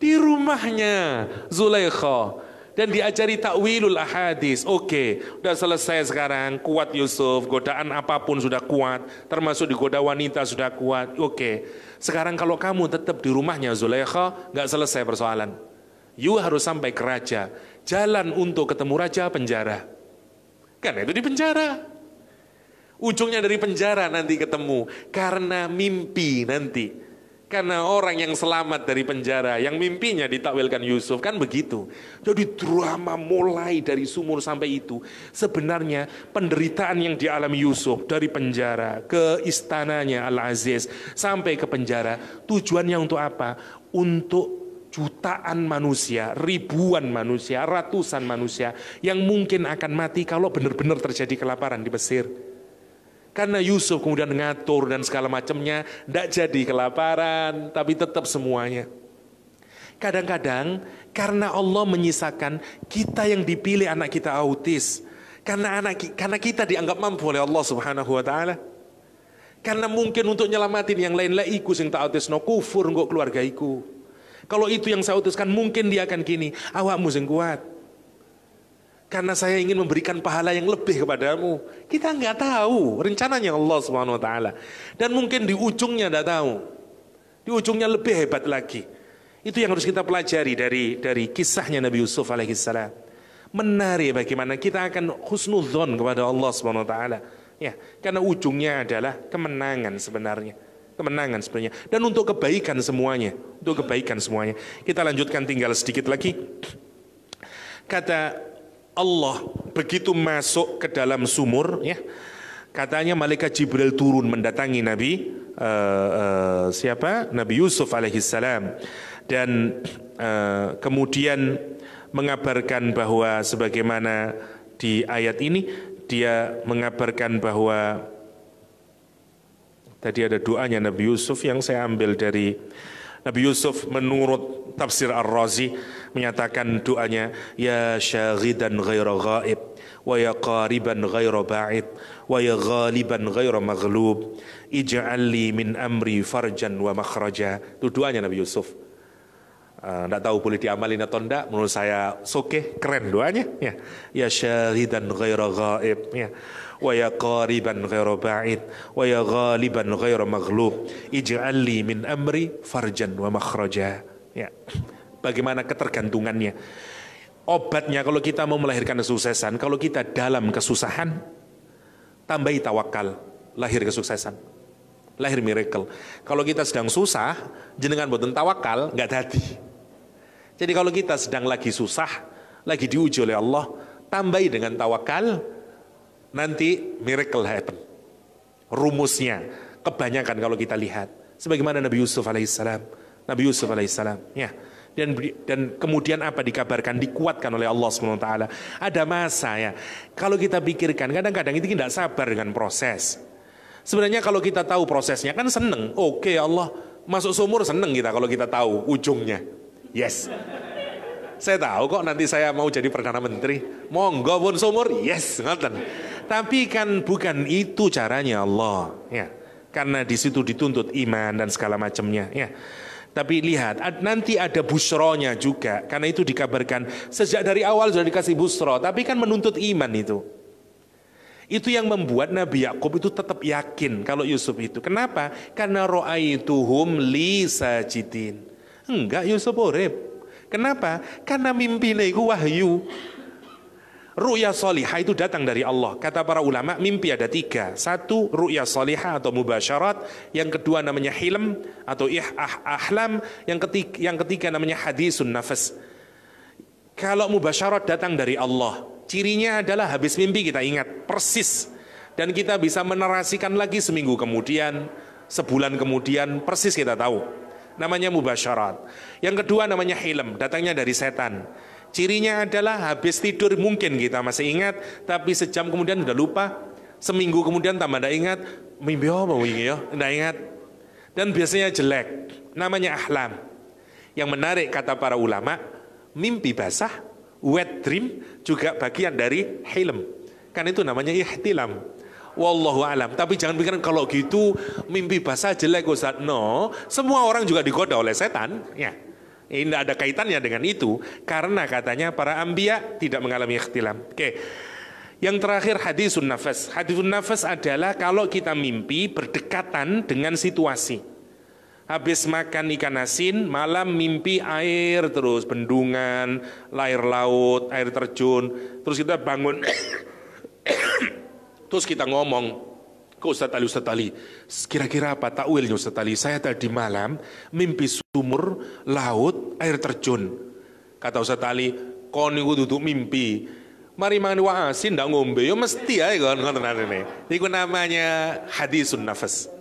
Di rumahnya Zulaikha. Dan diajari takwilul ahadis. Oke, udah selesai sekarang. Kuat Yusuf, godaan apapun sudah kuat. Termasuk digoda wanita sudah kuat. Oke, sekarang kalau kamu tetap di rumahnya Zulaikha, gak selesai persoalan. You harus sampai ke raja. Jalan untuk ketemu raja, penjara. Karena itu di penjara. Ujungnya dari penjara nanti ketemu. Karena mimpi nanti. Karena orang yang selamat dari penjara, yang mimpinya ditakwilkan Yusuf, kan begitu. Jadi drama mulai dari sumur sampai itu. Sebenarnya penderitaan yang dialami Yusuf dari penjara ke istananya Al-Aziz sampai ke penjara, tujuannya untuk apa? Untuk jutaan manusia, ribuan manusia, ratusan manusia yang mungkin akan mati kalau benar-benar terjadi kelaparan di Mesir. Karena Yusuf kemudian ngatur dan segala macamnya, tidak jadi kelaparan, tapi tetap semuanya. Kadang-kadang karena Allah menyisakan kita yang dipilih anak kita autis, karena kita dianggap mampu oleh Allah Subhanahu Wa Taala. Karena mungkin untuk nyelamatin yang lain-lain, iku sing tak autis no kufur nggo keluarga iku. Kalau itu yang saya utuskan, mungkin dia akan gini, awakmu sing kuat. Karena saya ingin memberikan pahala yang lebih kepadamu. Kita nggak tahu rencananya Allah Subhanahu Wa Taala. Dan mungkin di ujungnya nggak tahu. Di ujungnya lebih hebat lagi. Itu yang harus kita pelajari dari kisahnya Nabi Yusuf alaihissalam. Menarik bagaimana kita akan husnudzon kepada Allah Subhanahu Wa Taala. Ya, karena ujungnya adalah kemenangan sebenarnya. Kemenangan sebenarnya. Dan untuk kebaikan semuanya. Untuk kebaikan semuanya. Kita lanjutkan tinggal sedikit lagi. Kata Allah begitu masuk ke dalam sumur, ya, katanya malaikat Jibril turun mendatangi Nabi Nabi Yusuf alaihissalam, dan kemudian mengabarkan bahwa sebagaimana di ayat ini dia mengabarkan bahwa tadi ada doanya Nabi Yusuf yang saya ambil dari Nabi Yusuf menurut tafsir Ar-Razi menyatakan doanya, ya syaghidan ghaira ghaib wa ya qariban ghaira ba'id wa ya ghaliban ghaira maghlub ij'al li min amri farjan wa makhraja. Itu doanya Nabi Yusuf. Enggak tahu boleh diamalin atau enggak, menurut saya keren doanya, ya. Ya syahidan ghaira ghaib, ya. Wa ya qariban ghaira ba'id wa ya ghaliban ghaira maghlub ij'al li min amri farjan wa makhraja. Ya. Bagaimana ketergantungannya. Obatnya kalau kita mau melahirkan kesuksesan, kalau kita dalam kesusahan, tambahi tawakal, lahir kesuksesan, lahir miracle. Kalau kita sedang susah, jenengan boten tawakal, nggak jadi. Jadi kalau kita sedang lagi susah, lagi diuji oleh Allah, tambahi dengan tawakal, nanti miracle happen. Rumusnya, kebanyakan kalau kita lihat, sebagaimana Nabi Yusuf alaihissalam, ya. Dan kemudian apa dikabarkan, dikuatkan oleh Allah SWT. Ada masa, ya, kalau kita pikirkan kadang-kadang itu tidak sabar dengan proses. Sebenarnya kalau kita tahu prosesnya kan seneng. Oke, Allah masuk sumur seneng kita kalau kita tahu ujungnya. Yes, saya tahu kok nanti saya mau jadi Perdana Menteri. Monggo pun sumur, yes, ngoten. Tapi kan bukan itu caranya Allah, ya. Karena di situ dituntut iman dan segala macamnya, ya. Tapi lihat, nanti ada busronya juga. Karena itu dikabarkan sejak dari awal sudah dikasih busro, tapi kan menuntut iman itu. Itu yang membuat Nabi Yakub itu tetap yakin kalau Yusuf itu. Kenapa? Karena ra'aituhum li sajidin. Enggak, Yusuf urip. Kenapa? Karena mimpinya itu wahyu. Ru'ya solihah itu datang dari Allah. Kata para ulama, mimpi ada 3. 1, ru'ya solihah atau mubasyarat. Yang kedua namanya hilm atau ahlam. Yang ketiga namanya hadisun nafas. Kalau mubasyarat datang dari Allah, cirinya adalah habis mimpi kita ingat persis. Dan kita bisa menarasikan lagi seminggu kemudian, sebulan kemudian, persis kita tahu. Namanya mubasyarat. Yang kedua namanya hilm, datangnya dari setan. Cirinya adalah habis tidur mungkin kita masih ingat, tapi sejam kemudian udah lupa, seminggu kemudian tambah tidak ingat, mimpi apa ini ya, tidak ingat. Dan biasanya jelek, namanya ahlam. Yang menarik kata para ulama, mimpi basah, wet dream juga bagian dari hilm. Kan itu namanya ihtilam. Wallahu alam. Tapi jangan pikir kalau gitu mimpi basah jelek Ustaz. No, semua orang juga digoda oleh setan, ya. Ini tidak ada kaitannya dengan itu, karena katanya para anbiya tidak mengalami ikhtilam. Oke. Yang terakhir hadisun nafas. Hadisun nafas adalah kalau kita mimpi berdekatan dengan situasi. Habis makan ikan asin, malam mimpi air terus, bendungan, air laut, air terjun. Terus kita bangun, terus kita ngomong ke Ustaz Ali, kira-kira apa takwilnya Ustaz Ali? Saya tadi malam mimpi sumur, laut, air terjun. Kata Ustaz Ali, kau niku duduk mimpi. Mari mangan iwak asin ndak ngombe, ya mesti ae kon ngoten ini. Itu namanya hadisun nafas.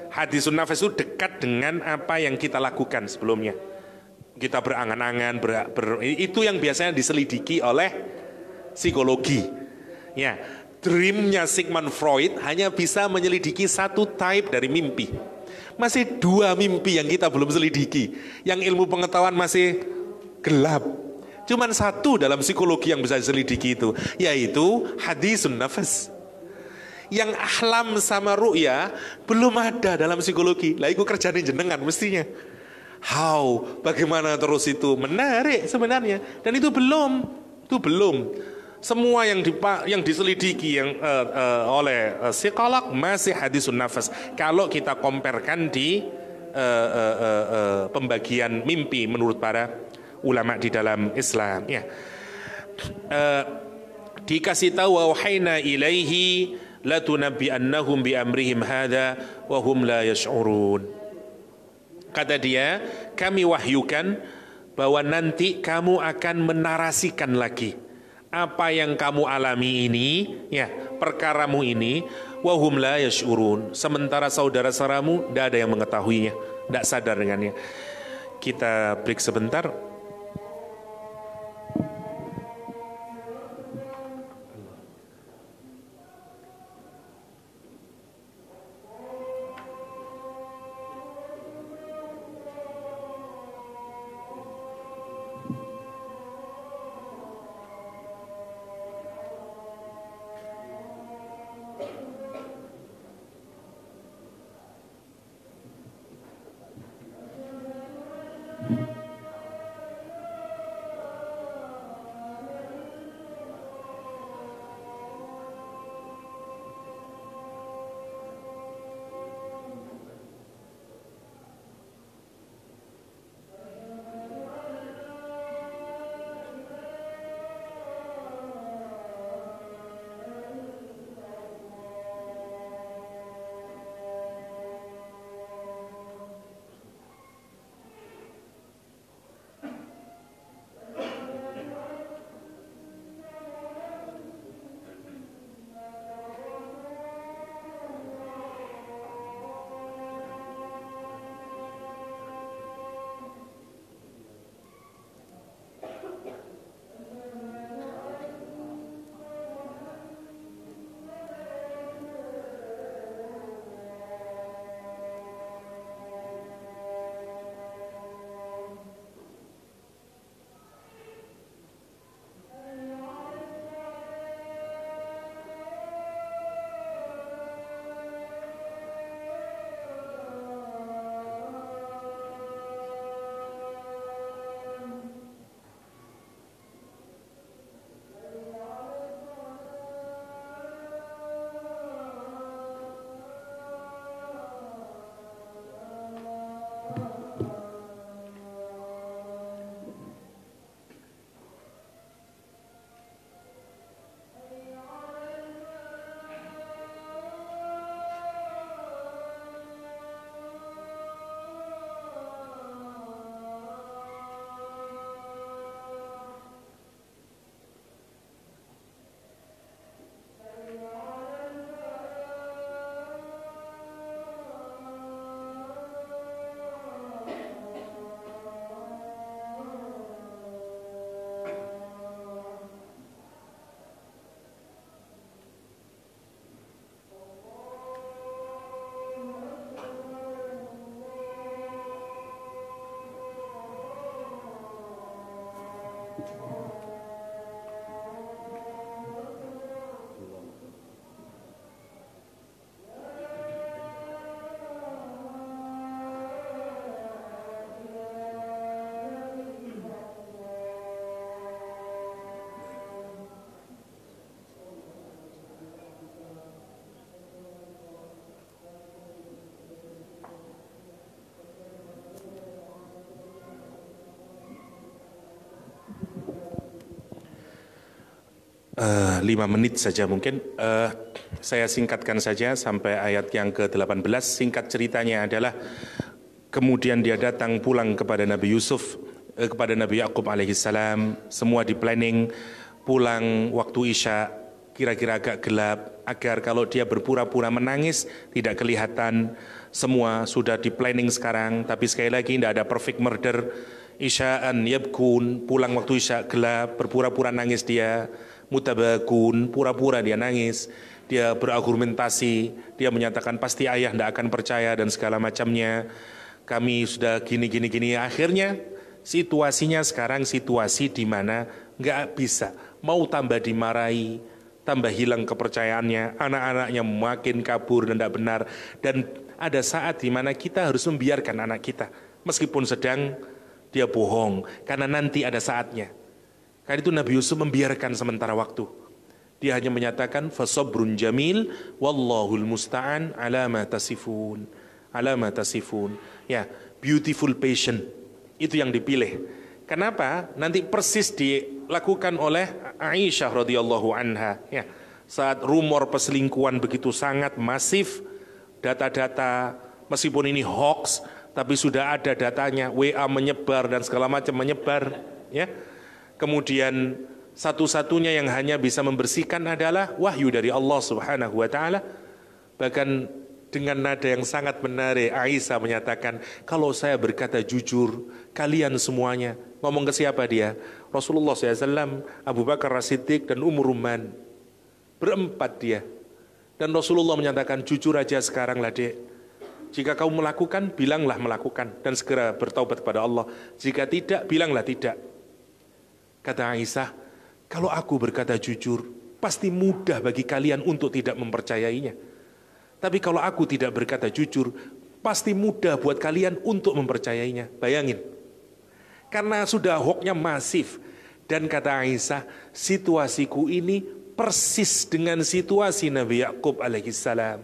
Hadisun nafas itu dekat dengan apa yang kita lakukan sebelumnya. Kita berangan-angan, itu yang biasanya diselidiki oleh psikologi. Ya, dreamnya Sigmund Freud hanya bisa menyelidiki 1 type dari mimpi. Masih 2 mimpi yang kita belum selidiki. Yang ilmu pengetahuan masih gelap. Cuman 1 dalam psikologi yang bisa diselidiki itu, yaitu hadisun nafas. Yang ahlam sama ru'ya belum ada dalam psikologi. Lah itu kerjaan jenengan mestinya. How? Bagaimana terus itu? Menarik sebenarnya. Dan itu belum. Semua yang diselidiki oleh psikolog masih hadisun nafas. Kalau kita comparekan di pembagian mimpi menurut para ulama di dalam Islam, ya. Dikasih tahu wahayna ilaihi latunabbi'annahum bi amrihim hadza wa hum la yash'urun. Kata dia, kami wahyukan bahwa nanti kamu akan menarasikan lagi apa yang kamu alami ini, ya, perkaramu ini, wahum la yash'urun. Sementara saudara-saudaramu tidak ada yang mengetahuinya, tidak sadar dengannya. Kita break sebentar. 5 menit saja mungkin. Saya singkatkan saja sampai ayat yang ke-18. Singkat ceritanya adalah kemudian dia datang pulang kepada Nabi Yusuf, kepada Nabi Yakub alaihissalam. Semua di planning pulang waktu Isya, kira-kira agak gelap, agar kalau dia berpura-pura menangis tidak kelihatan. Semua sudah di planning sekarang, tapi sekali lagi tidak ada perfect murder. Isya'an yabkun, pulang waktu Isya gelap, berpura-pura nangis dia. Mutabakun, pura-pura dia nangis, dia berargumentasi, dia menyatakan pasti ayah tidak akan percaya dan segala macamnya. Kami sudah gini. Akhirnya situasinya sekarang situasi di mana nggak bisa, mau tambah dimarahi, tambah hilang kepercayaannya, anak-anaknya makin kabur dan tidak benar. Dan ada saat di mana kita harus membiarkan anak kita, meskipun sedang dia bohong, karena nanti ada saatnya. Karena itu Nabi Yusuf membiarkan sementara waktu. Dia hanya menyatakan fasabrun jamil wallahul musta'an ala ma tasifun. Ala ma tasifun. Ya, beautiful patient. Itu yang dipilih. Kenapa? Nanti persis dilakukan oleh Aisyah radhiyallahu anha. Ya, saat rumor perselingkuhan begitu sangat masif, data-data meskipun ini hoax, tapi sudah ada datanya, WA menyebar dan segala macam menyebar, ya. Kemudian satu-satunya yang hanya bisa membersihkan adalah wahyu dari Allah Subhanahu wa taala. Bahkan dengan nada yang sangat menarik, Aisyah menyatakan, kalau saya berkata jujur, kalian semuanya, ngomong ke siapa dia? Rasulullah SAW, Abu Bakar As-Siddiq dan Ruman. Berempat dia. Dan Rasulullah menyatakan, jujur aja sekarang lah dek. Jika kamu melakukan, bilanglah melakukan. Dan segera bertaubat kepada Allah. Jika tidak, bilanglah tidak. Kata Aisyah, kalau aku berkata jujur, pasti mudah bagi kalian untuk tidak mempercayainya. Tapi kalau aku tidak berkata jujur, pasti mudah buat kalian untuk mempercayainya. Bayangin. Karena sudah hoaxnya masif. Dan kata Aisyah, situasiku ini persis dengan situasi Nabi Yakub alaihissalam.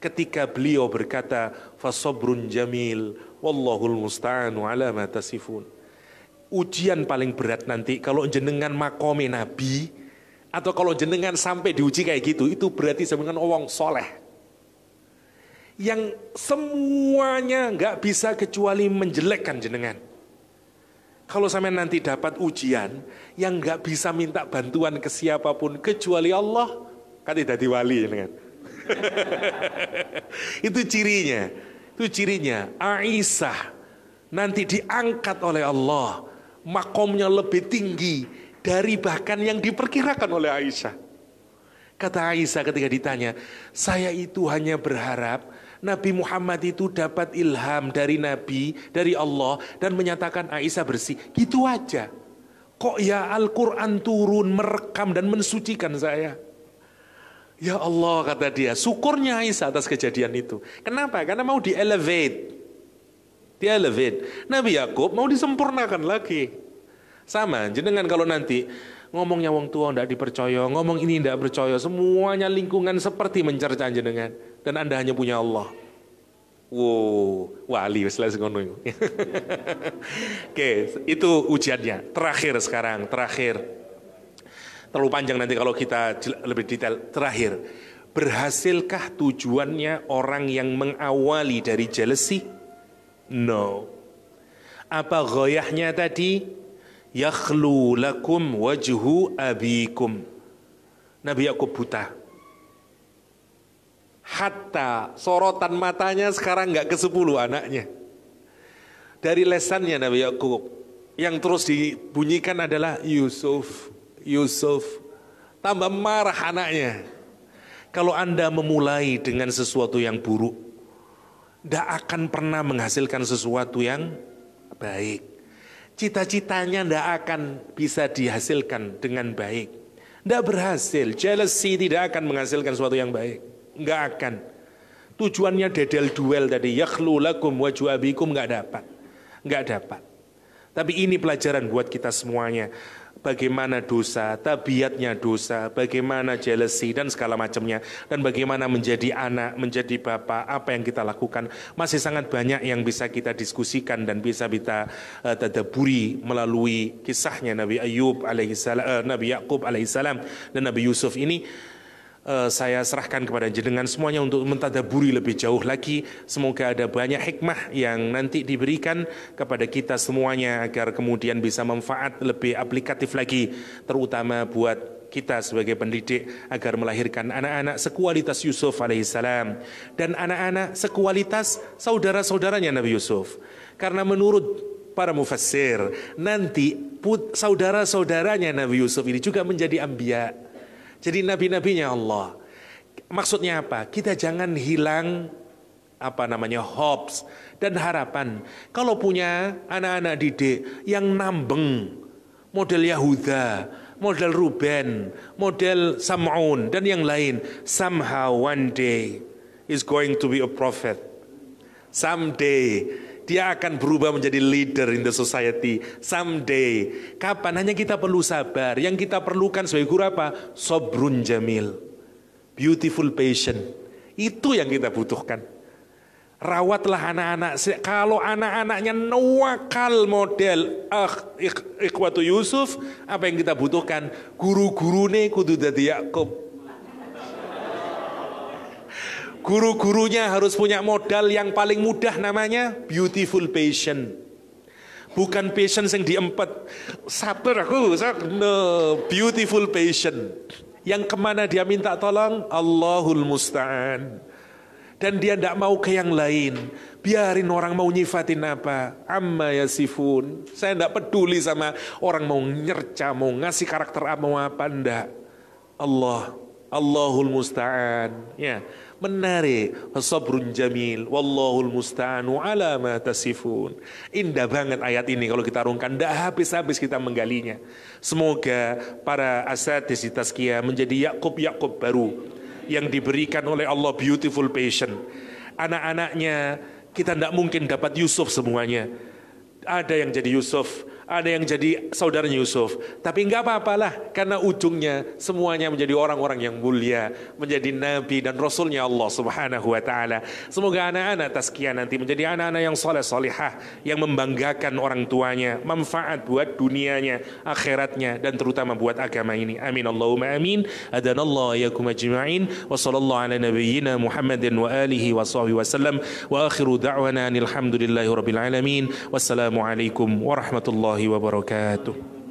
Ketika beliau berkata, fasabrun jamil, wallahul musta'anu ala ma tasifun. Ujian paling berat nanti kalau jenengan makomi Nabi, atau kalau jenengan sampai diuji kayak gitu, itu berarti jenengan wong soleh yang semuanya nggak bisa kecuali menjelekkan jenengan. Kalau sampai nanti dapat ujian yang nggak bisa minta bantuan ke siapapun kecuali Allah, kan tidak diwali jenengan. Itu cirinya Aisyah nanti diangkat oleh Allah, makomnya lebih tinggi dari bahkan yang diperkirakan oleh Aisyah. Kata Aisyah ketika ditanya, saya itu hanya berharap Nabi Muhammad itu dapat ilham dari Nabi, dari Allah, dan menyatakan Aisyah bersih. Gitu aja. Kok ya Al-Quran turun, merekam dan mensucikan saya? Ya Allah, kata dia, syukurnya Aisyah atas kejadian itu. Kenapa? Karena mau di-elevate. Nabi Yakub mau disempurnakan lagi. Sama, jenengan kalau nanti ngomongnya wong tua tidak dipercaya, ngomong ini tidak percaya, semuanya lingkungan seperti mencerca jenengan, dan Anda hanya punya Allah. Wow, wali selesai ngono. Oke, itu ujiannya. Terakhir. Terlalu panjang nanti kalau kita lebih detail. Terakhir, berhasilkah tujuannya orang yang mengawali dari jealousy? No. Apa ghoyahnya tadi? Yakhlu lakum wajhu abikum. Nabi Yakub buta. Hatta sorotan matanya sekarang nggak ke-10 anaknya. Dari lesannya Nabi Yakub yang terus dibunyikan adalah Yusuf. Tambah marah anaknya. Kalau Anda memulai dengan sesuatu yang buruk, tidak akan pernah menghasilkan sesuatu yang baik. cita-citanya tidak akan bisa dihasilkan dengan baik. Tidak berhasil. Jealousy tidak akan menghasilkan sesuatu yang baik. Nggak akan. Tujuannya dedel duel tadi, yakhlu lakum wajhu abikum, nggak dapat. Tapi ini pelajaran buat kita semuanya. Bagaimana dosa, tabiatnya dosa, bagaimana jealousy dan segala macamnya, dan bagaimana menjadi anak, menjadi bapak, apa yang kita lakukan. Masih sangat banyak yang bisa kita diskusikan dan bisa kita tadaburi melalui kisahnya Nabi Ayub alaihissalam, Nabi Yakub alaihissalam dan Nabi Yusuf ini. Saya serahkan kepada jenengan semuanya untuk mentadaburi lebih jauh lagi. Semoga ada banyak hikmah yang nanti diberikan kepada kita semuanya agar kemudian bisa manfaat lebih aplikatif lagi, terutama buat kita sebagai pendidik agar melahirkan anak-anak sekualitas Yusuf alaihissalam dan anak-anak sekualitas saudara-saudaranya Nabi Yusuf. Karena menurut para mufassir nanti saudara-saudaranya Nabi Yusuf ini juga menjadi anbiya. Jadi nabi-nabinya Allah. Maksudnya apa? Kita jangan hilang hopes dan harapan. Kalau punya anak-anak didik yang nambeng, model Yahuda, model Ruben, model Sam'un dan yang lain, somehow one day is going to be a prophet. Someday dia akan berubah menjadi leader in the society. Someday. Kapan? Hanya kita perlu sabar. Yang kita perlukan sebagai guru apa? Sobrun jamil. Beautiful patient. Itu yang kita butuhkan. Rawatlah anak-anak. Kalau anak-anaknya nawakal model ikhwatu Yusuf, apa yang kita butuhkan? Guru-gurune kudu dadi Yakub. Guru-gurunya harus punya modal yang paling mudah, namanya beautiful patient. Bukan patient yang diempet. Sabar aku, no, beautiful patient. Yang kemana dia minta tolong? Allahul musta'an. Dan dia tidak mau ke yang lain. Biarin orang mau nyifatin apa. Amma yasifun. Saya tidak peduli sama orang mau nyerca, mau ngasih karakter apa, mau apa, enggak. Allahul musta'an. Ya. Menarik, sabrun jamil, wallahul musta'anu ala ma tasifun. Indah banget ayat ini kalau kita renungkan, tidak habis-habis kita menggalinya. Semoga para asatiz di tazkiyah menjadi Yakub baru yang diberikan oleh Allah beautiful patient. Anak-anaknya kita tidak mungkin dapat Yusuf semuanya. Ada yang jadi Yusuf, ada yang jadi saudaranya Yusuf. Tapi enggak apa-apalah, karena ujungnya semuanya menjadi orang-orang yang mulia, menjadi nabi dan rasulnya Allah subhanahu wa ta'ala. Semoga anak-anak tazkiyah nanti menjadi anak-anak yang soleh-solehah, yang membanggakan orang tuanya, manfaat buat dunianya, akhiratnya, dan terutama buat agama ini. Amin Allahumma amin. Adanallah yakum ajma'in. Wa sallallahu ala nabiyyina Muhammadin wa alihi wa sahbihi wa sallam. Wa akhiru da'wana alhamdulillahi rabbil alamin. Wassalamualaikum warahmatullahi wabarakatuh.